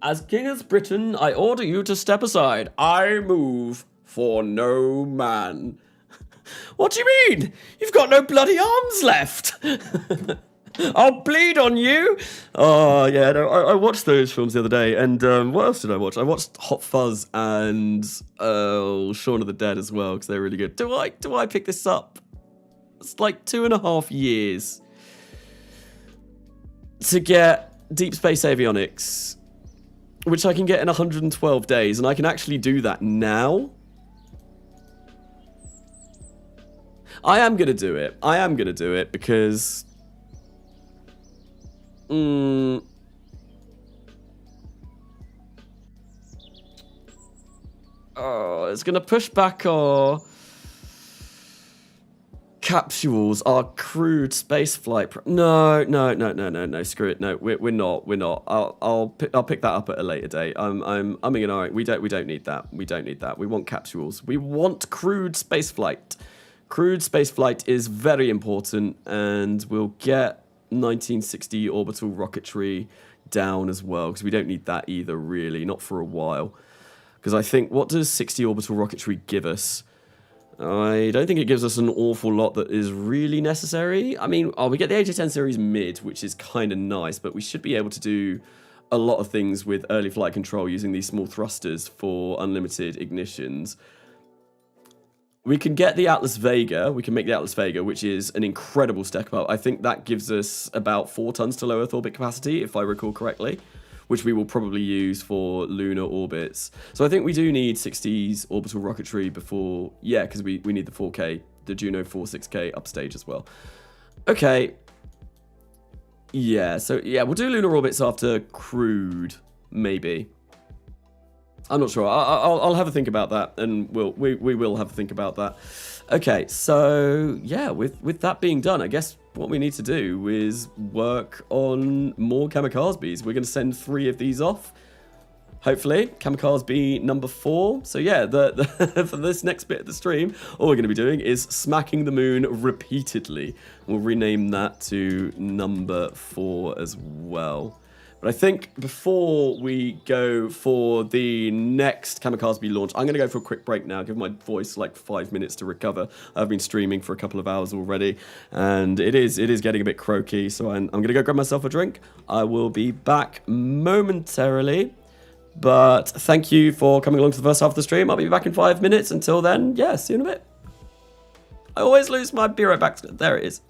[SPEAKER 1] As King of Britain, I order you to step aside. I move for no man. What do you mean? You've got no bloody arms left. I'll bleed on you. Oh, yeah, no, I watched those films the other day, and what else did I watch? I watched Hot Fuzz and Shaun of the Dead as well, because they're really good. Do I pick this up? It's like 2.5 years to get Deep Space Avionics, which I can get in 112 days, and I can actually do that now. I am going to do it. I am going to do it because... Oh, it's going to push back our capsules, our crewed spaceflight. No, screw it. No, we're not. I'll pick that up at a later date. I'm umming and ahhing. We don't need that. We don't need that. We want capsules. We want crewed spaceflight. Crewed spaceflight is very important, and we'll get 1960 orbital rocketry down as well, because we don't need that either, really, not for a while. Because I think, what does 60 orbital rocketry give us? I don't think it gives us an awful lot that is really necessary. I mean, we get the AJ-10 series mid, which is kind of nice, but we should be able to do a lot of things with early flight control using these small thrusters for unlimited ignitions. We can get the Atlas Vega. We can make the Atlas Vega, which is an incredible step up. I think that gives us about 4 tons to low Earth orbit capacity, if I recall correctly, which we will probably use for lunar orbits. So I think we do need 60s orbital rocketry before... Yeah, because we need the 4K, the Juno 46K upstage as well. Okay. Yeah, so yeah, we'll do lunar orbits after crewed, maybe. I'm not sure. I'll have a think about that, and we will have a think about that. Okay, so yeah, with that being done, I guess what we need to do is work on more kamikazes. We're going to send 3 of these off, hopefully. Kamikaze number 4. So yeah, for this next bit of the stream, all we're going to be doing is smacking the moon repeatedly. We'll rename that to number 4 as well. But I think before we go for the next Kamikaze launch, I'm going to go for a quick break now, give my voice like 5 minutes to recover. I've been streaming for a couple of hours already, and it is getting a bit croaky, so I'm going to go grab myself a drink. I will be back momentarily, but thank you for coming along to the first half of the stream. I'll be back in 5 minutes. Until then, yeah, see you in a bit. I always lose my be right back. There it is.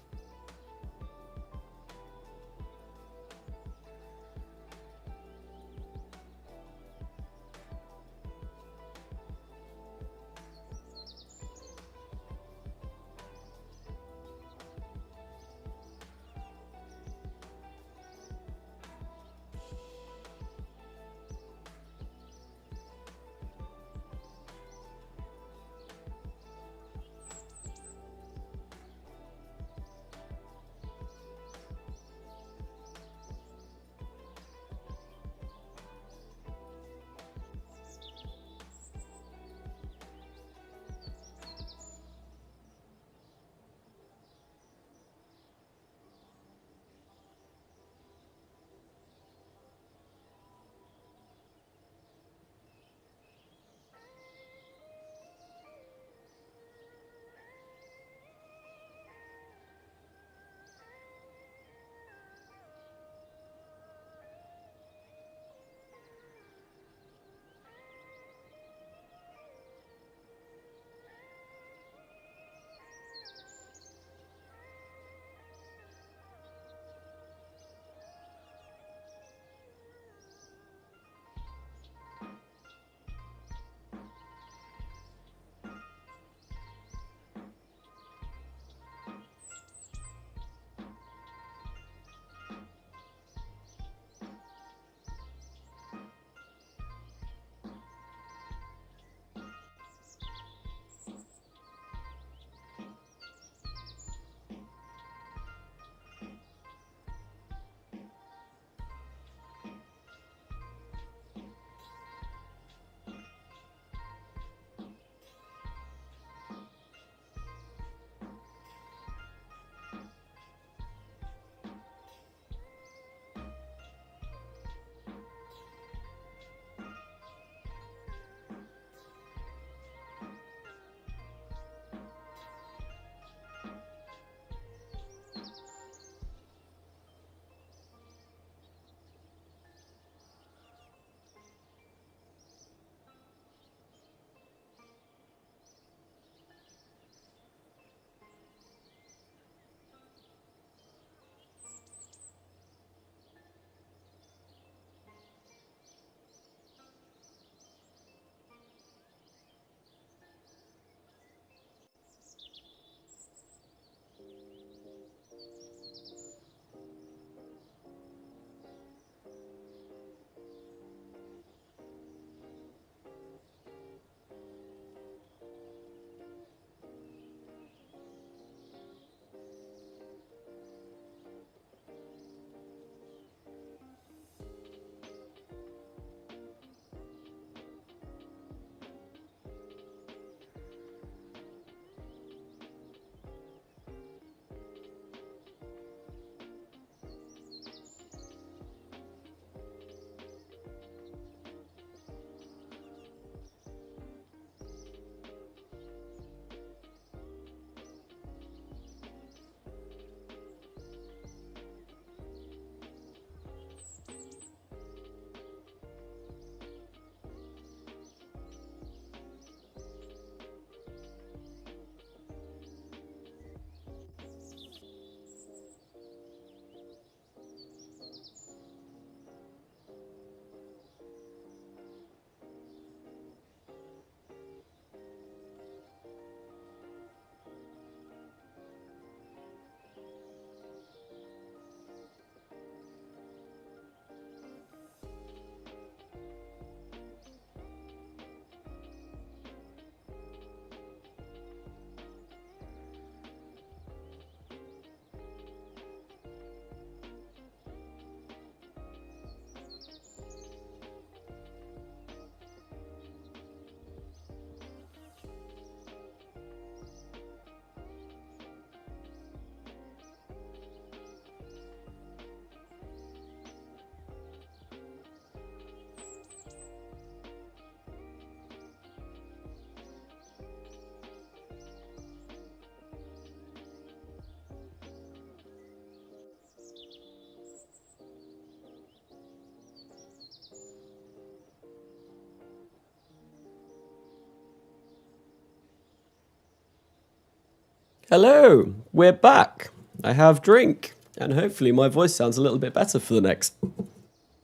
[SPEAKER 1] Hello, we're back. I have drink, and hopefully my voice sounds a little bit better for the next,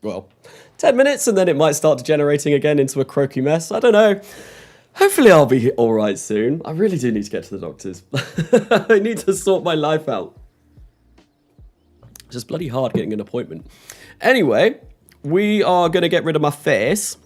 [SPEAKER 1] well, 10 minutes, and then it might start degenerating again into a croaky mess. I don't know. Hopefully I'll be all right soon. I really do need to get to the doctors. I need to sort my life out. It's just bloody hard getting an appointment. Anyway, we are going to get rid of my face.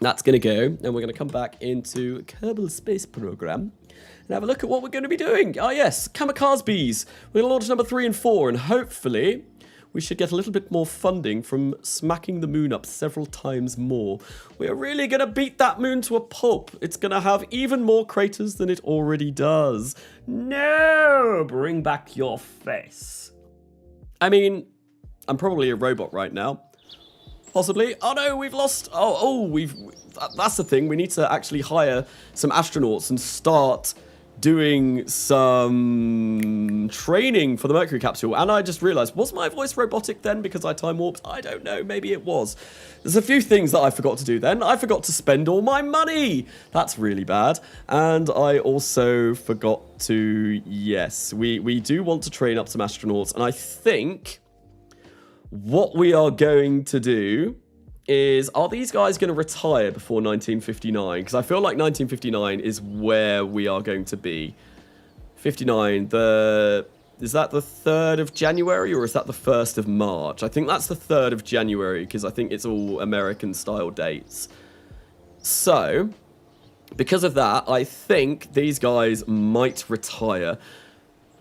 [SPEAKER 1] That's going to go, and we're going to come back into Kerbal Space Program and have a look at what we're going to be doing. Ah, yes, Kamikaze Bees. We're going to launch number 3 and 4, and hopefully we should get a little bit more funding from smacking the moon up several times more. We're really going to beat that moon to a pulp. It's going to have even more craters than it already does. No! Bring back your face. I mean, I'm probably a robot right now. Possibly. Oh no, we've lost. That's the thing. We need to actually hire some astronauts and start doing some training for the Mercury capsule. And I just realized, was my voice robotic then because I time warped? I don't know. Maybe it was. There's a few things that I forgot to do then. I forgot to spend all my money. That's really bad. And I also forgot to, yes, we do want to train up some astronauts. And I think what we are going to do is, are these guys going to retire before 1959? Because I feel like 1959 is where we are going to be. 59, is that the 3rd of January or is that the 1st of March? I think that's the 3rd of January because I think it's all American style dates. So, because of that, I think these guys might retire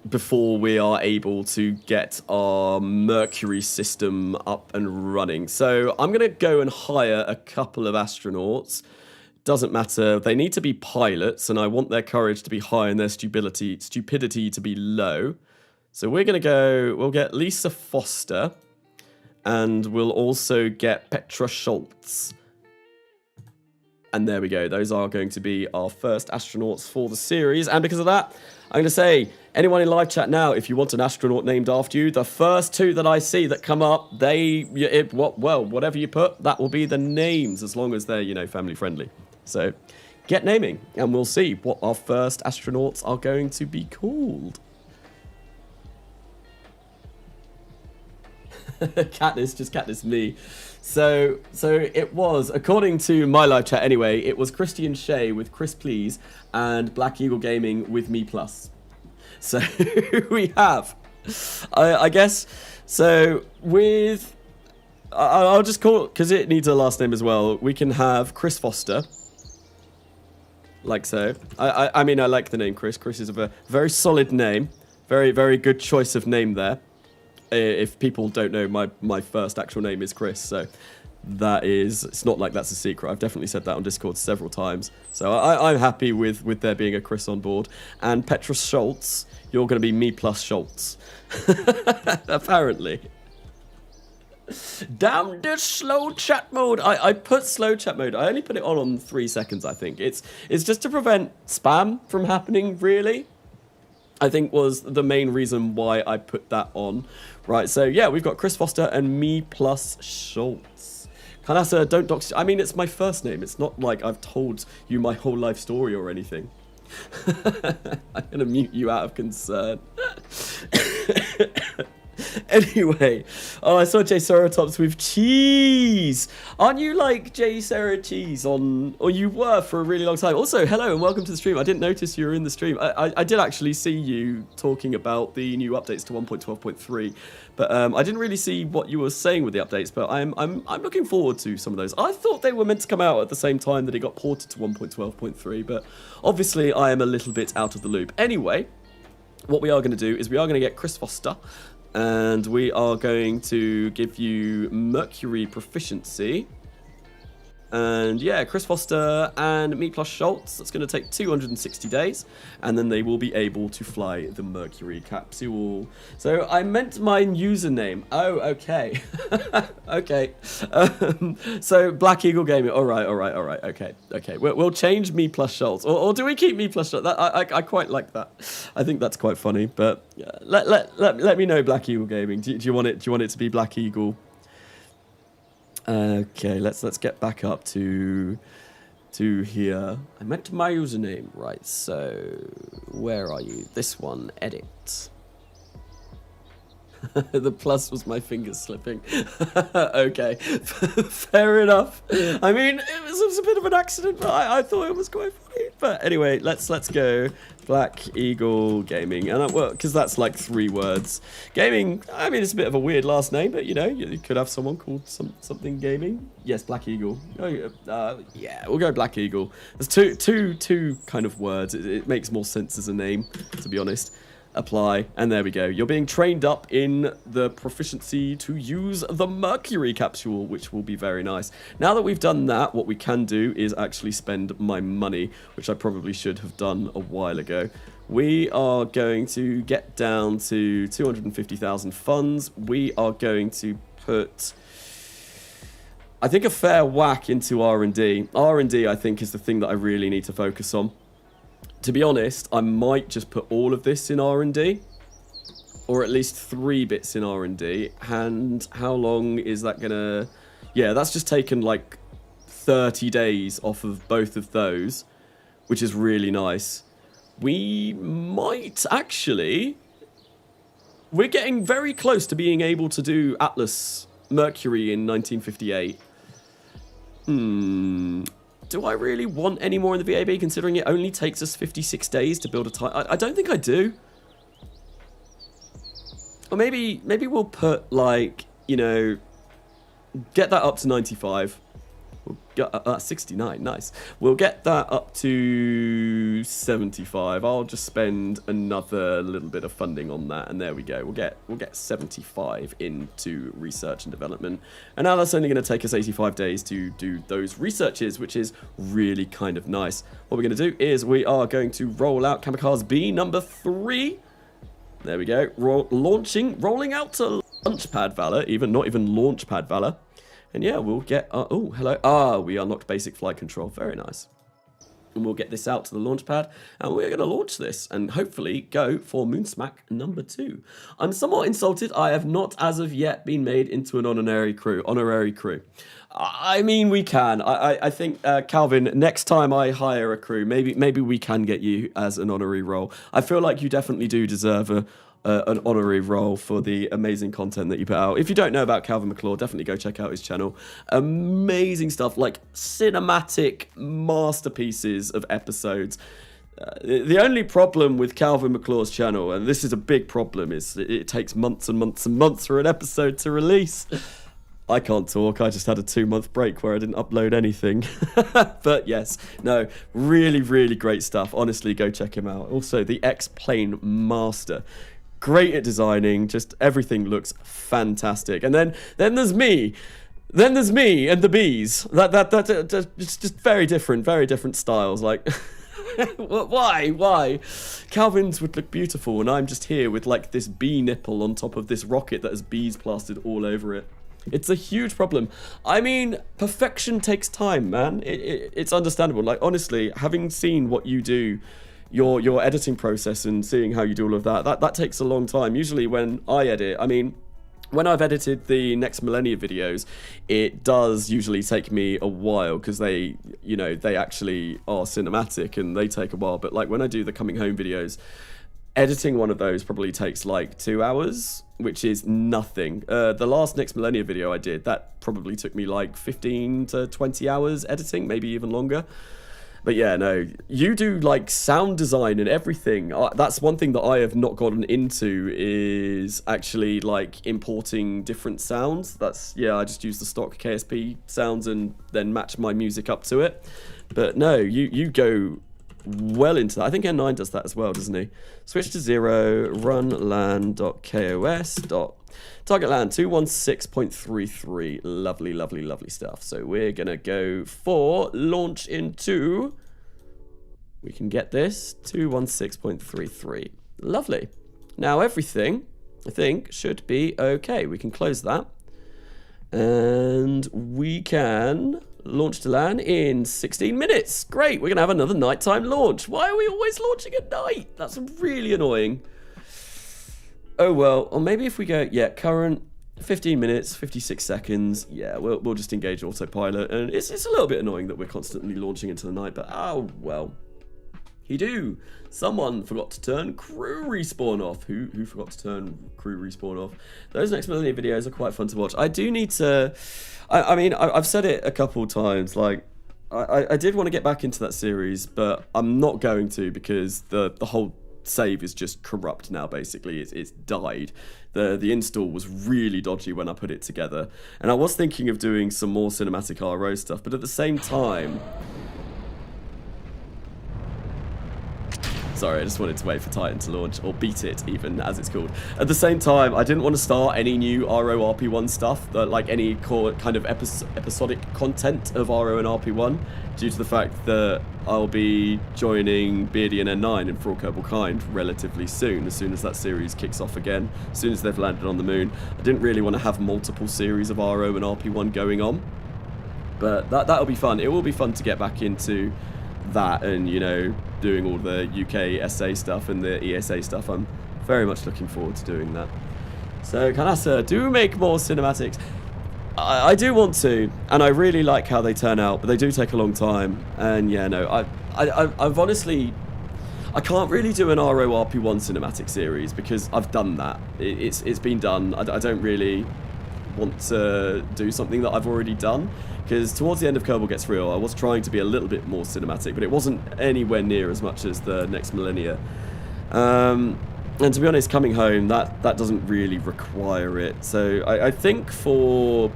[SPEAKER 1] before we are able to get our Mercury system up and running. So I'm going to go and hire a couple of astronauts. Doesn't matter. They need to be pilots, and I want their courage to be high and their stupidity to be low. So we're going to go, we'll get Lisa Foster, and we'll also get Petra Schultz. And there we go. Those are going to be our first astronauts for the series. And because of that, I'm going to say, anyone in live chat now, if you want an astronaut named after you, the first 2 that I see that come up, whatever you put, that will be the names, as long as they're, you know, family friendly. So get naming, and we'll see what our first astronauts are going to be called. Katniss, just Katniss me. So it was, according to my live chat anyway, it was Christian Shea with Chris Please and Black Eagle Gaming with me plus. So we have, I guess, so with, I'll just call it, because it needs a last name as well, we can have Chris Foster, like so. I mean, I like the name Chris. Chris is a very solid name, very, very good choice of name there. If people don't know, my first actual name is Chris, so that is, it's not like that's a secret. I've definitely said that on Discord several times. So I'm happy with there being a Chris on board. And Petra Schultz, you're going to be me plus Schultz. Apparently. Damn this slow chat mode. I put slow chat mode. I only put it on 3 seconds, I think. It's just to prevent spam from happening, really. I think was the main reason why I put that on. Right, so yeah, we've got Chris Foster and me plus Schultz. Kanasa, don't dox. I mean, it's my first name. It's not like I've told you my whole life story or anything. I'm going to mute you out of concern. Anyway, oh, I saw JSeratops with cheese. Aren't you like JSerra cheese on, or you were for a really long time? Also, hello and welcome to the stream. I didn't notice you were in the stream. I did actually see you talking about the new updates to 1.12.3, but I didn't really see what you were saying with the updates. But I'm looking forward to some of those. I thought they were meant to come out at the same time that it got ported to 1.12.3, but obviously I am a little bit out of the loop. Anyway, what we are going to do is we are going to get Chris Foster. And we are going to give you Mercury proficiency. And yeah, Chris Foster and me plus Schultz. That's going to take 260 days. And then they will be able to fly the Mercury capsule. So I meant my username. Oh, okay. Okay. So Black Eagle Gaming. All right. Okay. We'll change me plus Schultz. Or do we keep me plus Schultz? I quite like that. I think that's quite funny. But let me know, Black Eagle Gaming. Do you want it to be Black Eagle? Okay, let's get back up to here. I meant my username, right? So Where are you? This one, edit. The plus was my fingers slipping. Okay, fair enough. I mean, it was a bit of an accident, but I thought it was quite funny. But anyway, let's go. Black Eagle Gaming, and well, because that's like 3 words. Gaming. I mean, it's a bit of a weird last name, but you know, you could have someone called something gaming. Yes, Black Eagle. Oh, yeah, we'll go Black Eagle. There's two kind of words. It makes more sense as a name, to be honest. Apply, and there we go. You're being trained up in the proficiency to use the Mercury capsule, which will be very nice. Now that we've done that, what we can do is actually spend my money, which I probably should have done a while ago. We are going to get down to 250,000 funds. We are going to put, I think, a fair whack into R&D. R&D, I think, is the thing that I really need to focus on. To be honest, I might just put all of this in R&D, or at least 3 bits in R&D. And how long is that gonna... Yeah, that's just taken like 30 days off of both of those, which is really nice. We might actually... We're getting very close to being able to do Atlas Mercury in 1958. Do I really want any more in the VAB, considering it only takes us 56 days to build a title? I don't think I do. Or maybe we'll put, like, you know, get that up to 95. We'll get 69, nice. We'll get that up to 75. I'll just spend another little bit of funding on that, and there we go. We'll get 75 into research and development. And now that's only going to take us 85 days to do those researches, which is really kind of nice. What we're going to do is we are going to roll out Kamikaze B number 3. There we go. Rolling out to Launchpad Valor, not even Launchpad Valor. And yeah, we'll get... oh, hello. We unlocked basic flight control. Very nice. And we'll get this out to the launch pad, and we're going to launch this and hopefully go for Moonsmack number 2. I'm somewhat insulted. I have not, as of yet, been made into an honorary crew. I mean, we can. I think, Calvin, next time I hire a crew, maybe we can get you as an honorary role. I feel like you definitely do deserve an honorary role for the amazing content that you put out. If you don't know about Calvin McClure, definitely go check out his channel. Amazing stuff, like cinematic masterpieces of episodes. The only problem with Calvin McClure's channel, and this is a big problem, is it takes months and months and months for an episode to release. I can't talk. I just had a 2-month break where I didn't upload anything. But yes, no, really, really great stuff. Honestly, go check him out. Also, the X-Plane Master. Great at designing, just everything looks fantastic. And then there's me. Then there's me and the bees. That just very different styles. Like, why? Calvin's would look beautiful, and I'm just here with like this bee nipple on top of this rocket that has bees plastered all over it. It's a huge problem. I mean, perfection takes time, man. It's understandable. Like, honestly, having seen what you do, your editing process and seeing how you do all of that takes a long time. Usually when I edit, I mean, when I've edited the Next Millennia videos, it does usually take me a while because they actually are cinematic and they take a while. But like when I do the Coming Home videos, editing one of those probably takes like 2 hours, which is nothing. The last Next Millennia video I did, that probably took me like 15 to 20 hours editing, maybe even longer. But yeah, no, you do like sound design and everything. That's one thing that I have not gotten into, is actually like importing different sounds. I just use the stock KSP sounds and then match my music up to it. But no, you go well into that. I think N9 does that as well, doesn't he? Switch to 0, run lan.kos. Target LAN 216.33. Lovely stuff. So we're gonna go for launch into, we can get this 216.33. Lovely. Now everything I think should be okay. We can close that, and we can launch to LAN in 16 minutes. Great, we're gonna have another nighttime launch. Why are we always launching at night? That's really annoying. Oh well, or maybe if we go, yeah, current 15 minutes, 56 seconds. Yeah, we'll just engage autopilot, and it's a little bit annoying that we're constantly launching into the night, but oh well. He do. Someone forgot to turn crew respawn off. Who forgot to turn crew respawn off? Those Next Millennia videos are quite fun to watch. I do need to... I mean, I've said it a couple times, like, I did want to get back into that series, but I'm not going to because the whole save is just corrupt now, basically. It's died. The install was really dodgy when I put it together. And I was thinking of doing some more cinematic RO stuff, but at the same time... Sorry, I just wanted to wait for Titan to launch, or beat it even, as it's called. At the same time, I didn't want to start any new RO RP1 stuff, like any core kind of episodic content of RO and RP1, due to the fact that I'll be joining Beardy and N9 and For All Kerbal Kind relatively soon as that series kicks off again, as soon as they've landed on the moon. I didn't really want to have multiple series of RO and RP1 going on, but that'll be fun. It will be fun to get back into that and, you know, doing all the UK SA stuff and the ESA stuff. I'm very much looking forward to doing that. So, Kanasa, do make more cinematics. I do want to, and I really like how they turn out, but they do take a long time. And yeah, no, I've honestly... I can't really do an RO RP1 cinematic series because I've done that. It's been done. I don't really want to do something that I've already done, because towards the end of Kerbal Gets Real I was trying to be a little bit more cinematic, but it wasn't anywhere near as much as the Next Millennia. And to be honest, coming home, that doesn't really require it. So I think for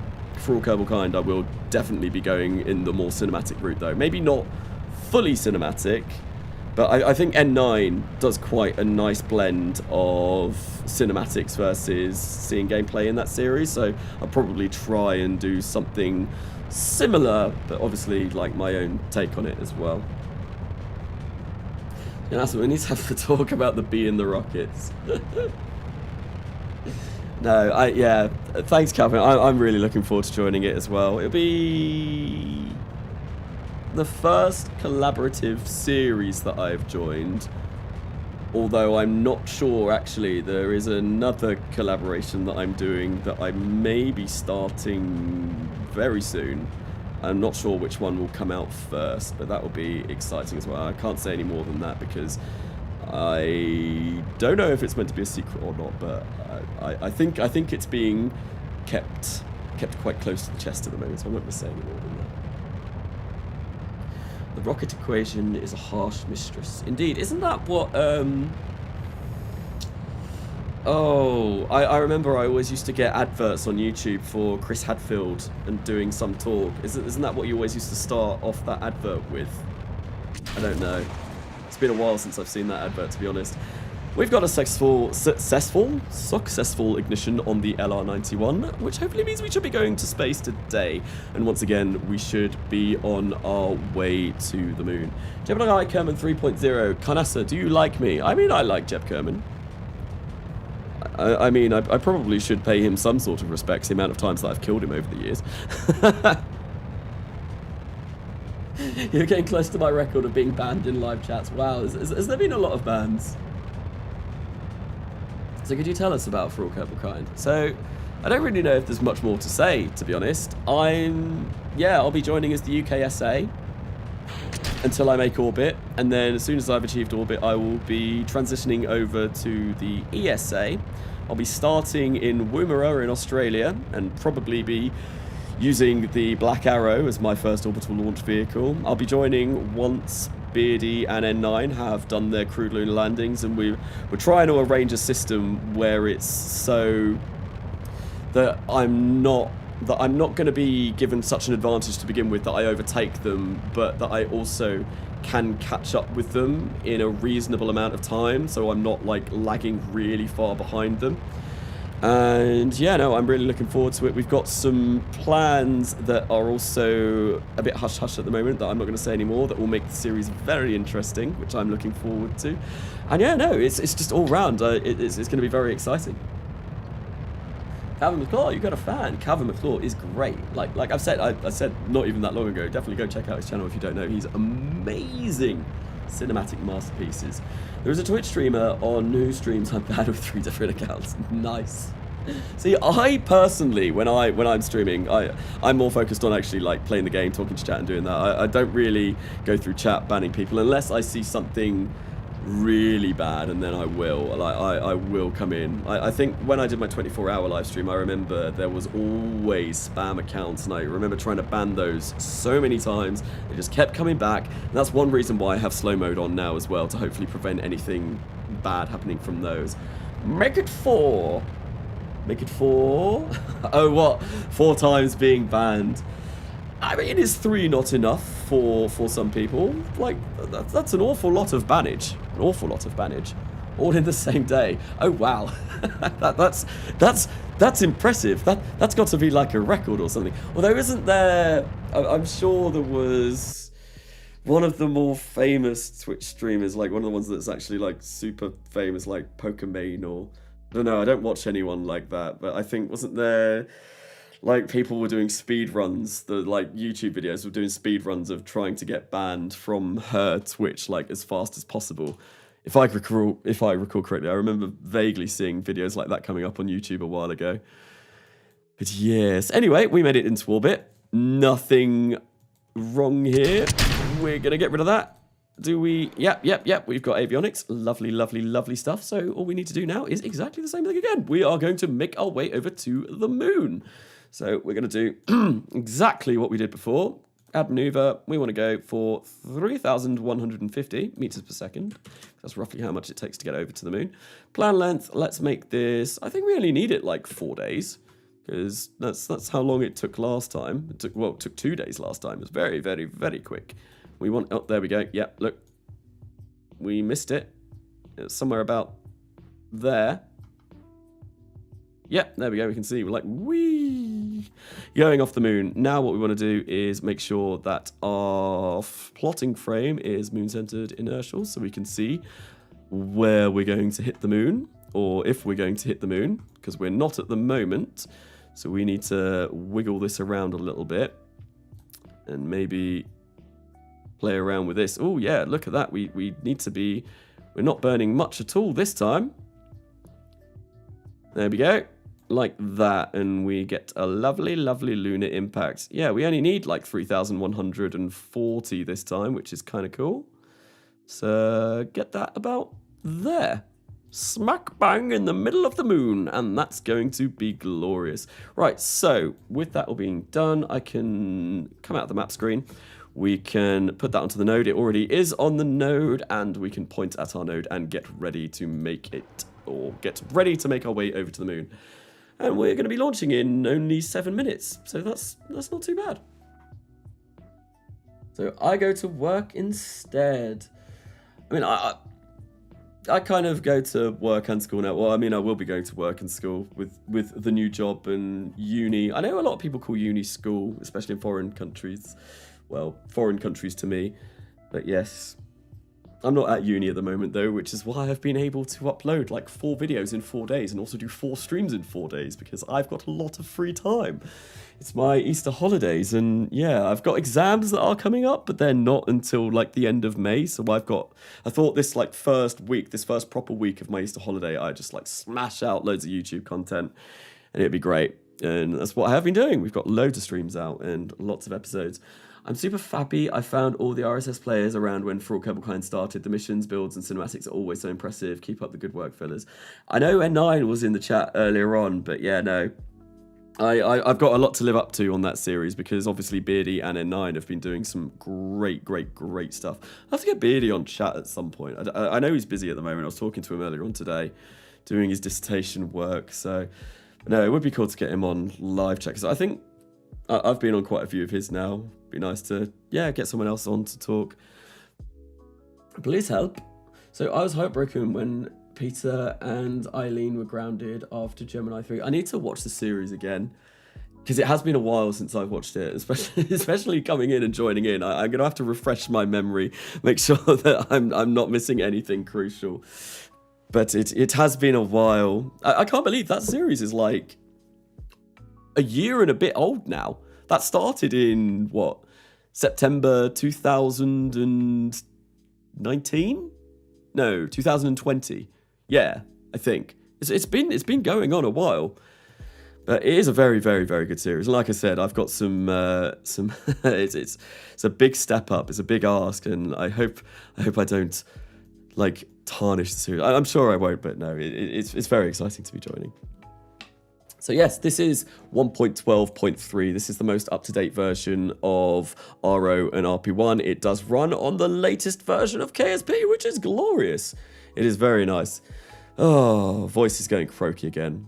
[SPEAKER 1] All Kerbal Kind I will definitely be going in the more cinematic route, though. Maybe not fully cinematic, but I think N9 does quite a nice blend of cinematics versus seeing gameplay in that series, so I'll probably try and do something similar, but obviously like my own take on it as well. And that's what we need to have to talk about, the bee and the rockets. No, yeah, thanks Calvin, I'm really looking forward to joining it as well. It'll be the first collaborative series that I've joined, although I'm not sure actually. There is another collaboration that I'm doing that I may be starting very soon. I'm not sure which one will come out first, but that will be exciting as well. I can't say any more than that because I don't know if it's meant to be a secret or not, but I think it's being kept quite close to the chest at the moment, so I'm not going to say any more than that. The rocket equation is a harsh mistress. Indeed. Isn't that what, Oh, I remember I always used to get adverts on YouTube for Chris Hadfield and doing some talk. Isn't that what you always used to start off that advert with? I don't know. It's been a while since I've seen that advert, to be honest. We've got a successful ignition on the LR91, which hopefully means we should be going to space today. And once again, we should be on our way to the moon. Gemini Kerman 3.0. Kanasa, do you like me? I mean, I like Jeb Kerman. I mean, I probably should pay him some sort of respect, the amount of times that I've killed him over the years. You're getting close to my record of being banned in live chats. Wow, has there been a lot of bans? So could you tell us about For All Kerbal Kind? So, I don't really know if there's much more to say, to be honest. I'll be joining as the UKSA until I make Orbit, and then as soon as I've achieved Orbit, I will be transitioning over to the ESA. I'll be starting in Woomera in Australia, and probably be using the Black Arrow as my first orbital launch vehicle. I'll be joining once Beardy and N9 have done their crewed lunar landings, and we're trying to arrange a system where it's so that I'm not going to be given such an advantage to begin with that I overtake them, but that I also can catch up with them in a reasonable amount of time, so I'm not like lagging really far behind them. And yeah, no, I'm really looking forward to it. We've got some plans that are also a bit hush-hush at the moment that I'm not going to say anymore, that will make the series very interesting, which I'm looking forward to. And yeah, no, it's just all round. It's going to be very exciting. Calvin McClaw, you got a fan. Calvin McClaw is great. Like I've said, I said not even that long ago, definitely go check out his channel if you don't know. He's amazing cinematic masterpieces. There is a Twitch streamer on who streams I'm bad with 3 different accounts. Nice. See, I personally, when I'm streaming, I'm more focused on actually like playing the game, talking to chat, and doing that. I don't really go through chat banning people unless I see something really bad, and then I will. Like I will come in. I think when I did my 24-hour live stream, I remember there was always spam accounts, and I remember trying to ban those so many times. They just kept coming back, and that's one reason why I have slow mode on now as well, to hopefully prevent anything bad happening from those. Make it 4. Make it 4. Oh, what? 4 times being banned. I mean, is 3 not enough for some people? Like, that's an awful lot of bannage. An awful lot of bannage. All in the same day. Oh, wow. That's impressive. That's got to be like a record or something. Although, isn't there... I'm sure there was one of the more famous Twitch streamers, like one of the ones that's actually like super famous, like Pokemon or... I don't know, I don't watch anyone like that, but I think, wasn't there... like people were doing speed runs, the like YouTube videos were doing speed runs of trying to get banned from her Twitch like as fast as possible. If I recall correctly, I remember vaguely seeing videos like that coming up on YouTube a while ago. But yes, anyway, we made it into orbit. Nothing wrong here. We're gonna get rid of that. Do we? Yep. We've got avionics. Lovely, lovely, lovely stuff. So all we need to do now is exactly the same thing again. We are going to make our way over to the moon. So we're going to do exactly what we did before. Add maneuver. We want to go for 3,150 meters per second. That's roughly how much it takes to get over to the moon. Plan length. Let's make this. I think we only need it like 4 days, because that's how long it took last time. It took 2 days last time. It was very, very, very quick. We want, oh, there we go. Yeah, look. We missed it. It's somewhere about there. Yep, there we go. We can see we're like, whee! Going off the moon. Now what we want to do is make sure that our plotting frame is moon-centered inertial, so we can see where we're going to hit the moon, or if we're going to hit the moon, because we're not at the moment. So we need to wiggle this around a little bit and maybe play around with this. Oh yeah, look at that. We need to be, we're not burning much at all this time. There we go. Like that, and we get a lovely, lovely lunar impact. Yeah, we only need like 3,140 this time, which is kind of cool. So get that about there. Smack bang in the middle of the moon, and that's going to be glorious. Right, so with that all being done, I can come out of the map screen. We can put that onto the node. It already is on the node, and we can point at our node and get ready to make it, or get ready to make our way over to the moon. And we're going to be launching in only 7 minutes, so that's not too bad. So I go to work instead. I mean, I kind of go to work and school now. Well, I mean, I will be going to work and school with the new job and uni. I know a lot of people call uni school, especially in foreign countries. Well, foreign countries to me, but yes. I'm not at uni at the moment though, which is why I've been able to upload like 4 videos in 4 days and also do 4 streams in 4 days, because I've got a lot of free time. It's my Easter holidays, and yeah, I've got exams that are coming up, but they're not until like the end of May. So I thought this like first proper week of my Easter holiday, I just like smash out loads of YouTube content and it'd be great. And that's what I have been doing. We've got loads of streams out and lots of episodes. I'm super happy I found all the RSS players around when For All Kerbal started. The missions, builds, and cinematics are always so impressive. Keep up the good work, fellas. I know N9 was in the chat earlier on, but yeah, no. I've got a lot to live up to on that series, because obviously Beardy and N9 have been doing some great stuff. I have to get Beardy on chat at some point. I know he's busy at the moment. I was talking to him earlier on today, doing his dissertation work. So, no, it would be cool to get him on live chat, because I think I've been on quite a few of his now. Be nice to, yeah, get someone else on to talk. Please help. So I was heartbroken when Peter and Eileen were grounded after Gemini 3. I need to watch the series again, because it has been a while since I've watched it, especially coming in and joining in. I'm going to have to refresh my memory, make sure that I'm not missing anything crucial. But it has been a while. I can't believe that series is like a year and a bit old now. That started in, what, September 2019? No, 2020. Yeah, I think. It's been going on a while. But it is a very, very, very good series. And like I said, I've got some it's a big step up. It's a big ask, and I hope I don't like tarnish the series. I'm sure I won't, but no, it's very exciting to be joining. So yes, this is 1.12.3. This is the most up-to-date version of RO and RP-1. It does run on the latest version of KSP, which is glorious. It is very nice. Oh, voice is going croaky again.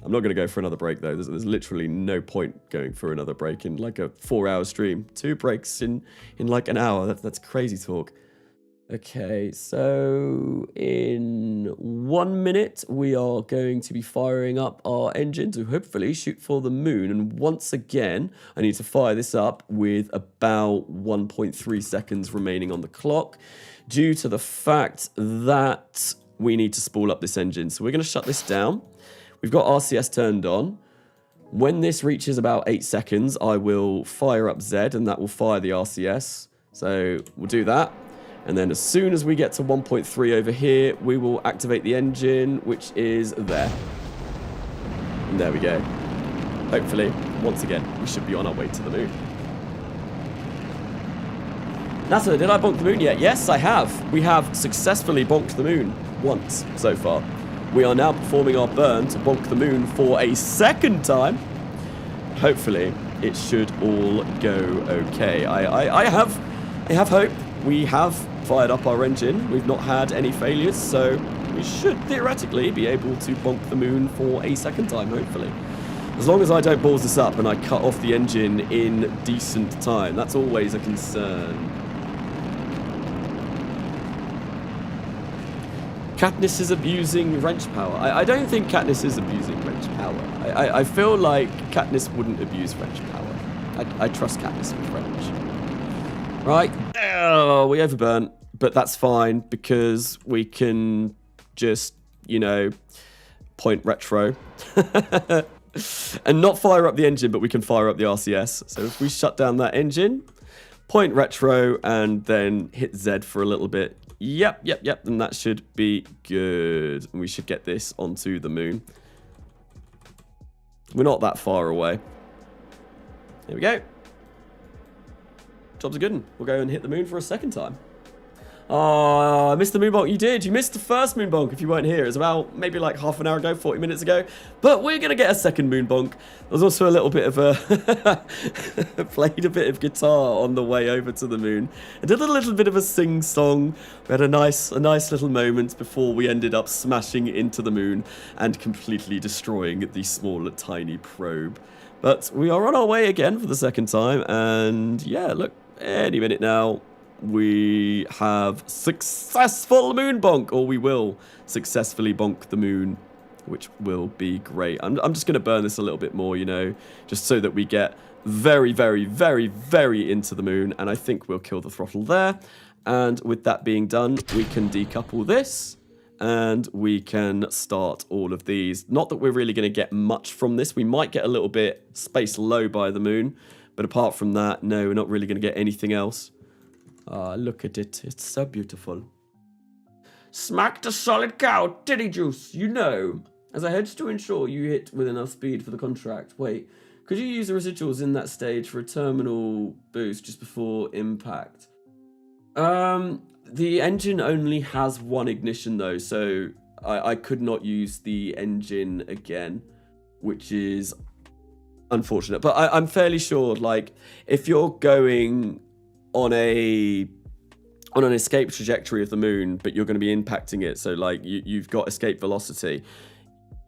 [SPEAKER 1] I'm not going to go for another break, though. There's literally no point going for another break in like a 4-hour stream. 2 breaks in like an hour. That's crazy talk. Okay, so in 1 minute, we are going to be firing up our engine to hopefully shoot for the moon. And once again, I need to fire this up with about 1.3 seconds remaining on the clock due to the fact that we need to spool up this engine. So we're going to shut this down. We've got RCS turned on. When this reaches about 8 seconds, I will fire up Z and that will fire the RCS. So we'll do that. And then as soon as we get to 1.3 over here, we will activate the engine, which is there. And there we go. Hopefully, once again, we should be on our way to the moon. NASA, did I bonk the moon yet? Yes, I have. We have successfully bonked the moon once so far. We are now performing our burn to bonk the moon for a second time. Hopefully, it should all go okay. I have hope. We have fired up our engine. We've not had any failures, so we should theoretically be able to bonk the moon for a second time, hopefully. As long as I don't balls this up and I cut off the engine in decent time. That's always a concern. Katniss is abusing wrench power. I don't think Katniss is abusing wrench power. I feel like Katniss wouldn't abuse wrench power. I trust Katniss with wrench. Right. Oh, we overburnt. But that's fine because we can just, you know, point retro. And not fire up the engine, but we can fire up the RCS. So if we shut down that engine, point retro, and then hit Z for a little bit. Yep, then that should be good. And we should get this onto the moon. We're not that far away. Here we go. Job's a good one. We'll go and hit the moon for a second time. Oh, I missed the moon bonk. You did. You missed the first moon bonk if you weren't here. It was about maybe like half an hour ago, 40 minutes ago. But we're going to get a second moon bonk. There was also a little bit of a... played a bit of guitar on the way over to the moon. I did a little bit of a sing-song. We had a nice little moment before we ended up smashing into the moon and completely destroying the small, tiny probe. But we are on our way again for the second time. And yeah, look, any minute now. We have successful moon bonk, or we will successfully bonk the moon, which will be great. I'm just going to burn this a little bit more, you know, just so that we get very, very, very, very into the moon, and I think we'll kill the throttle there. And with that being done, we can decouple this, and we can start all of these. Not that we're really going to get much from this. We might get a little bit space low by the moon, but apart from that, no, we're not really going to get anything else. Ah, look at it. It's so beautiful. Smack the solid cow, titty juice, you know. As I hedge to ensure you hit with enough speed for the contract. Wait, could you use the residuals in that stage for a terminal boost just before impact? The engine only has one ignition though, so I could not use the engine again, which is unfortunate. But I'm fairly sure, like, if you're going on an escape trajectory of the moon, but you're going to be impacting it, so like you've got escape velocity,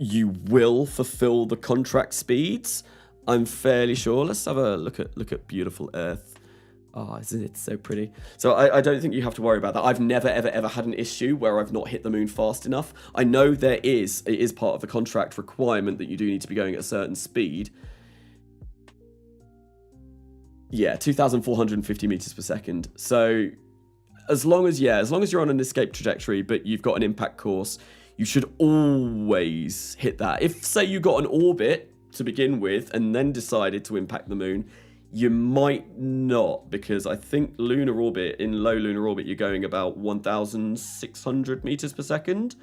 [SPEAKER 1] you will fulfill the contract speeds. I'm fairly sure. Let's have a look at beautiful Earth. Oh, isn't it so pretty? So I don't think you have to worry about that. I've never ever had an issue where I've not hit the moon fast enough. I know it is part of the contract requirement that you do need to be going at a certain speed. Yeah, 2,450 meters per second. So as long as you're on an escape trajectory, but you've got an impact course, you should always hit that. If, say, you got an orbit to begin with and then decided to impact the moon, you might not, because I think lunar orbit, in low lunar orbit, you're going about 1,600 meters per second,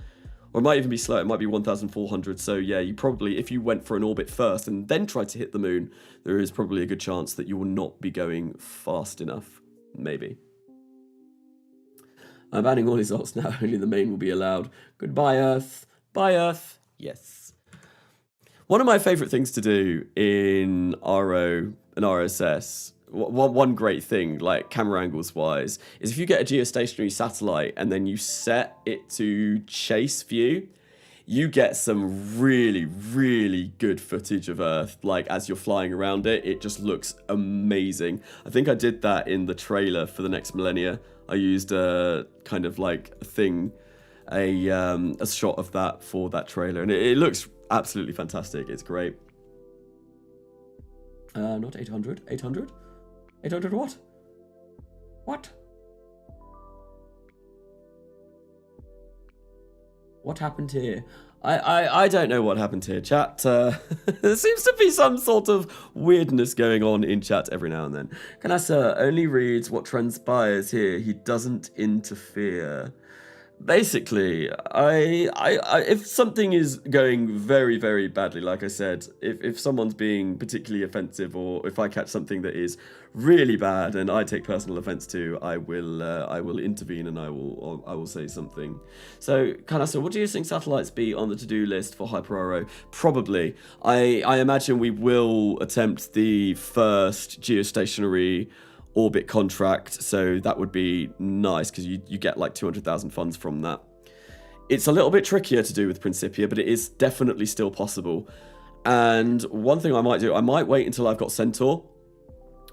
[SPEAKER 1] Or it might even be slow. It might be 1,400. So yeah, you probably, if you went for an orbit first and then tried to hit the moon, there is probably a good chance that you will not be going fast enough. Maybe. I'm banning all his ults now. Only the main will be allowed. Goodbye, Earth. Bye, Earth. Yes. One of my favorite things to do in RO and RSS, one great thing, like camera angles wise, is if you get a geostationary satellite and then you set it to chase view, you get some really, really good footage of Earth. Like as you're flying around it, it just looks amazing. I think I did that in the trailer for the next millennia. I used a kind of like a thing, a shot of that for that trailer, and it looks absolutely fantastic. It's great. Not 800. 800? 800 what? What? What happened here? I don't know what happened here, chat. There seems to be some sort of weirdness going on in chat every now and then. Kanasa only reads what transpires here. He doesn't interfere. Basically, if something is going very, very badly, like I said, if someone's being particularly offensive, or if I catch something that is really bad and I take personal offense to, I will intervene and I will say something. So, Kanasa, what do you think satellites be on the to-do list for HyperRO? Probably. I imagine we will attempt the first geostationary orbit contract, so that would be nice because you get like 200,000 funds from that. It's a little bit trickier to do with Principia, but it is definitely still possible. And one thing I might do, I might wait until I've got Centaur.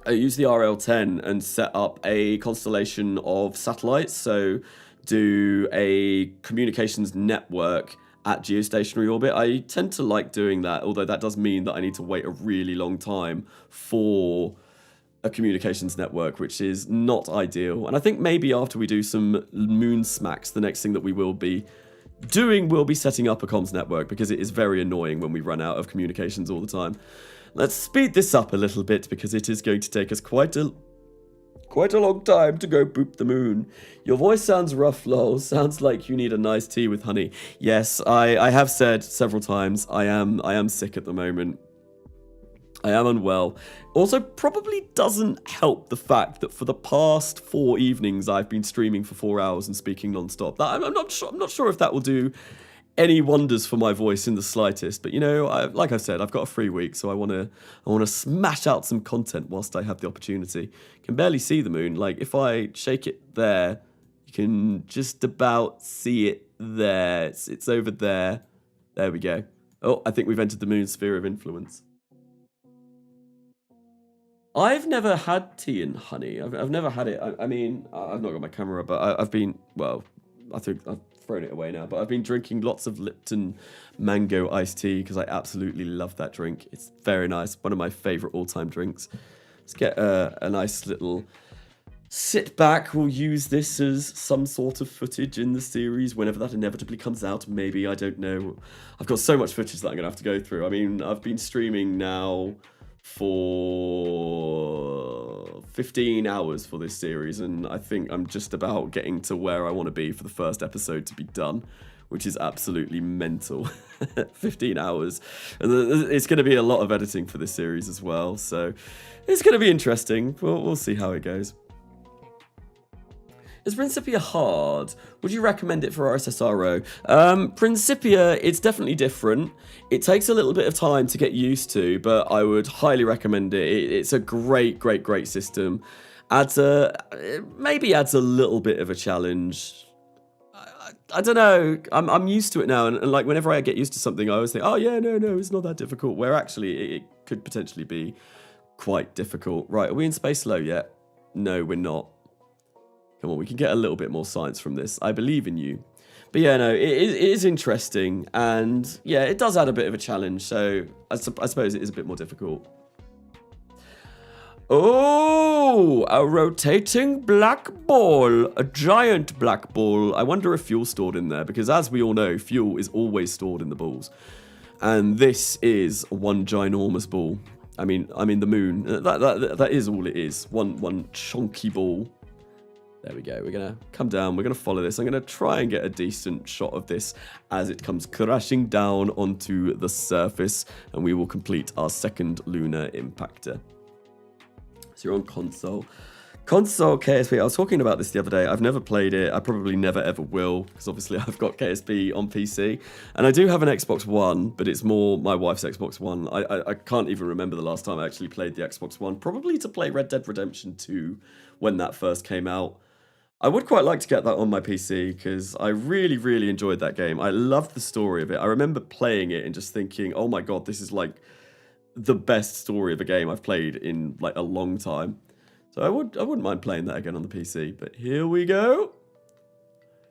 [SPEAKER 1] I use the RL10 and set up a constellation of satellites, so do a communications network at geostationary orbit. I tend to like doing that, although that does mean that I need to wait a really long time for a communications network, which is not ideal. And I think maybe after we do some moon smacks, the next thing that we will be doing will be setting up a comms network, because it is very annoying when we run out of communications all the time. Let's speed this up a little bit, because it is going to take us quite a long time to go boop the moon. Your voice sounds rough, lol. Sounds like you need a nice tea with honey. Yes, I have said several times, I am sick at the moment. I am unwell. Also, probably doesn't help the fact that for the past 4 evenings I've been streaming for 4 hours and speaking non-stop. I'm not sure if that will do any wonders for my voice in the slightest. But you know, like I've said, I've got a free week, so I want to smash out some content whilst I have the opportunity. Can barely see the moon. Like if I shake it there, you can just about see it there. It's over there. There we go. Oh, I think we've entered the moon's sphere of influence. I've never had tea and honey. I've never had it. I mean, I've not got my camera, but I've been, well, I think I've thrown it away now, but I've been drinking lots of Lipton mango iced tea because I absolutely love that drink. It's very nice. One of my favorite all-time drinks. Let's get a nice little sit back. We'll use this as some sort of footage in the series whenever that inevitably comes out. Maybe, I don't know. I've got so much footage that I'm going to have to go through. I mean, I've been streaming now for 15 hours for this series, and I think I'm just about getting to where I want to be for the first episode to be done, which is absolutely mental. 15 hours, and it's going to be a lot of editing for this series as well, so it's going to be interesting. We'll see how it goes. Is Principia hard? Would you recommend it for RSSRO? Principia, it's definitely different. It takes a little bit of time to get used to, but I would highly recommend it. It's a great system. Maybe adds a little bit of a challenge. I don't know. I'm used to it now, and like whenever I get used to something, I always think, oh yeah, no, it's not that difficult. Where actually it could potentially be quite difficult. Right, are we in space low yet? No, we're not. Come on, we can get a little bit more science from this. I believe in you. But yeah, no, it is interesting. And yeah, it does add a bit of a challenge. So I suppose it is a bit more difficult. Oh, a rotating black ball. A giant black ball. I wonder if fuel's stored in there. Because as we all know, fuel is always stored in the balls. And this is one ginormous ball. I mean the moon. That is all it is. One chunky ball. There we go. We're going to come down. We're going to follow this. I'm going to try and get a decent shot of this as it comes crashing down onto the surface. And we will complete our second lunar impactor. So you're on console. Console KSP. I was talking about this the other day. I've never played it. I probably never ever will. Because obviously I've got KSP on PC. And I do have an Xbox One. But it's more my wife's Xbox One. I can't even remember the last time I actually played the Xbox One. Probably to play Red Dead Redemption 2 when that first came out. I would quite like to get that on my PC because I really, really enjoyed that game. I loved the story of it. I remember playing it and just thinking, oh my god, this is like the best story of a game I've played in like a long time. So I wouldn't mind playing that again on the PC. But here we go.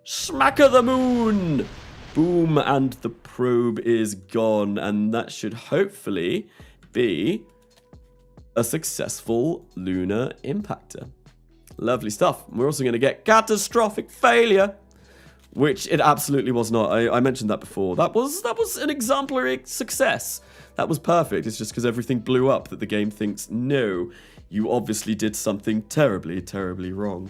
[SPEAKER 1] Smack of the moon! Boom, and the probe is gone. And that should hopefully be a successful lunar impactor. Lovely stuff. We're also going to get catastrophic failure, which it absolutely was not. I mentioned that before. That was an exemplary success. That was perfect. It's just because everything blew up that the game thinks, no, you obviously did something terribly, terribly wrong.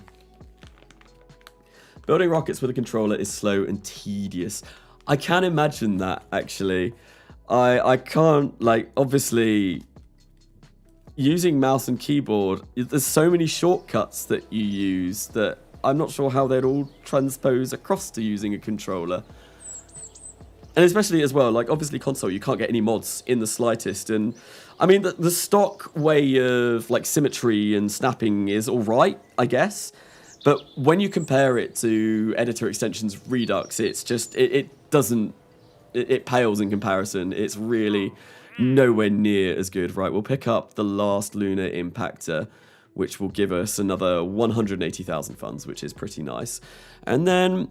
[SPEAKER 1] Building rockets with a controller is slow and tedious. I can imagine that, actually. I can't, like, obviously using mouse and keyboard, there's so many shortcuts that you use that I'm not sure how they'd all transpose across to using a controller. And especially as well, like obviously console, you can't get any mods in the slightest. And I mean, the stock way of like symmetry and snapping is all right, I guess. But when you compare it to editor extensions Redux, it's just, it pales in comparison. It's really nowhere near as good. Right, we'll pick up the last lunar impactor, which will give us another 180,000 funds, which is pretty nice. And then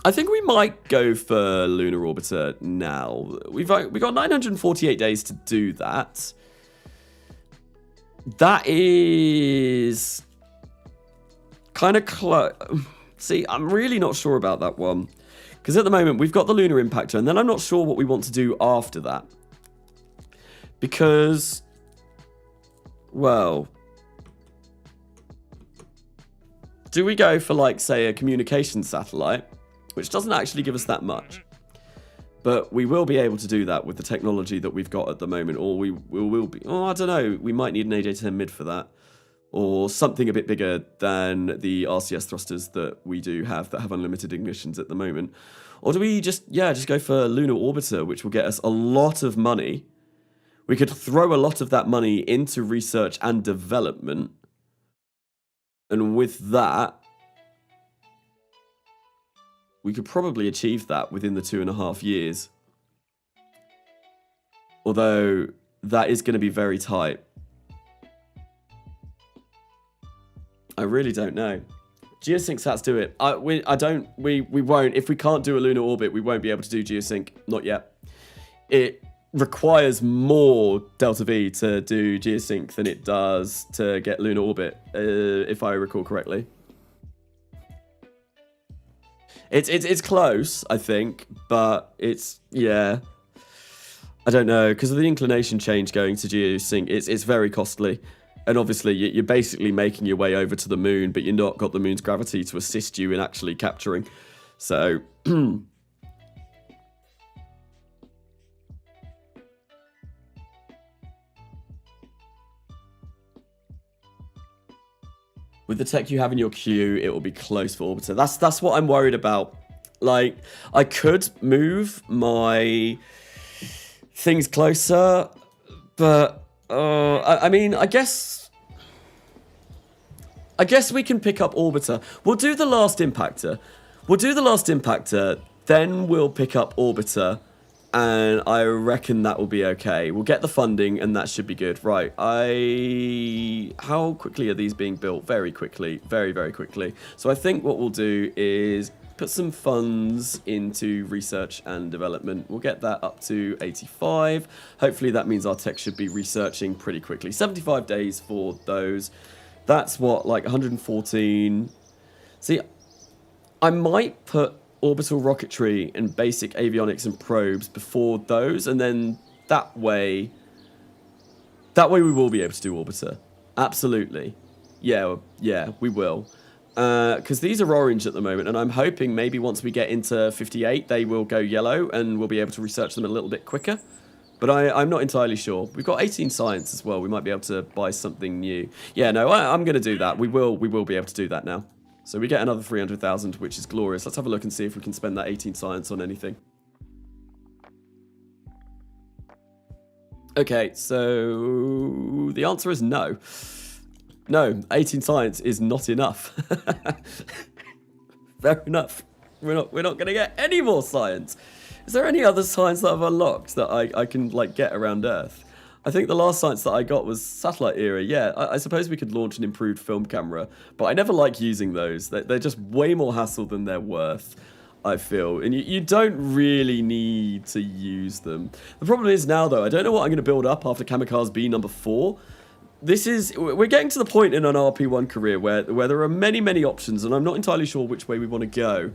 [SPEAKER 1] I think we might go for Lunar Orbiter now. We've got 948 days to do that. That is kind of close. See, I'm really not sure about that one. Because at the moment, we've got the Lunar Impactor, and then I'm not sure what we want to do after that. Because, well, do we go for, like, say, a communication satellite, which doesn't actually give us that much? But we will be able to do that with the technology that we've got at the moment, or we will be. Oh, I don't know. We might need an AJ-10 mid for that, or something a bit bigger than the RCS thrusters that we do have that have unlimited ignitions at the moment. Or do we just go for Lunar Orbiter, which will get us a lot of money. We could throw a lot of that money into research and development. And with that, we could probably achieve that within the 2.5 years. Although, that is going to be very tight. I really don't know. Geosync sats do it. We won't. If we can't do a lunar orbit, we won't be able to do geosync. Not yet. It requires more delta V to do geosync than it does to get lunar orbit, if I recall correctly. It's close, I think, but it's, yeah. I don't know, because of the inclination change going to geosync, it's very costly. And obviously, you're basically making your way over to the moon, but you've not got the moon's gravity to assist you in actually capturing. So, with the tech you have in your queue, it will be close for Orbiter. That's what I'm worried about. Like, I could move my things closer, but I mean, I guess we can pick up Orbiter. We'll do the last impactor. Then we'll pick up Orbiter, and I reckon that will be okay. We'll get the funding, and that should be good. Right, how quickly are these being built? Very quickly. Very, very quickly. So I think what we'll do is put some funds into research and development. We'll get that up to 85. Hopefully that means our tech should be researching pretty quickly. 75 days for those. That's what, like 114. See, I might put orbital rocketry and basic avionics and probes before those, and then that way we will be able to do Orbiter. Absolutely. Yeah, we will. because these are orange at the moment, and I'm hoping maybe once we get into 58, they will go yellow, and we'll be able to research them a little bit quicker. But I'm not entirely sure. We've got 18 science as well. We might be able to buy something new. Yeah, no, I'm going to do that. We will be able to do that now. So we get another 300,000, which is glorious. Let's have a look and see if we can spend that 18 science on anything. Okay, so the answer is no. No, 18 science is not enough. Fair enough. We're not going to get any more science. Is there any other science that I've unlocked that I can like get around Earth? I think the last science that I got was satellite era. Yeah, I suppose we could launch an improved film camera, but I never like using those. They're just way more hassle than they're worth, I feel. And you don't really need to use them. The problem is now, though, I don't know what I'm going to build up after Kamikaze B number 4. We're getting to the point in an RP-1 career where there are many, many options, and I'm not entirely sure which way we want to go.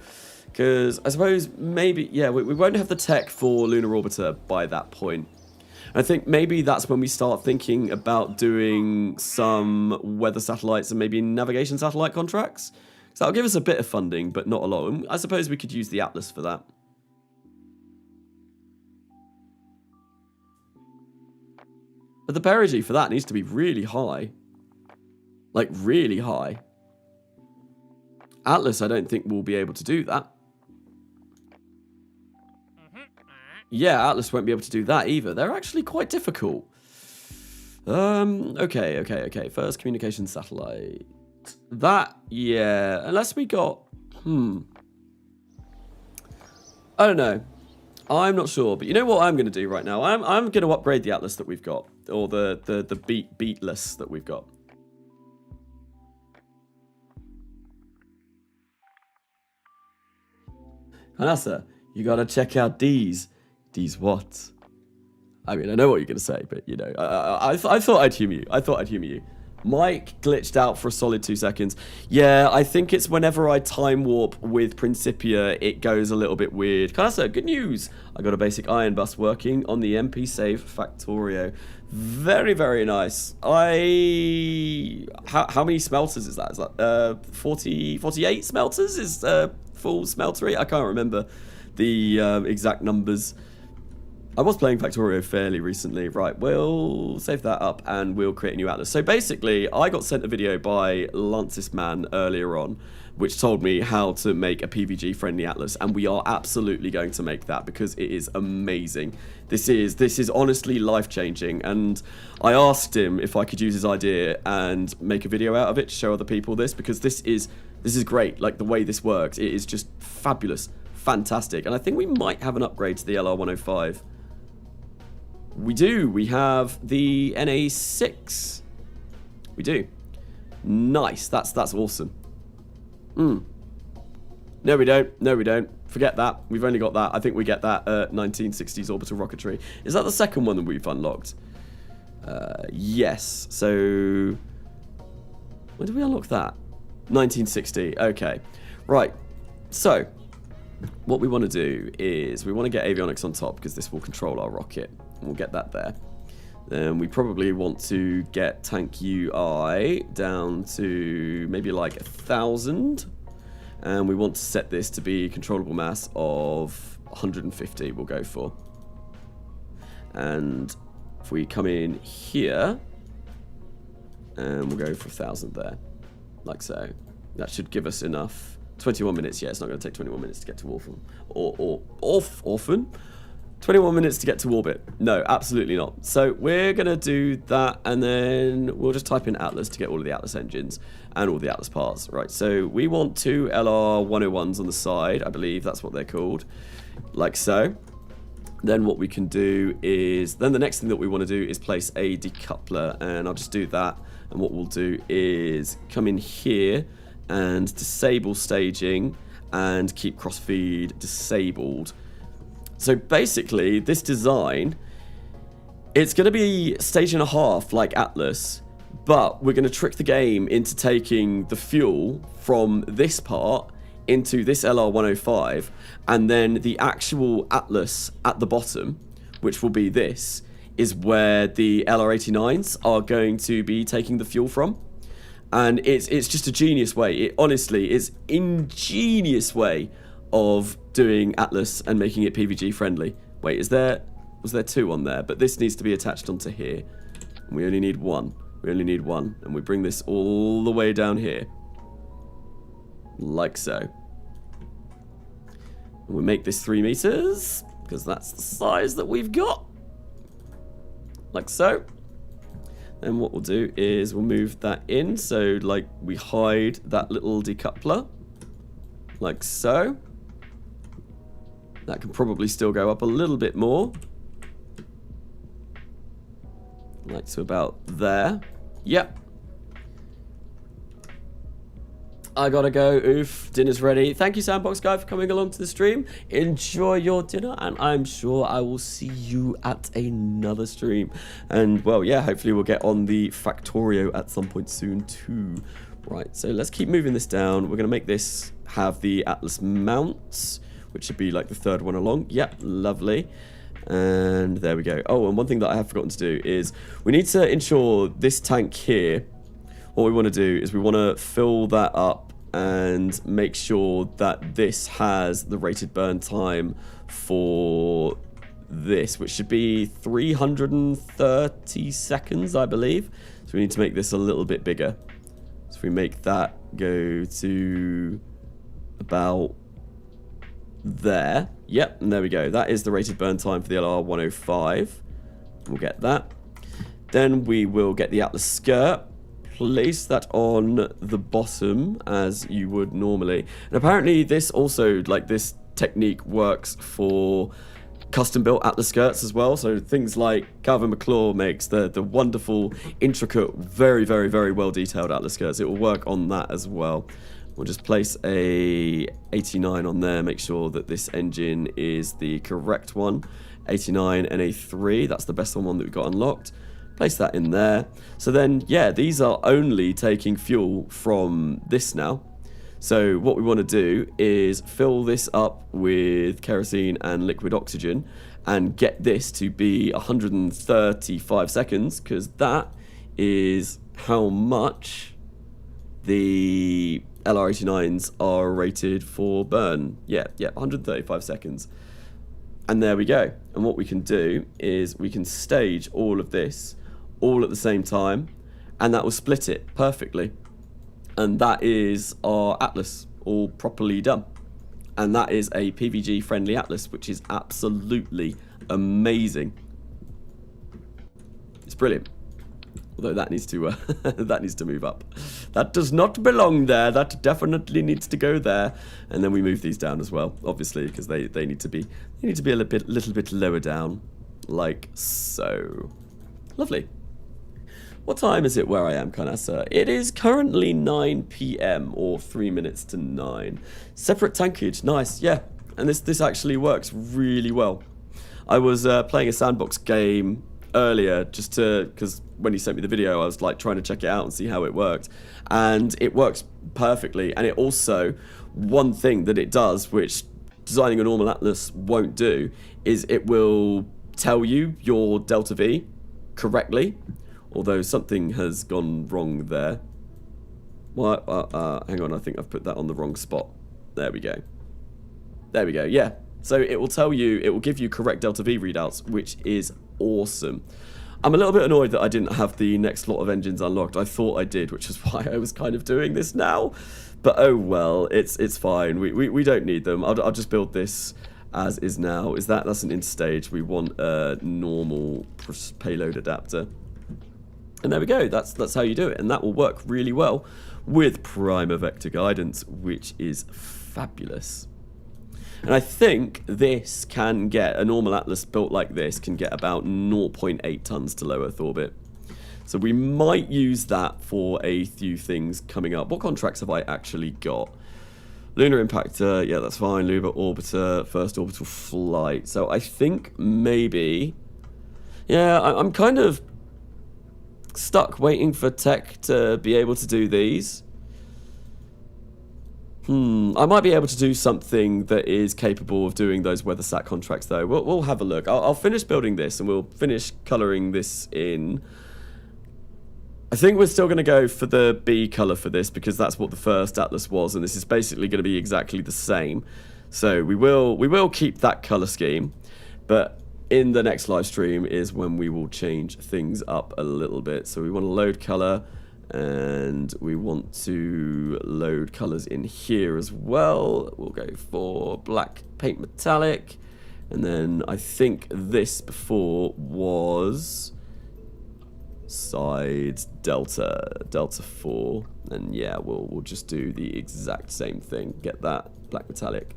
[SPEAKER 1] Because I suppose maybe, yeah, we won't have the tech for Lunar Orbiter by that point. I think maybe that's when we start thinking about doing some weather satellites and maybe navigation satellite contracts. So that'll give us a bit of funding, but not a lot. And I suppose we could use the Atlas for that. But the perigee for that needs to be really high. Like, really high. Atlas, I don't think we'll be able to do that. Yeah, Atlas won't be able to do that either. They're actually quite difficult. Okay. First communication satellite. That, yeah. Unless we got... I don't know. I'm not sure. But you know what I'm going to do right now? I'm going to upgrade the Atlas that we've got. Or the Beatless that we've got. Hanasa, you got to check out these. These what? I mean, I know what you're going to say, but, you know, I thought I'd humor you. Mike glitched out for a solid 2 seconds. Yeah, I think it's whenever I time warp with Principia, it goes a little bit weird. Kanasa, good news. I got a basic iron bus working on the MP Save Factorio. Very, very nice. How many smelters is that? Is that 48 smelters is full smeltery? I can't remember the exact numbers. I was playing Factorio fairly recently. Right, we'll save that up and we'll create a new Atlas. So basically, I got sent a video by Lancis Man earlier on, which told me how to make a PVG-friendly Atlas, and we are absolutely going to make that because it is amazing. This is honestly life-changing, and I asked him if I could use his idea and make a video out of it to show other people this, because this is great. Like, the way this works, it is just fabulous, fantastic, and I think we might have an upgrade to the LR105. We do. We have the NA6. We do. Nice. That's awesome. No, we don't. No, we don't. Forget that. We've only got that. I think we get that 1960s orbital rocketry. Is that the second one that we've unlocked? Yes. So, when did we unlock that? 1960. Okay. Right. So, what we want to do is we want to get avionics on top because this will control our rocket. We'll get that there. Then we probably want to get tank UI down to maybe like 1,000. And we want to set this to be controllable mass of 150 we'll go for. And if we come in here, and we'll go for 1,000 there. Like so. That should give us enough. 21 minutes, yeah, it's not going to take 21 minutes to get to Orphan. Orphan? 21 minutes to get to orbit. No, absolutely not. So we're going to do that, and then we'll just type in Atlas to get all of the Atlas engines and all the Atlas parts. Right, so we want 2 LR101s on the side. I believe that's what they're called. Like so. Then what we can do is, then the next thing that we want to do is place a decoupler, and I'll just do that. And what we'll do is come in here and disable staging and keep crossfeed disabled. So basically, this design, it's going to be stage and a half like Atlas, but we're going to trick the game into taking the fuel from this part into this LR105, and then the actual Atlas at the bottom, which will be this, is where the LR89s are going to be taking the fuel from. And it's just a genius way. It honestly is ingenious way of doing Atlas and making it PVG friendly. Wait, was there 2 on there? But this needs to be attached onto here. And we only need 1. We only need 1. And we bring this all the way down here. Like so. And we make this 3 meters, because that's the size that we've got. Like so. Then what we'll do is we'll move that in, so like we hide that little decoupler. Like so. That can probably still go up a little bit more. Like to about there. Yep. I gotta go. Oof. Dinner's ready. Thank you, Sandbox Guy, for coming along to the stream. Enjoy your dinner, and I'm sure I will see you at another stream. And, well, yeah, hopefully we'll get on the Factorio at some point soon, too. Right, so let's keep moving this down. We're gonna make this have the Atlas mounts, which should be like the 3rd one along. Yep, lovely. And there we go. Oh, and one thing that I have forgotten to do is we need to ensure this tank here, what we want to do is we want to fill that up and make sure that this has the rated burn time for this, which should be 330 seconds, I believe. So we need to make this a little bit bigger. So if we make that go to about there. Yep, and there we go. That is the rated burn time for the LR105. We'll get that. Then we will get the Atlas skirt. Place that on the bottom as you would normally. And apparently this also, like this technique works for custom built Atlas skirts as well. So things like Calvin McClure makes the wonderful, intricate, very, very, very well detailed Atlas skirts. It will work on that as well. We'll just place a 89 on there, make sure that this engine is the correct one. 89 NA3, that's the best one that we've got unlocked. Place that in there. So then, yeah, these are only taking fuel from this now. So what we want to do is fill this up with kerosene and liquid oxygen and get this to be 135 seconds, because that is how much the LR89s are rated for burn. Yeah, 135 seconds. And there we go. And what we can do is we can stage all of this all at the same time, and that will split it perfectly. And that is our Atlas all properly done. And that is a PVG friendly Atlas, which is absolutely amazing. It's brilliant. Although that needs to that needs to move up. That does not belong there. That definitely needs to go there. And then we move these down as well, obviously, because they need to be a little bit lower down, like so. Lovely. What time is it where I am, Carnassa? It is currently 9 PM or 3 minutes to 9. Separate tankage, nice, yeah. And this actually works really well. I was playing a sandbox game earlier because when you sent me the video, I was like trying to check it out and see how it worked. And it works perfectly. And it also, one thing that it does, which designing a normal Atlas won't do, is it will tell you your delta V correctly. Although something has gone wrong there. What? Hang on, I think I've put that on the wrong spot. There we go. There we go, yeah. So it will tell you, it will give you correct delta V readouts, which is awesome. I'm a little bit annoyed that I didn't have the next lot of engines unlocked. I thought I did, which is why I was kind of doing this now. But oh well, it's fine. We don't need them. I'll just build this as is now. That's an interstage. We want a normal payload adapter. And there we go, that's how you do it, and that will work really well with Primer Vector Guidance, which is fabulous. And I think this can get, a normal Atlas built like this can get about 0.8 tons to low Earth orbit. So we might use that for a few things coming up. What contracts have I actually got? Lunar Impact, yeah, that's fine. Lunar Orbiter, first orbital flight. So I think maybe, yeah, I'm kind of stuck waiting for tech to be able to do these. I might be able to do something that is capable of doing those WeatherSat contracts, though. We'll have a look. I'll finish building this, and we'll finish colouring this in. I think we're still going to go for the B color for this because that's what the first atlas was, and this is basically going to be exactly the same. So we will keep that color scheme, but in the next live stream is when we will change things up a little bit. So we want to load color, and we want to load colors in here as well. We'll go for black paint metallic, and then I think this before was sides delta 4, and yeah, we'll just do the exact same thing. Get that black metallic,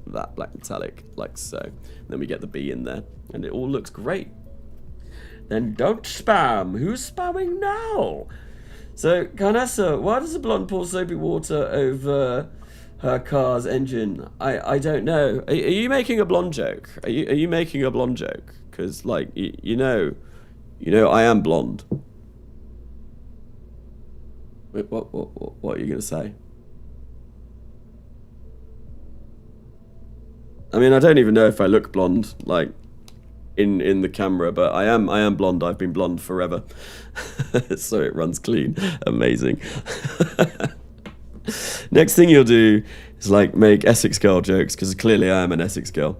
[SPEAKER 1] like so, and then we get the B in there, and it all looks great. Then don't spam. Who's spamming now? So Carnessa, why does a blonde pour soapy water over her car's engine? I don't know. Are you making a blonde joke? Are you making a blonde joke? Because like you know I am blonde. Wait, what are you gonna say? I mean, I don't even know if I look blonde, like in the camera, but I am blonde. I've been blonde forever, so it runs clean. Amazing. Next thing you'll do is like make Essex girl jokes, because clearly I am an Essex girl.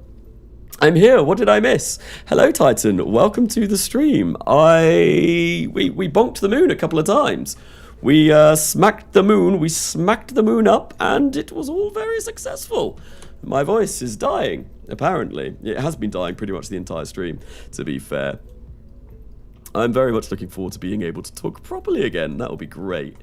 [SPEAKER 1] I'm here. What did I miss? Hello, Titan. Welcome to the stream. We bonked the moon a couple of times. We smacked the moon up, and it was all very successful. My voice is dying, apparently. It has been dying pretty much the entire stream, to be fair. I'm very much looking forward to being able to talk properly again. That will be great.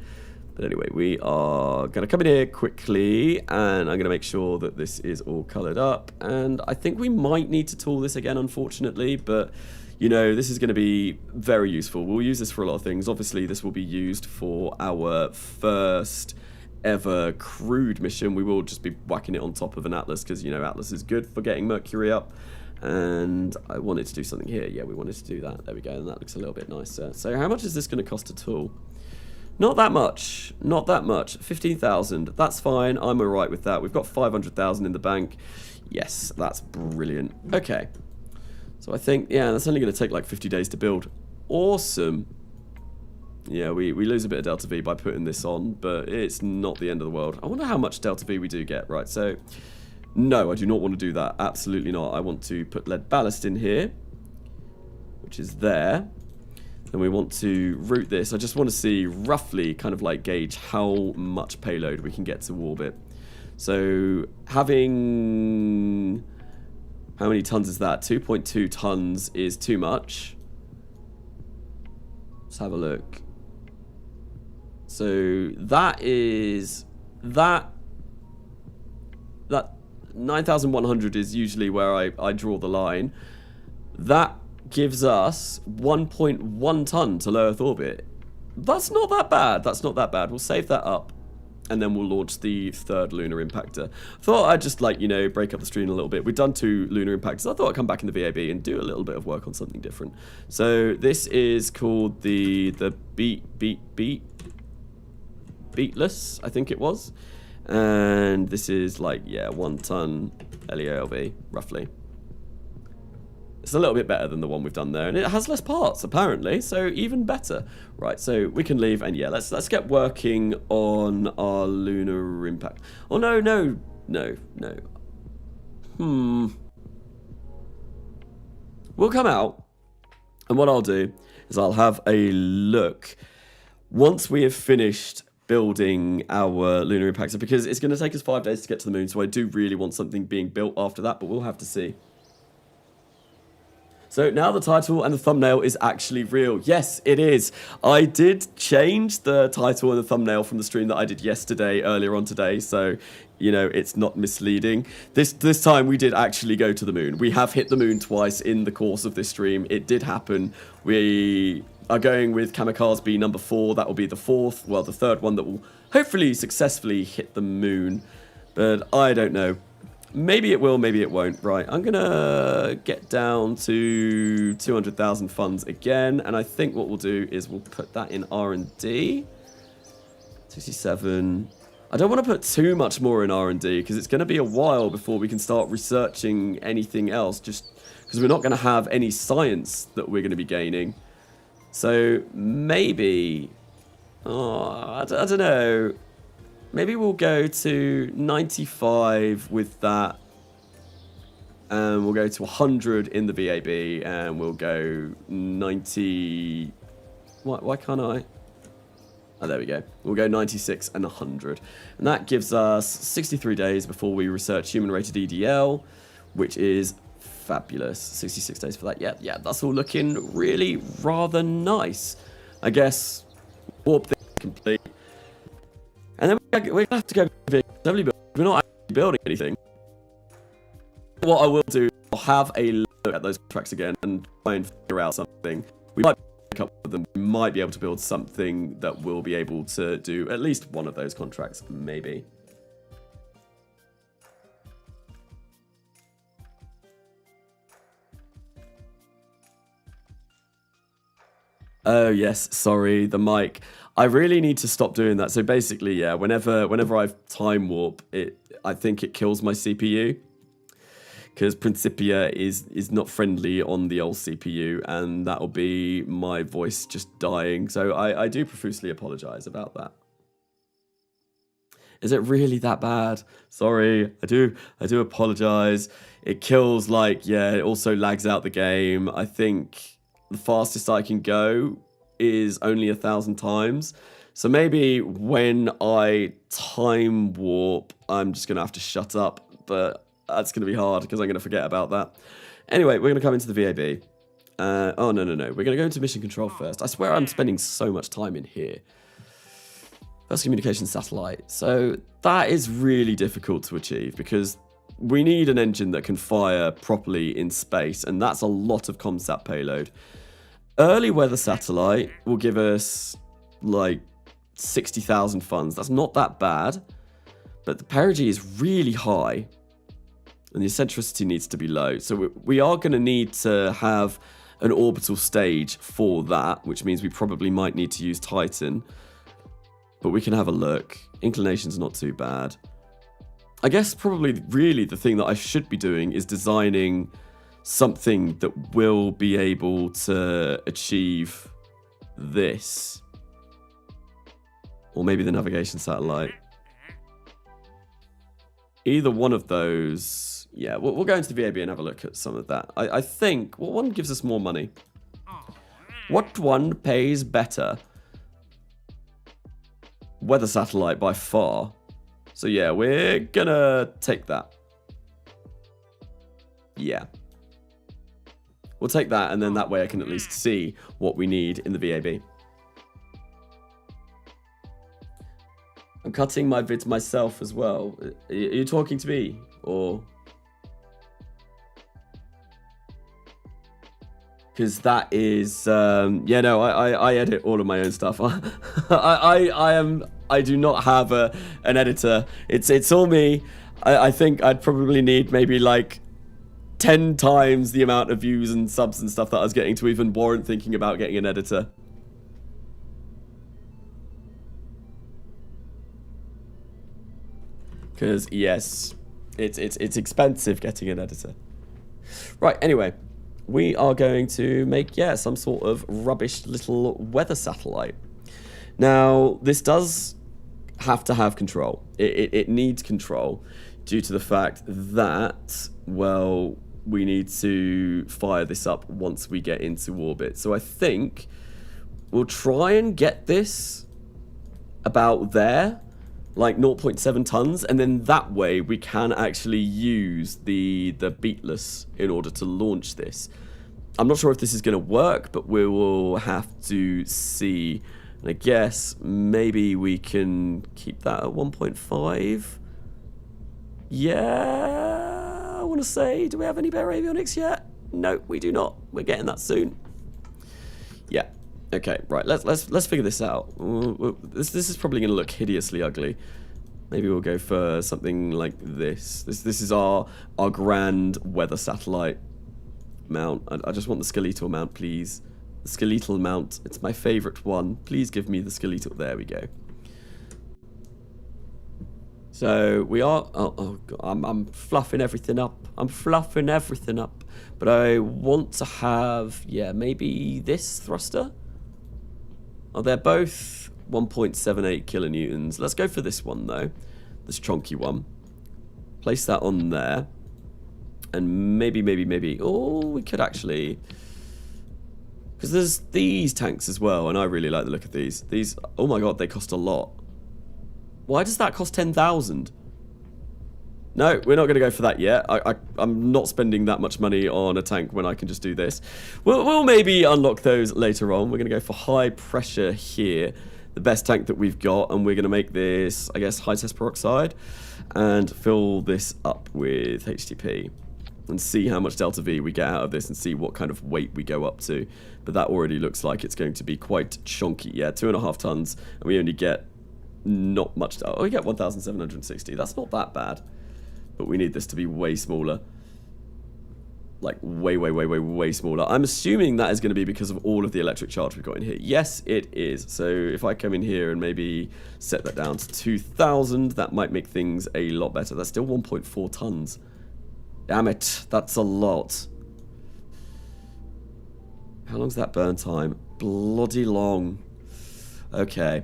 [SPEAKER 1] But anyway, we are going to come in here quickly, and I'm going to make sure that this is all coloured up. And I think we might need to tool this again, unfortunately, but you know, this is going to be very useful. We'll use this for a lot of things. Obviously, this will be used for our first ever crewed mission. We will just be whacking it on top of an atlas because, you know, atlas is good for getting Mercury up. And I wanted to do something here. Yeah, we wanted to do that. There we go. And that looks a little bit nicer. So how much is this going to cost to tool? Not that much. Not that much. 15,000. That's fine. I'm all right with that. We've got 500,000 in the bank. Yes, that's brilliant. Okay. So I think, yeah, that's only going to take like 50 days to build. Awesome. Yeah, we lose a bit of delta V by putting this on, but it's not the end of the world. I wonder how much delta V we do get. Right, so no, I do not want to do that. Absolutely not. I want to put lead ballast in here, which is there. Then we want to route this. I just want to see roughly kind of like gauge how much payload we can get to orbit. So having, how many tons is that? 2.2 tons is too much. Let's have a look. So that is, that 9,100 is usually where I draw the line. That gives us 1.1 ton to low Earth orbit. That's not that bad. That's not that bad. We'll save that up, and then we'll launch the third lunar impactor. Thought I'd just, like, you know, break up the stream a little bit. We've done 2 lunar impactors. I thought I'd come back in the VAB and do a little bit of work on something different. So this is called the Beatless, I think it was. And this is like, yeah, 1 ton LEOLV, roughly. It's a little bit better than the one we've done there, and it has less parts, apparently, so even better. Right, so we can leave, and yeah, let's get working on our lunar impact. Oh, no. We'll come out, and what I'll do is I'll have a look once we have finished building our lunar impactor, because it's going to take us 5 days to get to the moon, so I do really want something being built after that, but we'll have to see. So now the title and the thumbnail is actually real. Yes, it is. I did change the title and the thumbnail from the stream that I did yesterday, earlier on today, so, you know, it's not misleading. This time we did actually go to the moon. We have hit the moon twice in the course of this stream. It did happen. We are going with Kamikaze B number 4. That will be the 4th, well, the 3rd one that will hopefully successfully hit the moon. But I don't know. Maybe it will, maybe it won't. Right, I'm going to get down to 200,000 funds again. And I think what we'll do is we'll put that in R&D. 67. I don't want to put too much more in R&D because it's going to be a while before we can start researching anything else. Just because we're not going to have any science that we're going to be gaining. So maybe Oh, I don't know. Maybe we'll go to 95 with that. And we'll go to 100 in the VAB. And we'll go 90... Why can't I? Oh, there we go. We'll go 96 and 100. And that gives us 63 days before we research human-rated EDL, which is fabulous. 66 days for that. Yeah, that's all looking really rather nice. I guess warp thing complete. And then we have to go assembly build. We're not actually building anything. What I will do, I'll have a look at those contracts again and try and figure out something. We might pick up with them. We might be able to build something that will be able to do at least one of those contracts, maybe. Oh yes, sorry, the mic. I really need to stop doing that. So basically, yeah, whenever I time warp, I think it kills my CPU. Because Principia is not friendly on the old CPU, and that'll be my voice just dying. So I do profusely apologize about that. Is it really that bad? Sorry, I do apologize. It kills, like, yeah, it also lags out the game. I think the fastest I can go is only 1,000 times. So maybe when I time warp, I'm just going to have to shut up. But that's going to be hard because I'm going to forget about that. Anyway, we're going to come into the VAB. Oh, no. We're going to go into mission control first. I swear I'm spending so much time in here. First communication satellite. So that is really difficult to achieve because we need an engine that can fire properly in space, and that's a lot of ComSat payload. Early weather satellite will give us like 60,000 funds. That's not that bad, but the perigee is really high and the eccentricity needs to be low. So we are going to need to have an orbital stage for that, which means we probably might need to use Titan, but we can have a look. Inclination's not too bad. I guess probably really the thing that I should be doing is designing something that will be able to achieve this. Or maybe the navigation satellite. Either one of those. Yeah, we'll go into the VAB and have a look at some of that. I think, what one gives us more money? What one pays better? Weather satellite by far. So yeah, we're gonna take that. Yeah. We'll take that, and then that way I can at least see what we need in the VAB. I'm cutting my vids myself as well. Are you talking to me? Or... because that is... yeah, no, I edit all of my own stuff. I do not have an editor. It's all me. I think I'd probably need maybe like 10 times the amount of views and subs and stuff that I was getting to even warrant thinking about getting an editor. Because, yes, it's expensive getting an editor. Right, anyway, we are going to make, yeah, some sort of rubbish little weather satellite. Now, this does have to have control. It needs control due to the fact that, well, we need to fire this up once we get into orbit. So I think we'll try and get this about there, like 0.7 tons, and then that way we can actually use the beatless in order to launch this. I'm not sure if this is going to work, but we will have to see. And I guess maybe we can keep that at 1.5. Yeah, I want to say, do we have any better avionics yet? No, we do not. We're getting that soon. Yeah. Okay, right. Let's figure this out. This is probably going to look hideously ugly. Maybe we'll go for something like this. This is our grand weather satellite mount. I just want the skeletal mount, please. The skeletal mount. It's my favorite one. Please give me the skeletal. There we go. So we are... Oh God, I'm fluffing everything up. I'm fluffing everything up. But I want to have... yeah, maybe this thruster? Oh, they're both 1.78 kilonewtons. Let's go for this one, though. This chonky one. Place that on there. And maybe... Oh, we could actually... Because there's these tanks as well, and I really like the look of these. These... Oh my god, they cost a lot. Why does that cost 10,000? No, we're not going to go for that yet. I'm not spending that much money on a tank when I can just do this. We'll maybe unlock those later on. We're going to go for high pressure here. The best tank that we've got. And we're going to make this, I guess, high test peroxide. And fill this up with HTP. And see how much delta V we get out of this. And see what kind of weight we go up to. But that already looks like it's going to be quite chunky. Yeah, 2.5 tons. And we only get not much. Oh, we get 1,760. That's not that bad. But we need this to be way smaller. Like, way smaller. I'm assuming that is going to be because of all of the electric charge we've got in here. Yes, it is. So if I come in here and maybe set that down to 2,000, that might make things a lot better. That's still 1.4 tons. Damn it. That's a lot. How long's that burn time? Bloody long. Okay.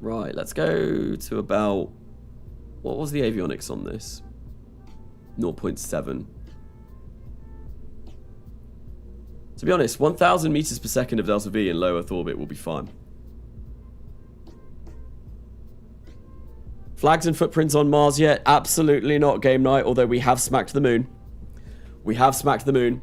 [SPEAKER 1] Right, let's go to about... What was the avionics on this? 0.7. To be honest, 1,000 meters per second of delta V in low Earth orbit will be fine. Flags and footprints on Mars yet? Absolutely not, game night, although we have smacked the moon. We have smacked the moon.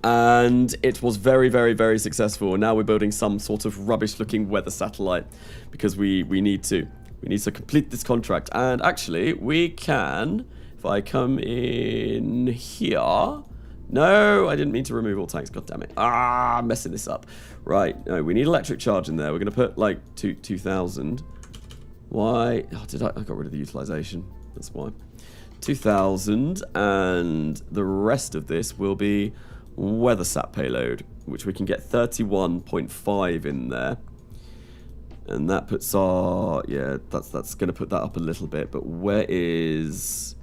[SPEAKER 1] And it was very successful. And now we're building some sort of rubbish-looking weather satellite because we need to. We need to complete this contract. And actually, we can, if I come in here... No, I didn't mean to remove all tanks. God damn it. Ah, I'm messing this up. Right, no, we need electric charge in there. We're going to put, like, 2,000. Why? Oh, I got rid of the utilization. That's why. 2,000. And the rest of this will be... WeatherSat payload, which we can get 31.5 in there. And that puts our... Yeah, that's going to put that up a little bit. But where is...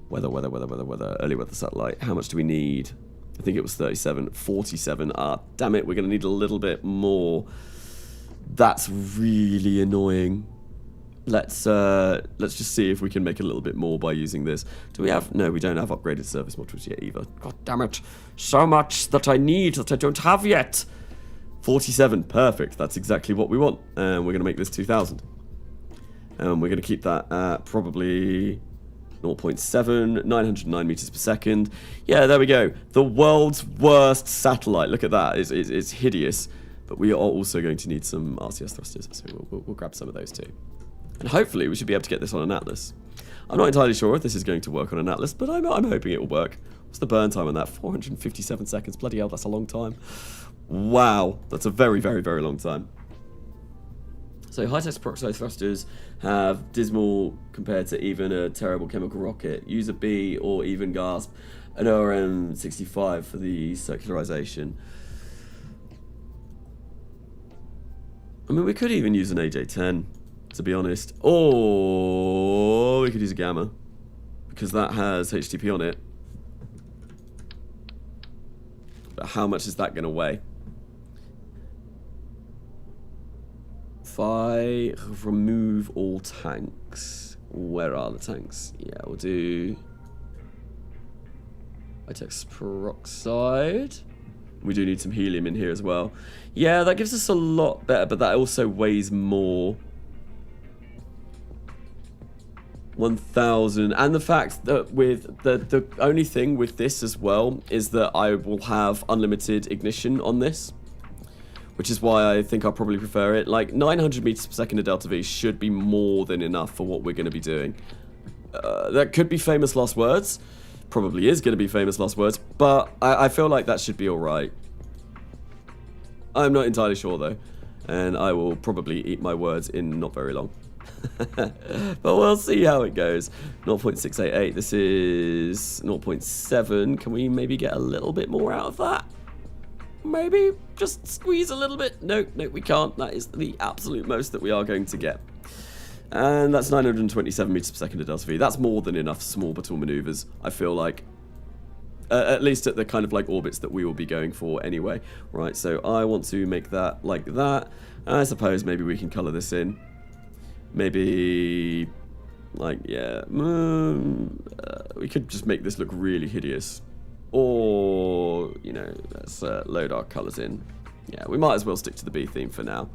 [SPEAKER 1] Weather. Early weather satellite. How much do we need? I think it was 37. 47. Ah, damn it. We're going to need a little bit more. That's really annoying. Let's just see if we can make a little bit more by using this. Do we have... No, we don't have upgraded service modules yet either. God damn it. So much that I need that I don't have yet. 47. Perfect. That's exactly what we want. And we're going to make this 2,000. And we're going to keep that at probably 0.7, 909 meters per second. Yeah, there we go. The world's worst satellite. Look at that. It's hideous. But we are also going to need some RCS thrusters. So we'll grab some of those too. And hopefully we should be able to get this on an Atlas. I'm not entirely sure if this is going to work on an Atlas, but I'm hoping it will work. What's the burn time on that? 457 seconds. Bloody hell, that's a long time. Wow, that's a very long time. So high-test peroxide thrusters have dismal compared to even a terrible chemical rocket. Use a B or even gasp an ORM-65 for the circularization. I mean, we could even use an AJ-10. To be honest. Or we could use a Gamma. Because that has HTP on it. But how much is that going to weigh? If I remove all tanks. Where are the tanks? Yeah, we'll do... high-test peroxide. We do need some helium in here as well. Yeah, that gives us a lot better, but that also weighs more. 1,000, and the fact that with the only thing with this as well is that I will have unlimited ignition on this, which is why I think I'll probably prefer it. Like 900 meters per second of delta V should be more than enough for what we're going to be doing. That could be famous last words, probably is going to be famous last words, but I feel like that should be all right. I'm not entirely sure though, and I will probably eat my words in not very long. But we'll see how it goes. 0.688. This is 0.7. Can we maybe get a little bit more out of that? Maybe just squeeze a little bit. No, we can't. That is the absolute most that we are going to get. And that's 927 meters per second of delta V. That's more than enough small orbital maneuvers, I feel like. At least at the kind of like orbits that we will be going for anyway. Right, so I want to make that like that. I suppose maybe we can color this in. Maybe, like, yeah. We could just make this look really hideous. Or, you know, let's load our colors in. Yeah, we might as well stick to the B theme for now.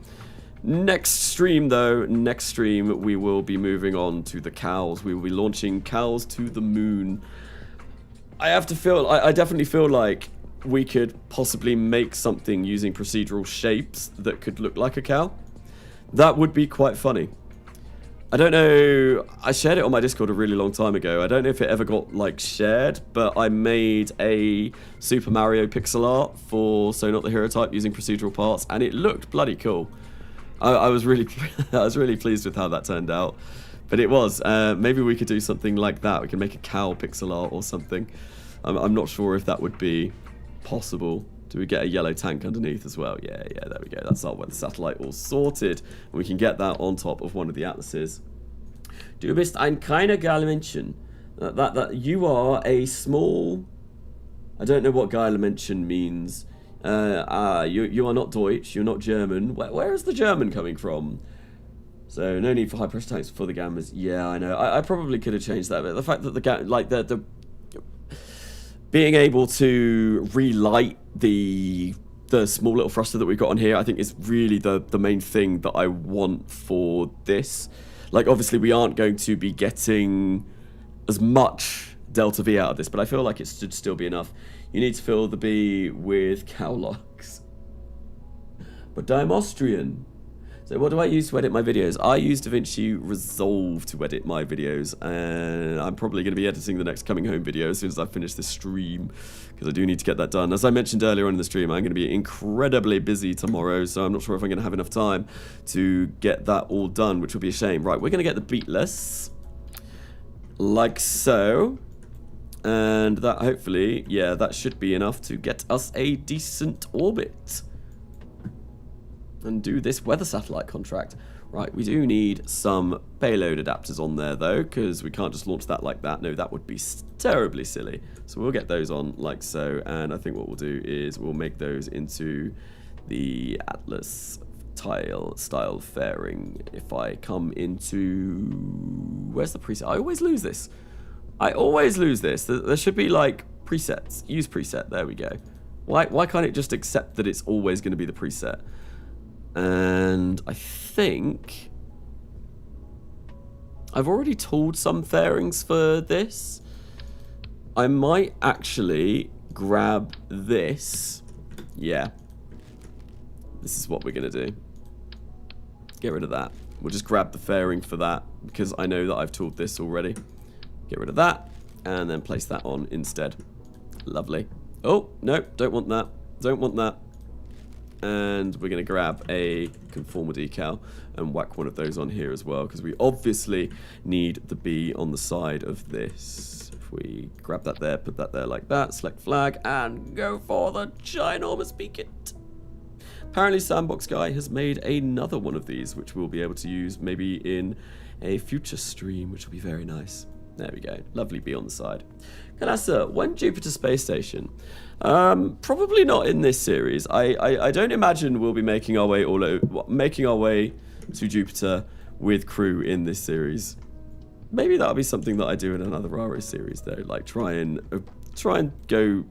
[SPEAKER 1] Next stream, though, we will be moving on to the cows. We will be launching cows to the moon. I definitely feel like we could possibly make something using procedural shapes that could look like a cow. That would be quite funny. I don't know, I shared it on my Discord a really long time ago. I don't know if it ever got, like, shared, but I made a Super Mario pixel art for SoNotTheHeroType using procedural parts, and it looked bloody cool. I was really pleased with how that turned out. But it was. Maybe we could do something like that. We can make a cow pixel art or something. I'm not sure if that would be possible. Do we get a yellow tank underneath as well? Yeah, there we go. That's our weather satellite all sorted. And we can get that on top of one of the atlases. Du bist ein kleiner Geilermenschen. That you are a small... I don't know what Geilermenschen means. You are not Deutsch, you're not German. Where is the German coming from? So no need for high pressure tanks for the gammas. Yeah, I know. I probably could have changed that, but the fact that the being able to relight the small little thruster that we've got on here, I think is really the main thing that I want for this. Like, obviously we aren't going to be getting as much delta V out of this, but I feel like it should still be enough. You need to fill the B with cowlocks. But I'm Austrian. So what do I use to edit my videos? I use DaVinci Resolve to edit my videos, and I'm probably going to be editing the next coming home video as soon as I finish this stream, because I do need to get that done. As I mentioned earlier on in the stream, I'm going to be incredibly busy tomorrow, so I'm not sure if I'm going to have enough time to get that all done, which will be a shame. Right, we're going to get the beatless, like so. And that hopefully, yeah, that should be enough to get us a decent orbit. And do this weather satellite contract. Right, we do need some payload adapters on there, though, because we can't just launch that like that. No, that would be terribly silly. So we'll get those on like so. And I think what we'll do is we'll make those into the Atlas tile style fairing. If I come into... Where's the preset? I always lose this. There should be, like, presets. Use preset. There we go. Why can't it just accept that it's always going to be the preset? And I think I've already tooled some fairings for this. I might actually grab this. Yeah. This is what we're going to do. Get rid of that. We'll just grab the fairing for that, because I know that I've tooled this already. Get rid of that, and then place that on instead. Lovely. Oh, no, don't want that. Don't want that. And we're going to grab a conformal decal and whack one of those on here as well, because we obviously need the B on the side of this. If we grab that there, put that there like that, select flag, and go for the ginormous beacon. Apparently Sandbox Guy has made another one of these, which we'll be able to use maybe in a future stream, which will be very nice. There we go. Lovely B on the side. Kanasa, when Jupiter Space Station? Probably not in this series. I don't imagine we'll be making our way to Jupiter with crew in this series. Maybe that'll be something that I do in another Raro series though. Like try and go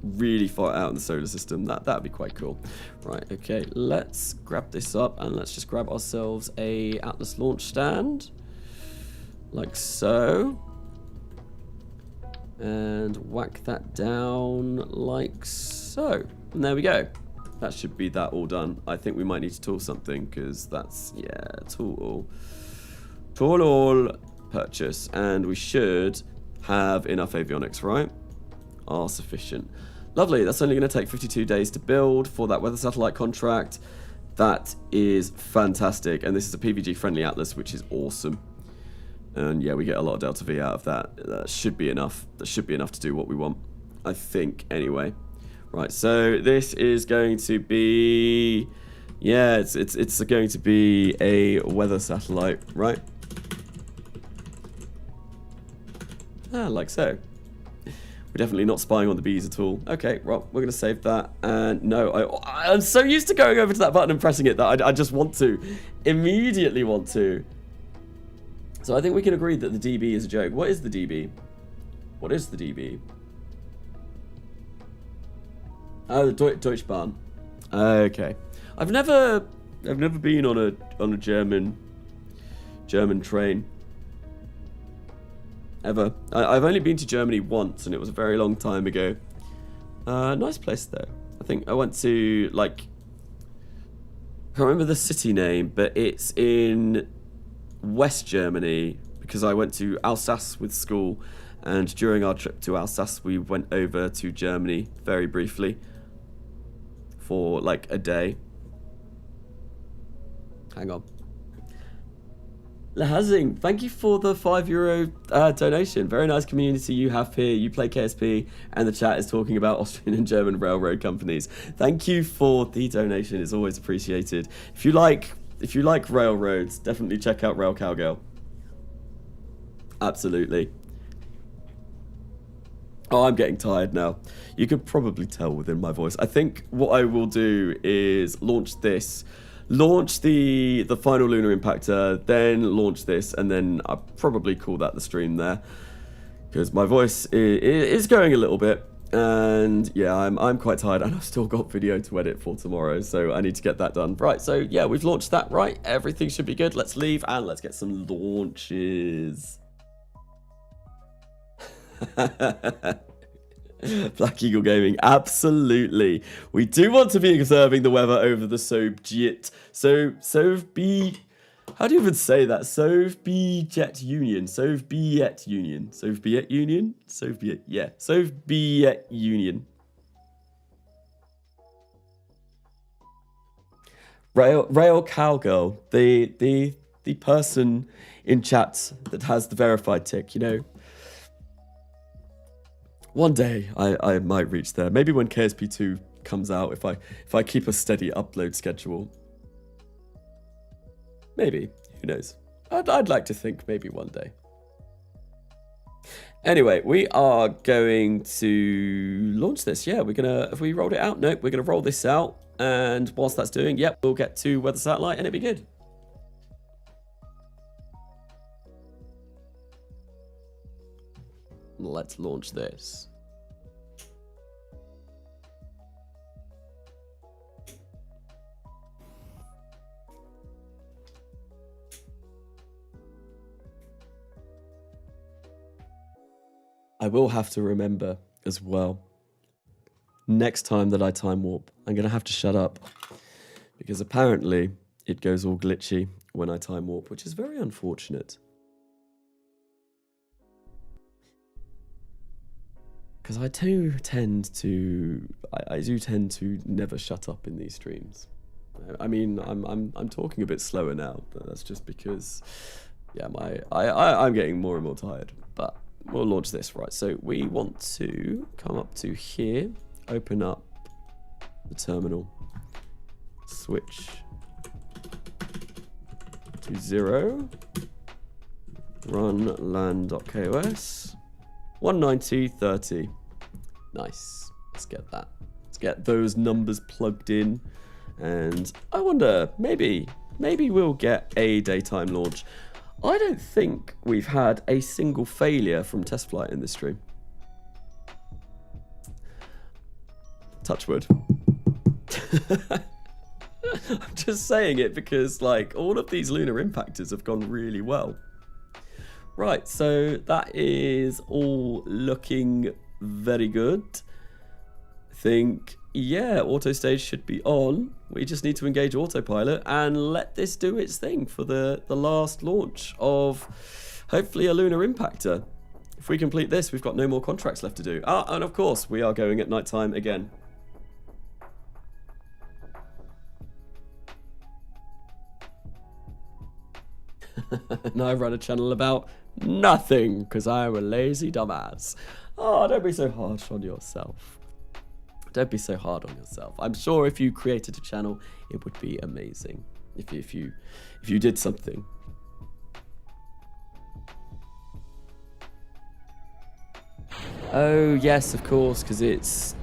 [SPEAKER 1] really far out in the solar system. That'd be quite cool. Right, okay, let's grab this up and let's just grab ourselves a Atlas launch stand. Like so. And whack that down like so. And there we go. That should be that all done. I think we might need to tool something, because that's, yeah, tool all purchase. And we should have enough avionics, right? Are sufficient. Lovely. That's only going to take 52 days to build for that weather satellite contract. That is fantastic. And this is a PVG friendly Atlas, which is awesome. And yeah, we get a lot of delta V out of that. That should be enough. That should be enough to do what we want, I think, anyway. Right, so this is going to be... Yeah, it's going to be a weather satellite, right? Like so. We're definitely not spying on the bees at all. Okay, well, we're going to save that. And no, I'm so used to going over to that button and pressing it that I just want to. Immediately want to. So I think we can agree that the DB is a joke. What is the DB? What is the DB? Oh, the Deutsche Bahn. Okay. I've never been on a German train. Ever. I've only been to Germany once, and it was a very long time ago. Nice place though. I think I went to, like, I can't remember the city name, but it's in West Germany because I went to Alsace with school, and during our trip to Alsace we went over to Germany very briefly for like a day. Hang on. Lahazing, thank you for the €5 donation. Very nice community you have here. You play KSP, and the chat is talking about Austrian and German railroad companies. Thank you for the donation. It's always appreciated. If you like railroads, definitely check out Rail Cowgirl. Absolutely. Oh, I'm getting tired now. You could probably tell within my voice. I think what I will do is launch this. Launch the final Lunar Impactor, then launch this, and then I'll probably call that the stream there. Because my voice is going a little bit, and yeah, I'm quite tired, and I've still got video to edit for tomorrow, so I need to get that done. Right, so yeah, we've launched that, right? Everything should be good. Let's leave, and let's get some launches. Black Eagle Gaming, absolutely. We do want to be observing the weather over the Soviet. How do you even say that? Soviet Union. Soviet Union. Soviet Union? Soviet, yeah. Soviet Union. Rail Cowgirl, the person in chat that has the verified tick, you know. One day I might reach there. Maybe when KSP 2 comes out, if I keep a steady upload schedule. Maybe, who knows? I'd like to think maybe one day. Anyway, we are going to launch this. Yeah, have we rolled it out? Nope, we're gonna roll this out, and whilst that's doing, yep, we'll get to weather satellite and it'll be good. Let's launch this. I will have to remember as well, next time that I time warp, I'm going to have to shut up. Because apparently it goes all glitchy when I time warp, which is very unfortunate. Because I do tend to never shut up in these streams. I mean, I'm talking a bit slower now, but that's just because, yeah, I'm getting more and more tired. But we'll launch this, right? So we want to come up to here, open up the terminal, switch to 0, run lan.kos. 190.30. Nice. Let's get that. Let's get those numbers plugged in. And I wonder, maybe we'll get a daytime launch. I don't think we've had a single failure from test flight in this stream. Touch wood. I'm just saying it because, like, all of these lunar impactors have gone really well. Right, so that is all looking very good. I think, yeah, auto stage should be on. We just need to engage autopilot and let this do its thing for the last launch of hopefully a lunar impactor. If we complete this, we've got no more contracts left to do. Ah, and of course, we are going at night time again. And I run a channel about nothing because I'm a lazy dumbass. Oh, don't be so harsh on yourself. Don't be so hard on yourself. I'm sure if you created a channel, it would be amazing. If you did something. Oh, yes, of course, because it's...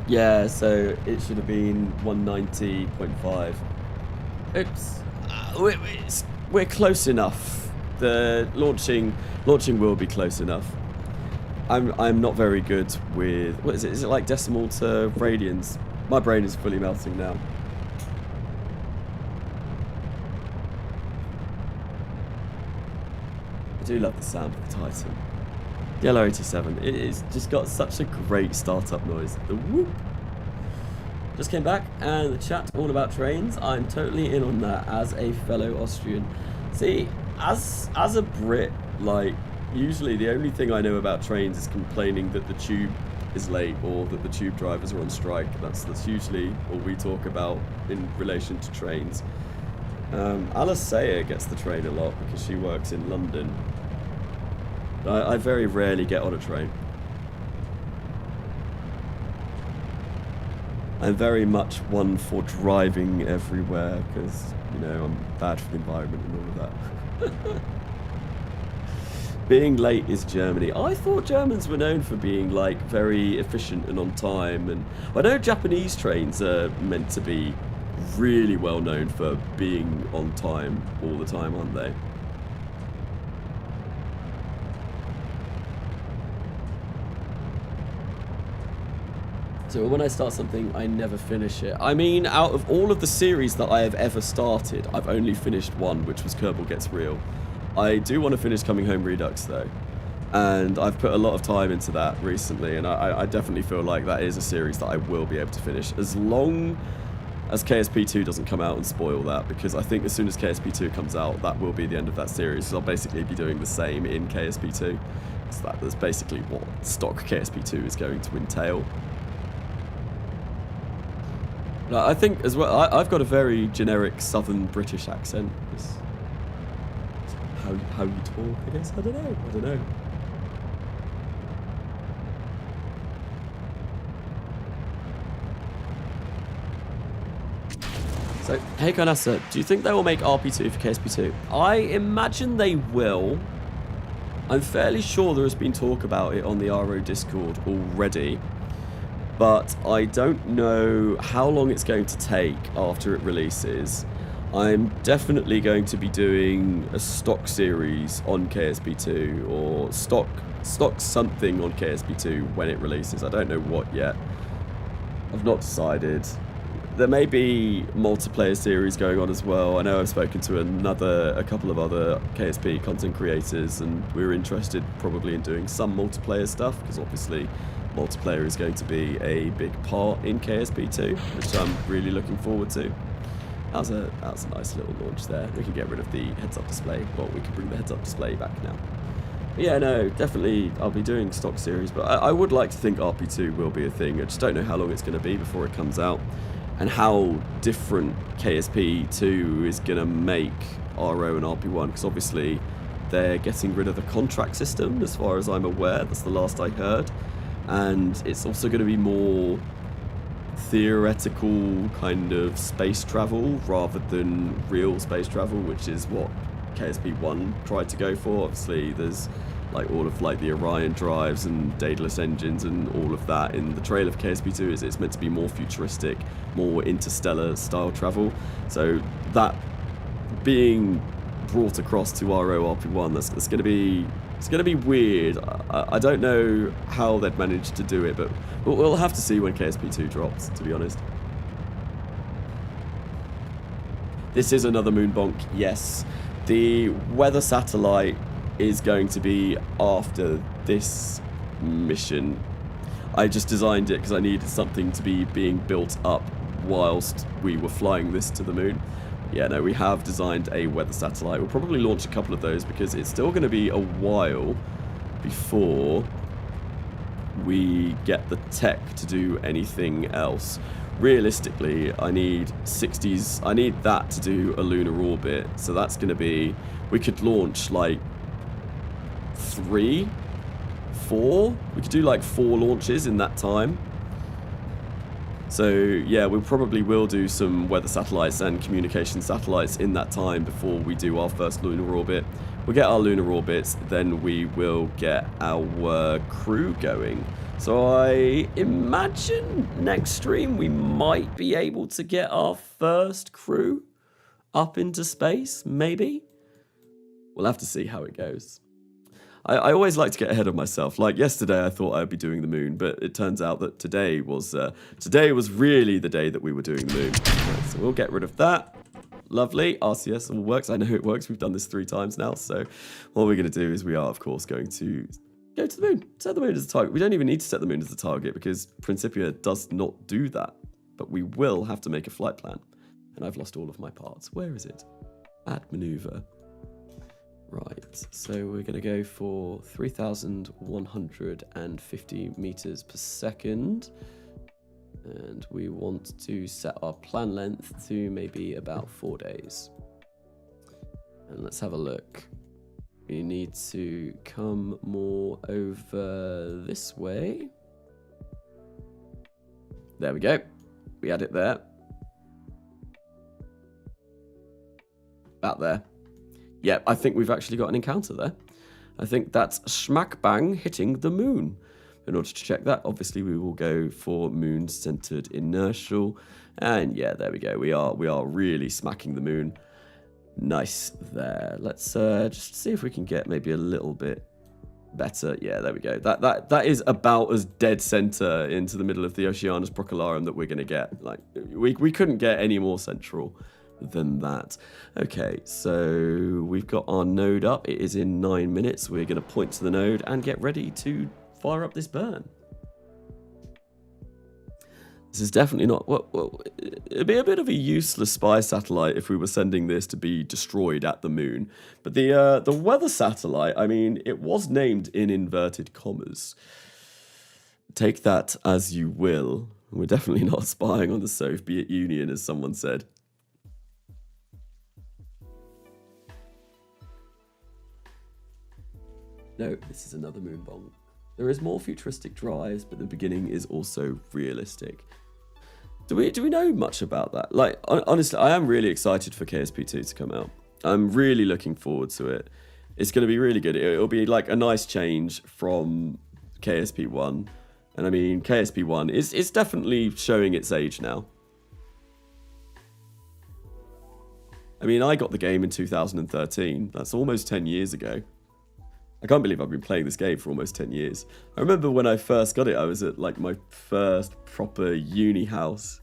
[SPEAKER 1] Yeah, so it should have been 190.5. Oops. We're close enough. The launching will be close enough. I'm not very good with... What is it? Is it like decimal to radians? My brain is fully melting now. I do love the sound of the Titan. Yellow 87. It's just got such a great startup noise. The whoop. Just came back and the chat all about trains. I'm totally in on that as a fellow Austrian. See, as a Brit, like, usually the only thing I know about trains is complaining that the tube is late or that the tube drivers are on strike. That's usually all we talk about in relation to trains. Alice Sayer gets the train a lot because she works in London. I very rarely get on a train. I'm very much one for driving everywhere because, you know, I'm bad for the environment and all of that. Being late is Germany. I thought Germans were known for being, like, very efficient and on time. And I know Japanese trains are meant to be really well known for being on time all the time, aren't they? So when I start something, I never finish it. I mean, out of all of the series that I have ever started, I've only finished one, which was Kerbal Gets Real. I do want to finish Coming Home Redux, though. And I've put a lot of time into that recently, and I definitely feel like that is a series that I will be able to finish, as long as KSP 2 doesn't come out and spoil that, because I think as soon as KSP 2 comes out, that will be the end of that series. So I'll basically be doing the same in KSP 2. So that's basically what stock KSP 2 is going to entail. I think as well, I've got a very generic Southern British accent. It's how you talk, I guess. I don't know. So, hey Karnasa, do you think they will make RP2 for KSP2? I imagine they will. I'm fairly sure there has been talk about it on the RO Discord already. But I don't know how long it's going to take after it releases. I'm definitely going to be doing a stock series on KSP2 or stock something on KSP2 when it releases. I don't know what yet. I've not decided. There may be multiplayer series going on as well. I know I've spoken to a couple of other KSP content creators, and we're interested probably in doing some multiplayer stuff because obviously multiplayer is going to be a big part in KSP2, which I'm really looking forward to. That was a nice little launch there. We can get rid of the heads-up display. Well, we can bring the heads-up display back now. But yeah, no, definitely I'll be doing stock series, but I would like to think RP2 will be a thing. I just don't know how long it's going to be before it comes out, and how different KSP2 is going to make RO and RP1, because obviously they're getting rid of the contract system, as far as I'm aware. That's the last I heard. And it's also going to be more theoretical kind of space travel rather than real space travel, which is what KSP1 tried to go for. Obviously there's like all of like the Orion drives and Daedalus engines and all of that in the trail of KSP2. It's meant to be more futuristic, more interstellar style travel. So that being brought across to RO RP1, that's going to be... It's going to be weird. I don't know how they'd manage to do it, but we'll have to see when KSP2 drops, to be honest. This is another moon bonk, yes. The weather satellite is going to be after this mission. I just designed it because I needed something to be being built up whilst we were flying this to the moon. Yeah, no, we have designed a weather satellite. We'll probably launch a couple of those because it's still going to be a while before we get the tech to do anything else. Realistically, I need that to do a lunar orbit. So that's going to be, we could launch like 3, 4. We could do like 4 launches in that time. So yeah, we probably will do some weather satellites and communication satellites in that time before we do our first lunar orbit. We'll get our lunar orbits, then we will get our crew going. So I imagine next stream we might be able to get our first crew up into space, maybe? We'll have to see how it goes. I always like to get ahead of myself. Like yesterday, I thought I'd be doing the moon, but it turns out that today was really the day that we were doing the moon. Right, so we'll get rid of that. Lovely. RCS all works. I know it works. We've done this 3 times now. So what we're going to do is we are, of course, going to go to the moon. Set the moon as a target. We don't even need to set the moon as a target because Principia does not do that. But we will have to make a flight plan. And I've lost all of my parts. Where is it? Add maneuver. Right, so we're going to go for 3,150 meters per second. And we want to set our plan length to maybe about 4 days. And let's have a look. We need to come more over this way. There we go. We had it there. About there. Yeah, I think we've actually got an encounter there. I think that's smack bang hitting the moon. In order to check that, obviously we will go for moon-centered inertial. And yeah, there we go. We are really smacking the moon. Nice there. Let's just see if we can get maybe a little bit better. Yeah, there we go. That is about as dead center into the middle of the Oceanus Procellarum that we're going to get. Like we couldn't get any more central than that. Okay, so we've got our node up. It is in 9 minutes. We're going to point to the node and get ready to fire up this burn. This is definitely not... Well, it'd be a bit of a useless spy satellite if we were sending this to be destroyed at the moon. But the weather satellite, I mean, it was named in inverted commas. Take that as you will. We're definitely not spying on the Soviet Union, as someone said. No, this is another moon bomb. There is more futuristic drives, but the beginning is also realistic. Do we know much about that? Like, honestly, I am really excited for KSP 2 to come out. I'm really looking forward to it. It's going to be really good. It'll be like a nice change from KSP 1. And I mean, KSP 1 is definitely showing its age now. I mean, I got the game in 2013. That's almost 10 years ago. I can't believe I've been playing this game for almost 10 years. I remember when I first got it, I was at like my first proper uni house.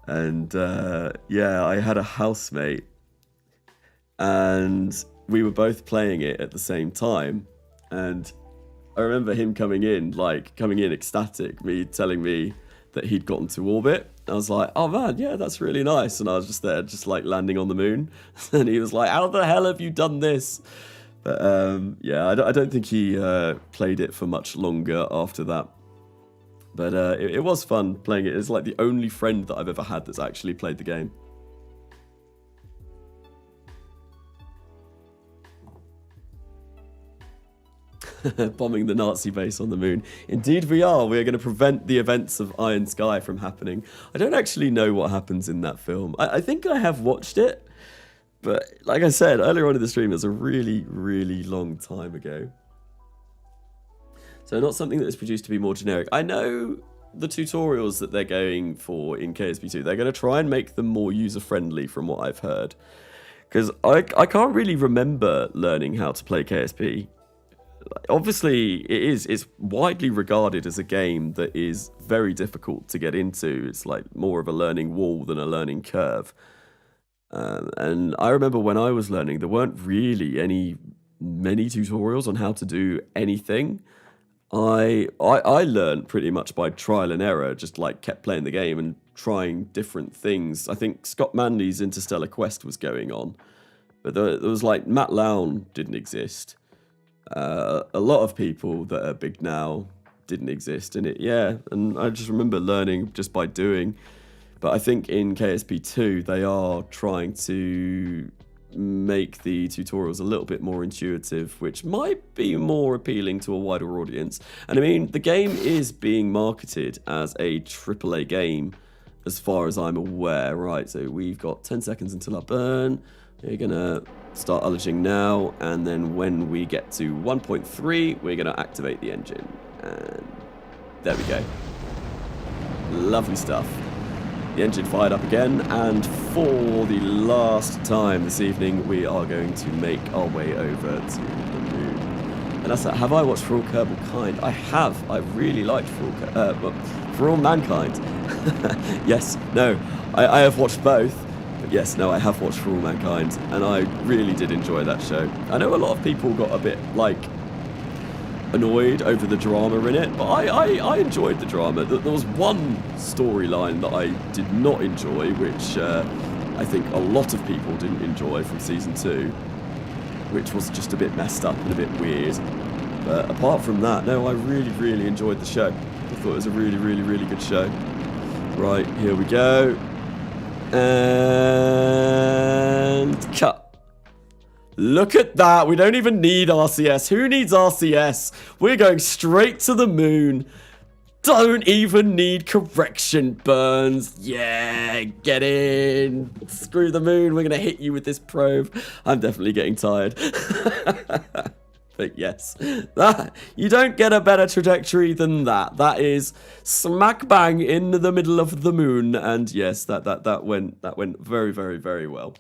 [SPEAKER 1] And yeah, I had a housemate. And we were both playing it at the same time. And I remember him coming in ecstatic, telling me that he'd gotten to orbit. I was like, oh man, yeah, that's really nice. And I was just there, just like landing on the moon. And he was like, how the hell have you done this? But yeah, I don't think he played it for much longer after that. But it was fun playing it. It's like the only friend that I've ever had that's actually played the game. Bombing the Nazi base on the moon. Indeed we are. We are going to prevent the events of Iron Sky from happening. I don't actually know what happens in that film. I think I have watched it. But like I said earlier on in the stream, it was a really, really long time ago. So not something that is produced to be more generic. I know the tutorials that they're going for in KSP2, they're going to try and make them more user-friendly from what I've heard. Because I can't really remember learning how to play KSP. Obviously, it's widely regarded as a game that is very difficult to get into. It's like more of a learning wall than a learning curve. And I remember when I was learning, there weren't really many tutorials on how to do anything. I learned pretty much by trial and error, just like kept playing the game and trying different things. I think Scott Manley's Interstellar Quest was going on, but there was like Matt Lown didn't exist. A lot of people that are big now didn't exist, and and I just remember learning just by doing. But I think in KSP2, they are trying to make the tutorials a little bit more intuitive, which might be more appealing to a wider audience. And I mean, the game is being marketed as a AAA game, as far as I'm aware. Right, so we've got 10 seconds until our burn. We're going to start ullaging now, and then when we get to 1.3, we're going to activate the engine. And there we go. Lovely stuff. The engine fired up again, and for the last time this evening, we are going to make our way over to the moon. And that's that. Have I watched For All Kerbal Kind? I have. I really liked For All Mankind. Yes, no, I have watched both. But yes, no, I have watched For All Mankind, and I really did enjoy that show. I know a lot of people got a bit, like, annoyed over the drama in it, but I enjoyed the drama. There was one storyline that I did not enjoy, which I think a lot of people didn't enjoy from season 2, which was just a bit messed up and a bit weird. But apart from that, no, I really enjoyed the show. I thought it was a really good show. Right, here we go. And cut. Look at that. We don't even need RCS. Who needs RCS? We're going straight to the moon. Don't even need correction burns. Yeah, get in. Screw the moon. We're going to hit you with this probe. I'm definitely getting tired. But yes, you don't get a better trajectory than that. That is smack bang in the middle of the moon. And yes, that went very well.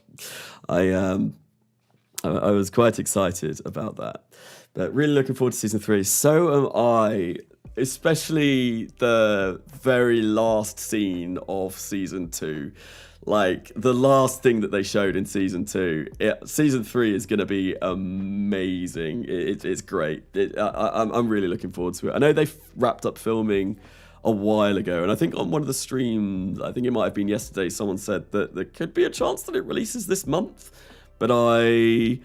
[SPEAKER 1] I was quite excited about that, but really looking forward to season 3. So am I, especially the very last scene of season 2. Like, the last thing that they showed in season 2. Season 3 is going to be amazing. It's great. I'm really looking forward to it. I know they wrapped up filming a while ago, and I think on one of the streams, I think it might have been yesterday, someone said that there could be a chance that it releases this month. But I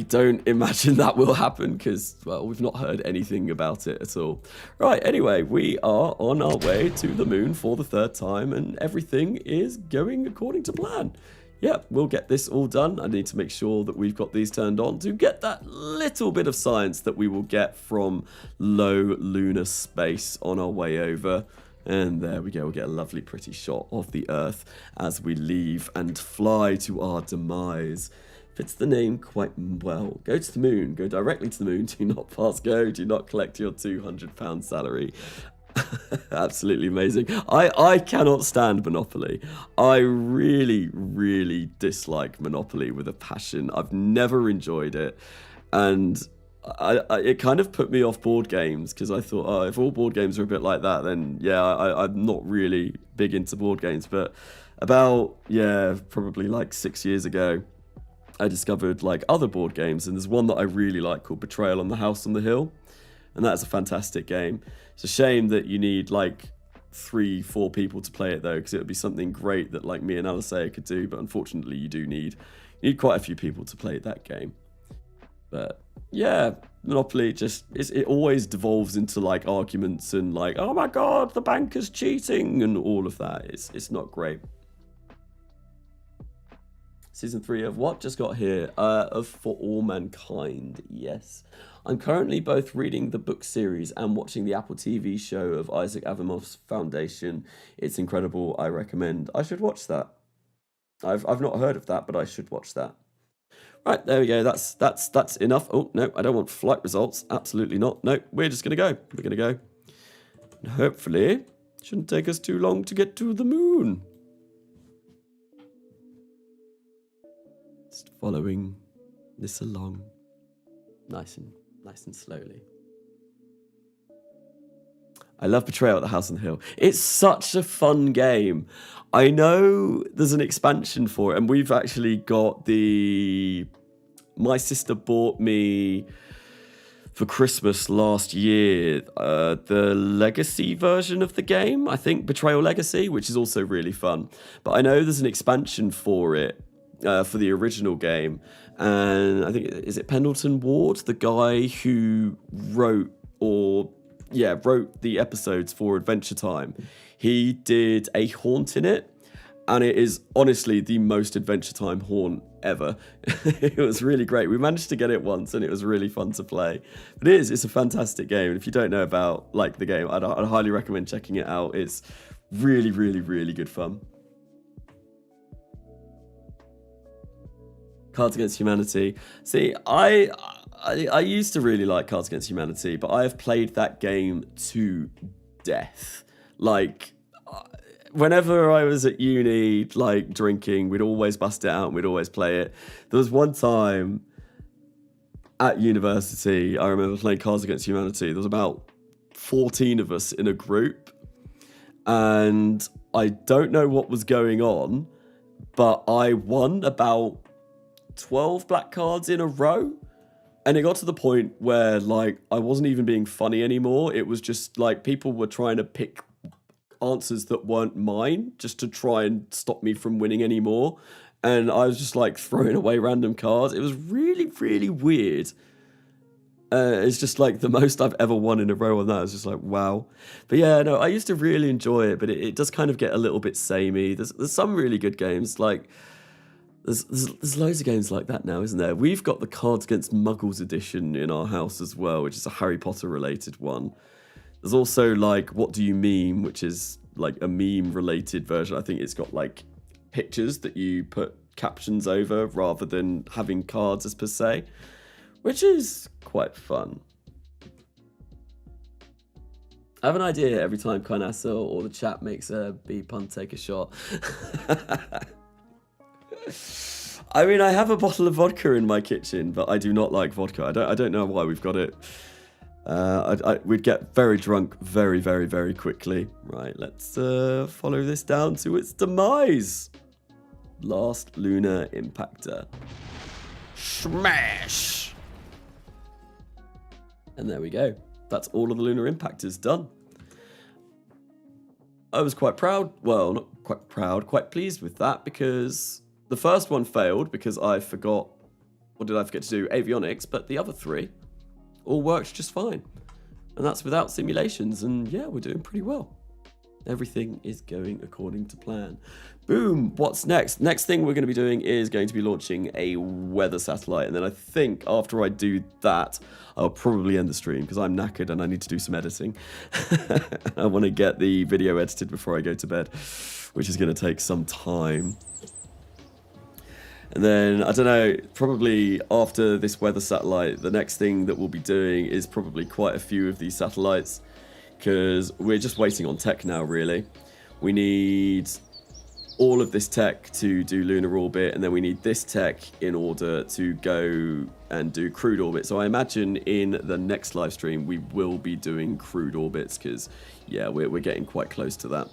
[SPEAKER 1] don't imagine that will happen because, well, we've not heard anything about it at all. Right, anyway, we are on our way to the moon for the 3rd time, and everything is going according to plan. Yep, we'll get this all done. I need to make sure that we've got these turned on to get that little bit of science that we will get from low lunar space on our way over. And there we go, we'll get a lovely pretty shot of the Earth as we leave and fly to our demise. Fits the name quite well. Go to the moon, go directly to the moon, do not pass go, do not collect your £200 salary. Absolutely amazing. I cannot stand Monopoly. I really dislike Monopoly with a passion. I've never enjoyed it. And it kind of put me off board games because I thought, oh, if all board games are a bit like that, then yeah, I'm not really big into board games. But about, yeah, probably like 6 years ago, I discovered like other board games, and there's one that I really like called Betrayal on the House on the Hill, and that's a fantastic game. It's a shame that you need like 3-4 people to play it though, because it would be something great that like me and Alisea could do, but unfortunately you need quite a few people to play that game. But yeah, Monopoly it always devolves into like arguments and like, oh my god, the banker's cheating and all of that. It's not great. Season 3 of what just got here? Of For All Mankind, yes. I'm currently both reading the book series and watching the Apple TV show of Isaac Asimov's Foundation. It's incredible. I recommend. I should watch that. I've not heard of that, but I should watch that. Right, there we go. That's enough. Oh, no, I don't want flight results. Absolutely not. No, we're just going to go. We're going to go. And hopefully, it shouldn't take us too long to get to the moon. Just following this along. Nice and slowly. I love Betrayal at the House on the Hill. It's such a fun game. I know there's an expansion for it, and we've actually got my sister bought me for Christmas last year the Legacy version of the game, I think, Betrayal Legacy, which is also really fun. But I know there's an expansion for it, for the original game, and I think, is it Pendleton Ward, the guy who wrote the episodes for Adventure Time. He did a haunt in it, and it is honestly the most Adventure Time haunt ever. It was really great. We managed to get it once, and it was really fun to play. But it's a fantastic game, and if you don't know about like the game, I'd highly recommend checking it out. It's Really, really, really good fun. Cards Against Humanity. See, I used to really like Cards Against Humanity, but I have played that game to death. Like, whenever I was at uni, like, drinking, we'd always bust it out and we'd always play it. There was one time at university, I remember playing Cards Against Humanity. There was about 14 of us in a group, and I don't know what was going on, but I won about 12 black cards in a row. And it got to the point where, like, I wasn't even being funny anymore. It was just, like, people were trying to pick answers that weren't mine just to try and stop me from winning anymore. And I was just, like, throwing away random cards. It was really, really weird. It's just, like, the most I've ever won in a row on that. It's just like, wow. But, yeah, no, I used to really enjoy it, but it does kind of get a little bit samey. There's some really good games, like... There's loads of games like that now, isn't there? We've got the Cards Against Muggles edition in our house as well, which is a Harry Potter related one. There's also, like, What Do You Meme, which is like a meme related version. I think it's got like pictures that you put captions over rather than having cards as per se, which is quite fun. I have an idea every time Kainasa or the chat makes a B pun take a shot. I mean, I have a bottle of vodka in my kitchen, but I do not like vodka. I don't know why we've got it. We'd get very drunk very, very, very quickly. Right, let's follow this down to its demise. Last Lunar Impactor. Smash! And there we go. That's all of the Lunar Impactors done. I was quite proud. Well, not quite proud, quite pleased with that, because the first one failed because I forgot, what did I forget to do? Avionics, but the other three all worked just fine. And that's without simulations, and yeah, we're doing pretty well. Everything is going according to plan. Boom, what's next? Next thing we're going to be doing is going to be launching a weather satellite, and then I think after I do that, I'll probably end the stream because I'm knackered and I need to do some editing. I want to get the video edited before I go to bed, which is going to take some time. And then, I don't know, probably after this weather satellite, the next thing that we'll be doing is probably quite a few of these satellites, because we're just waiting on tech now, really. We need all of this tech to do lunar orbit, and then we need this tech in order to go and do crewed orbit. So I imagine in the next live stream, we will be doing crewed orbits, because, yeah, we're getting quite close to that.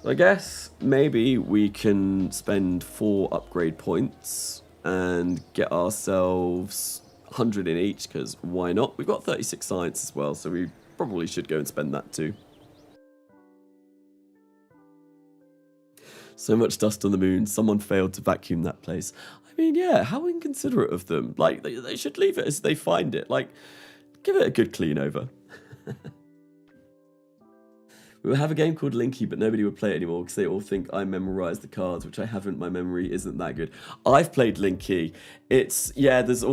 [SPEAKER 1] I guess maybe we can spend 4 upgrade points and get ourselves 100 in each, because why not? We've got 36 science as well, so we probably should go and spend that too. So much dust on the moon, someone failed to vacuum that place. I mean, yeah, how inconsiderate of them. Like, they should leave it as they find it. Like, give it a good clean over. We would have a game called Linky, but nobody would play it anymore because they all think I memorized the cards, which I haven't. My memory isn't that good. I've played Linky. It's, yeah, there's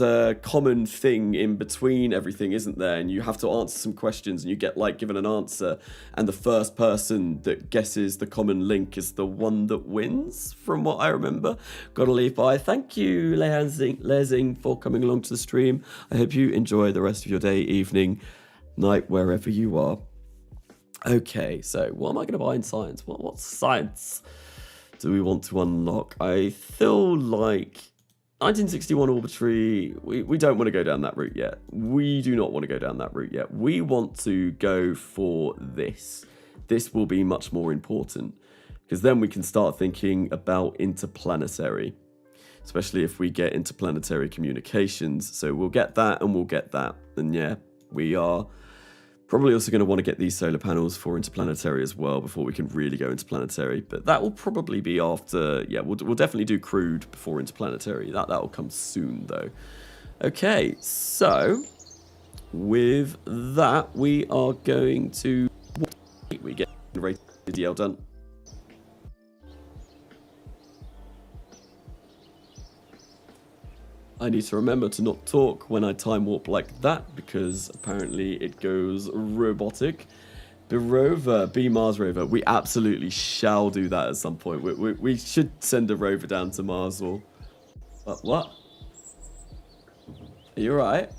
[SPEAKER 1] a common thing in between everything, isn't there? And you have to answer some questions and you get, like, given an answer, and the first person that guesses the common link is the one that wins, from what I remember. Gotta leave by. Thank you, Lezing, for coming along to the stream. I hope you enjoy the rest of your day, evening, night, wherever you are. Okay, so what am I going to buy in science? What science do we want to unlock? I feel like 1961 orbitary, we don't want to go down that route yet. We do not want to go down that route yet. We want to go for this. This will be much more important, because then we can start thinking about interplanetary, especially if we get interplanetary communications. So we'll get that and we'll get that. And yeah, we are probably also going to want to get these solar panels for interplanetary as well before we can really go interplanetary. But that will probably be after, yeah, we'll definitely do crewed before interplanetary. That will come soon, though. Okay, so with that, we are going to... We get rated DL done. I need to remember to not talk when I time warp like that, because apparently it goes robotic. The rover, be Mars rover. We absolutely shall do that at some point. We should send a rover down to Mars or... what? Are you alright?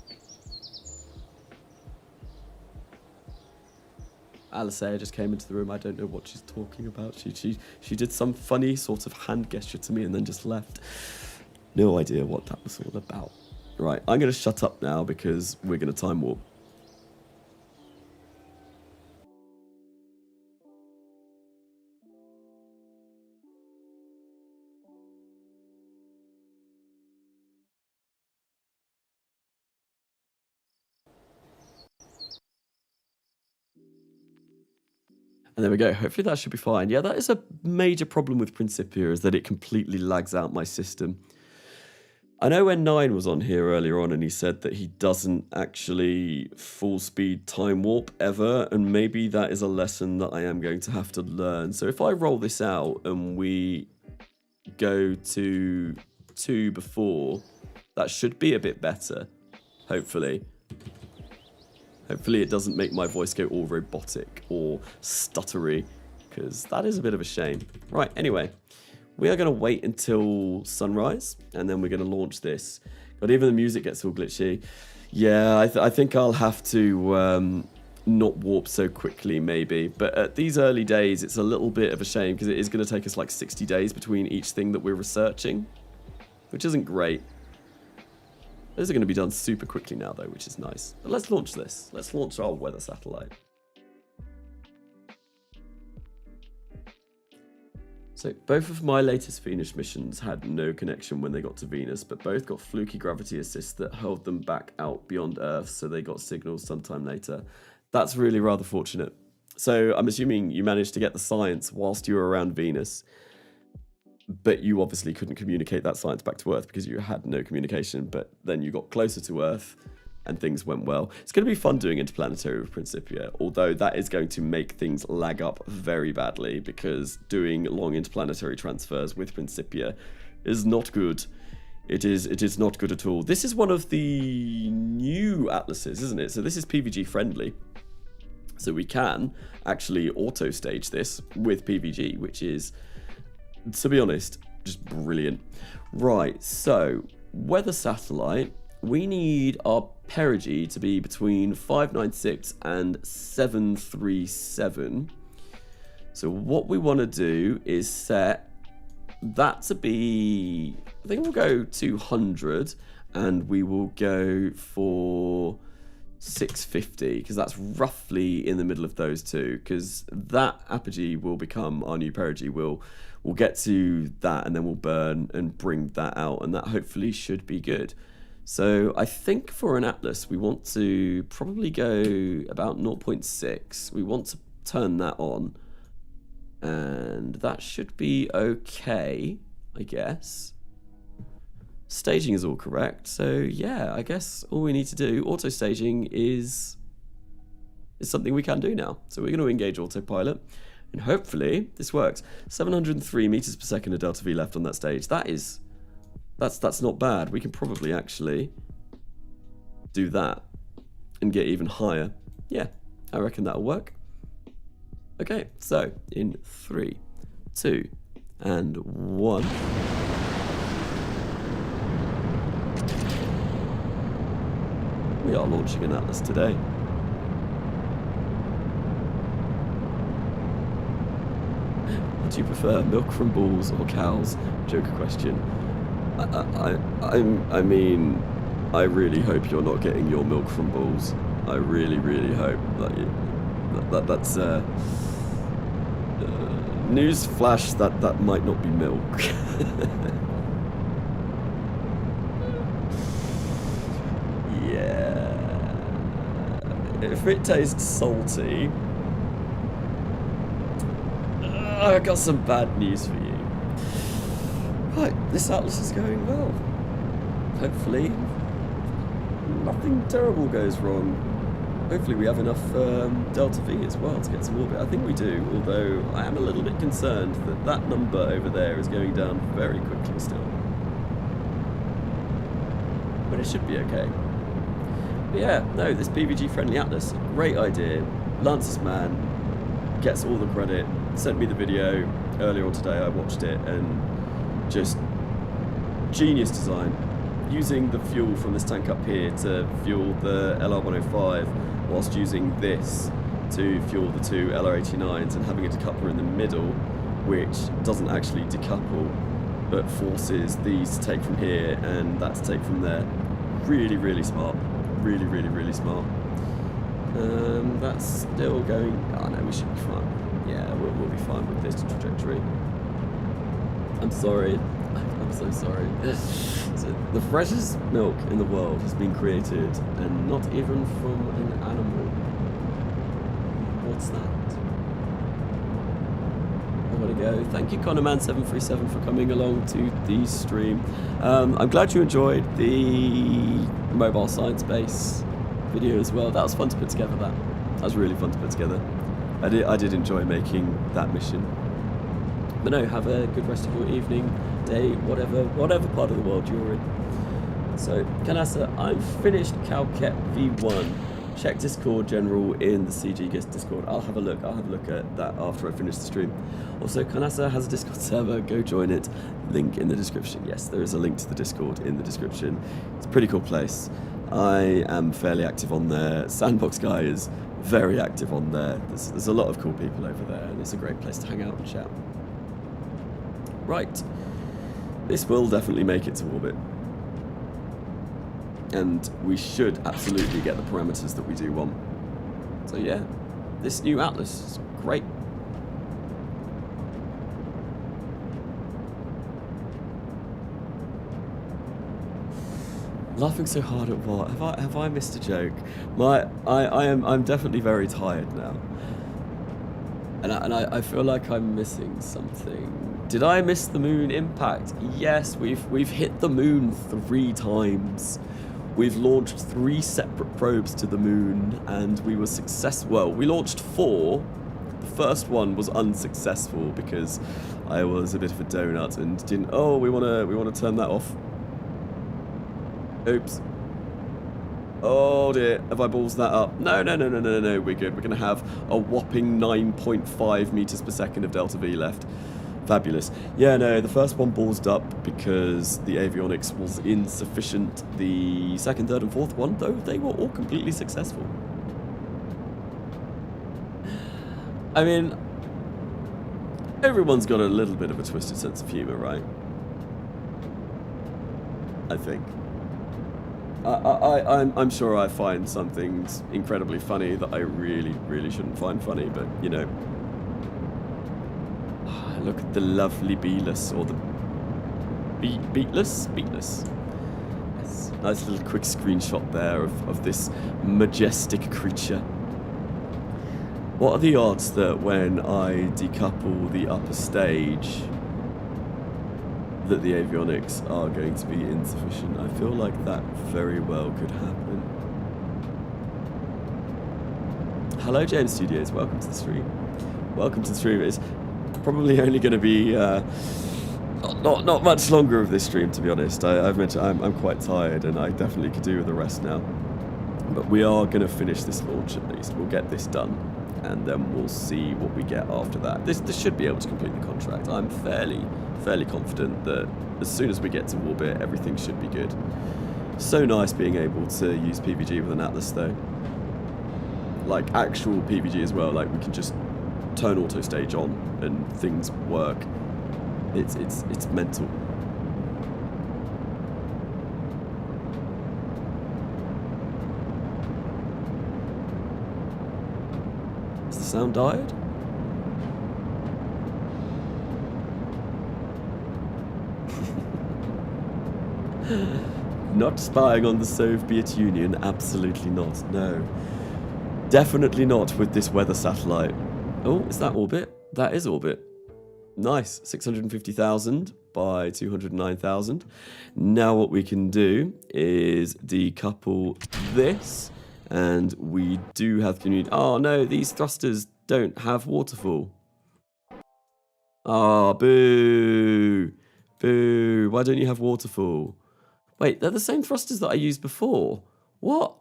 [SPEAKER 1] Alicea just came into the room. I don't know what she's talking about. She did some funny sort of hand gesture to me and then just left. No idea what that was all about. Right, I'm going to shut up now because we're going to time warp. And there we go. Hopefully that should be fine. Yeah, that is a major problem with Principia, is that it completely lags out my system. I know when 9 was on here earlier on and he said that he doesn't actually full speed time warp ever, and maybe that is a lesson that I am going to have to learn. So if I roll this out and we go to 2 before, that should be a bit better, hopefully. Hopefully it doesn't make my voice go all robotic or stuttery, because that is a bit of a shame. Right, anyway, we are going to wait until sunrise, and then we're going to launch this. God, even the music gets all glitchy. Yeah, I think I'll have to not warp so quickly, maybe. But at these early days, it's a little bit of a shame, because it is going to take us like 60 days between each thing that we're researching, which isn't great. Those are going to be done super quickly now, though, which is nice. But let's launch this. Let's launch our weather satellite. So both of my latest Venus missions had no connection when they got to Venus, but both got fluky gravity assists that held them back out beyond Earth, so they got signals sometime later. That's really rather fortunate. So I'm assuming you managed to get the science whilst you were around Venus, but you obviously couldn't communicate that science back to Earth because you had no communication, but then you got closer to Earth and things went well. It's going to be fun doing interplanetary with Principia, although that is going to make things lag up very badly, because doing long interplanetary transfers with Principia is not good. It is not good at all. This is one of the new atlases, isn't it? So this is PVG friendly. So we can actually auto-stage this with PVG, which is, to be honest, just brilliant. Right, so weather satellite, we need our perigee to be between 596 and 737. So what we want to do is set that to be, I think we'll go 200, and we will go for 650, because that's roughly in the middle of those two, because that apogee will become our new perigee. We'll get to that and then we'll burn and bring that out, and that hopefully should be good. So I think for an atlas we want to probably go about 0.6. We want to turn that on, and that should be okay, I guess. Staging is all correct, so yeah, I guess all we need to do, auto staging, is something we can do now. So we're going to engage autopilot, and hopefully this works. 703 meters per second of delta V left on that stage. That's not bad. We can probably actually do that and get even higher. Yeah, I reckon that'll work. Okay, so in 3, 2, and 1. We are launching an atlas today. What do you prefer, milk from bulls or cows? Joker question. I mean, I really hope you're not getting your milk from bulls. I really, really hope that's news flash that might not be milk. Yeah. If it tastes salty, I got some bad news for you. Right, this atlas is going well. Hopefully, nothing terrible goes wrong. Hopefully we have enough delta V as well to get some orbit. I think we do, although I am a little bit concerned that that number over there is going down very quickly still. But it should be okay. But yeah, no, this PVG friendly atlas, great idea. Lance's man, gets all the credit, sent me the video earlier on today, I watched it, and just genius design. Using the fuel from this tank up here to fuel the LR105, whilst using this to fuel the two LR89s and having a decoupler in the middle, which doesn't actually decouple, but forces these to take from here and that to take from there. Really, really smart. Really, really, really smart. That's still going... Oh no, we should be fine. Yeah, we'll be fine with this trajectory. I'm sorry. I'm so sorry. So the freshest milk in the world has been created, and not even from an animal. What's that? I want to go. Thank you, ConnorMan737, for coming along to the stream. I'm glad you enjoyed the mobile science base video as well. That was fun to put together. That was really fun to put together. I did enjoy making that mission. But no, have a good rest of your evening, day, whatever part of the world you're in. So, Kanasa, I've finished Calket V1. Check Discord General in the CG Discord. I'll have a look at that after I finish the stream. Also, Kanasa has a Discord server. Go join it. Link in the description. Yes, there is a link to the Discord in the description. It's a pretty cool place. I am fairly active on there. Sandbox Guy is very active on there. There's a lot of cool people over there, and it's a great place to hang out and chat. Right, this will definitely make it to orbit, and we should absolutely get the parameters that we do want. So yeah, this new Atlas is great. Laughing so hard at what? Have I missed a joke? I'm definitely very tired now, and I feel like I'm missing something. Did I miss the moon impact? Yes, we've hit the moon 3 times. We've launched 3 separate probes to the moon, and we were successful. Well, we launched 4. The first one was unsuccessful because I was a bit of a donut and didn't. Oh, we wanna turn that off. Oops. Oh dear, have I balls that up? No, we're good. We're gonna have a whopping 9.5 meters per second of delta V left. Fabulous. Yeah, no, the first one ballsed up because the avionics was insufficient. The second, third, and fourth one, though, they were all completely successful. I mean, everyone's got a little bit of a twisted sense of humor, right? I think. I'm sure I find some things incredibly funny that I really shouldn't find funny, but, you know. Look at the lovely Beatless, or the Beatless? Beatless. Yes. Nice little quick screenshot there of this majestic creature. What are the odds that when I decouple the upper stage that the avionics are going to be insufficient? I feel like that very well could happen. Hello James Studios, welcome to the stream. Welcome to the stream. It's probably only going to be not much longer of this stream, to be honest. I've mentioned I'm quite tired, and I definitely could do with a rest now. But we are going to finish this launch at least. We'll get this done, and then we'll see what we get after that. This should be able to complete the contract. I'm fairly confident that as soon as we get to orbit, everything should be good. So nice being able to use PVG with an Atlas, though. Like actual PVG as well. Like we can just turn auto stage on and things work. It's mental. Has the sound died? Not spying on the Soviet Union, absolutely not, no. Definitely not with this weather satellite. Oh, is that orbit? That is orbit. Nice. 650,000 by 209,000. Now what we can do is decouple this, and we do have community. Oh no, these thrusters don't have waterfall. Ah, boo. Boo. Why don't you have waterfall? Wait, they're the same thrusters that I used before. What?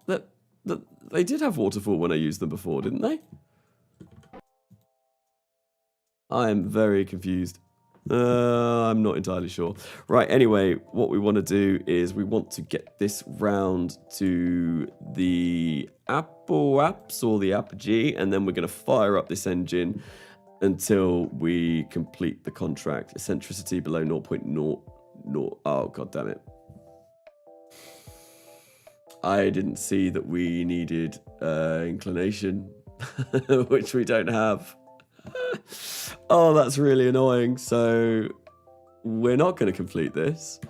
[SPEAKER 1] They did have waterfall when I used them before, didn't they? I am very confused. I'm not entirely sure. Right, anyway, what we want to do is we want to get this round to the apps or the apogee, and then we're going to fire up this engine until we complete the contract. Eccentricity below 0.00. Oh, god damn it. I didn't see that we needed inclination, which we don't have. Oh, that's really annoying. So we're not going to complete this.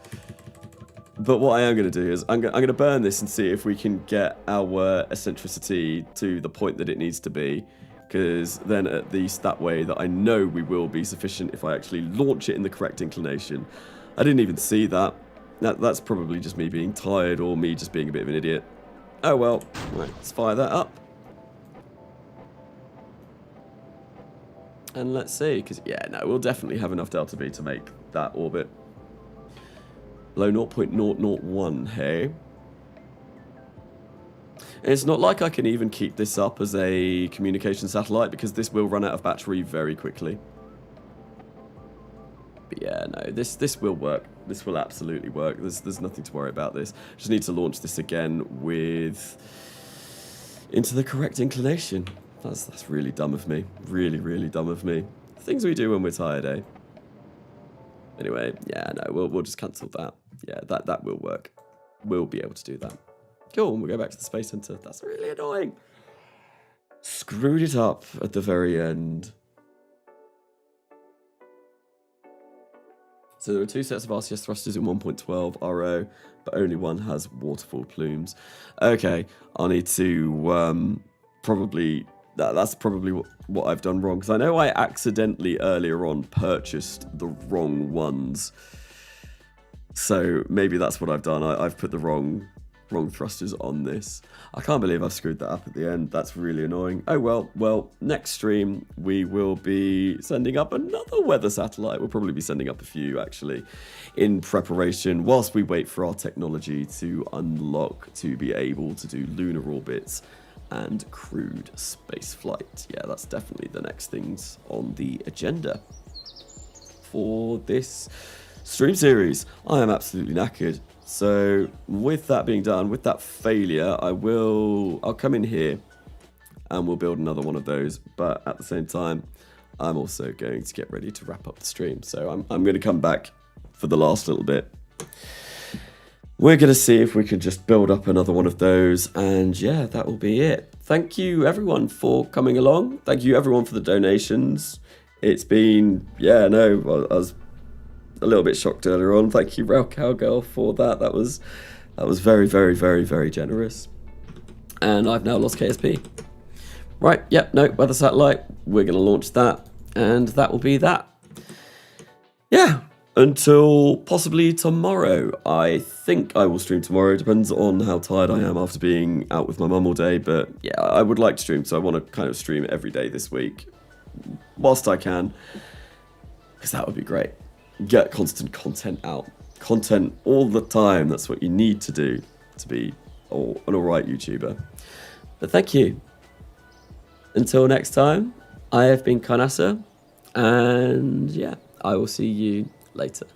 [SPEAKER 1] But what I am going to do is I'm going to burn this and see if we can get our eccentricity to the point that it needs to be. Because then at least that way that I know we will be sufficient if I actually launch it in the correct inclination. I didn't even see that. That's probably just me being tired or me just being a bit of an idiot. Oh well. Right, let's fire that up. And let's see, because, yeah, no, we'll definitely have enough delta V to make that orbit. Below 0.001, hey? And it's not like I can even keep this up as a communication satellite, because this will run out of battery very quickly. But yeah, no, this will work. This will absolutely work. There's nothing to worry about this. Just need to launch this again into the correct inclination. That's really dumb of me. Really, really dumb of me. Things we do when we're tired, eh? Anyway, yeah, no, we'll just cancel that. Yeah, that will work. We'll be able to do that. Cool, and we'll go back to the Space Center. That's really annoying. Screwed it up at the very end. So there are 2 sets of RCS thrusters in 1.12 RO, but only one has waterfall plumes. Okay, I'll need to probably... That's probably what I've done wrong, because I know I accidentally earlier on purchased the wrong ones. So maybe that's what I've done. I've put the wrong thrusters on this. I can't believe I've screwed that up at the end. That's really annoying. Oh well, next stream we will be sending up another weather satellite. We'll probably be sending up a few, actually, in preparation whilst we wait for our technology to unlock to be able to do lunar orbits and crewed space flight. Yeah, that's definitely the next things on the agenda for this stream series. I am absolutely knackered. So with that being done, with that failure, I'll come in here and we'll build another one of those. But at the same time, I'm also going to get ready to wrap up the stream. So I'm going to come back for the last little bit. We're going to see if we can just build up another one of those, and yeah, that will be it. Thank you everyone for coming along. Thank you everyone for the donations. It's been, yeah, no, I was a little bit shocked earlier on. Thank you, Rail Cowgirl, for that. That was very, very, very, very generous. And I've now lost KSP. Right, yep, no, weather satellite. We're going to launch that, and that will be that. Yeah. Until possibly tomorrow. I think I will stream tomorrow. Depends on how tired I am after being out with my mum all day. But yeah, I would like to stream, so I want to kind of stream every day this week whilst I can, because that would be great. Get constant content out. Content all the time. That's what you need to do to be an alright YouTuber. But thank you. Until next time, I have been Karnasa, and yeah, I will see you later.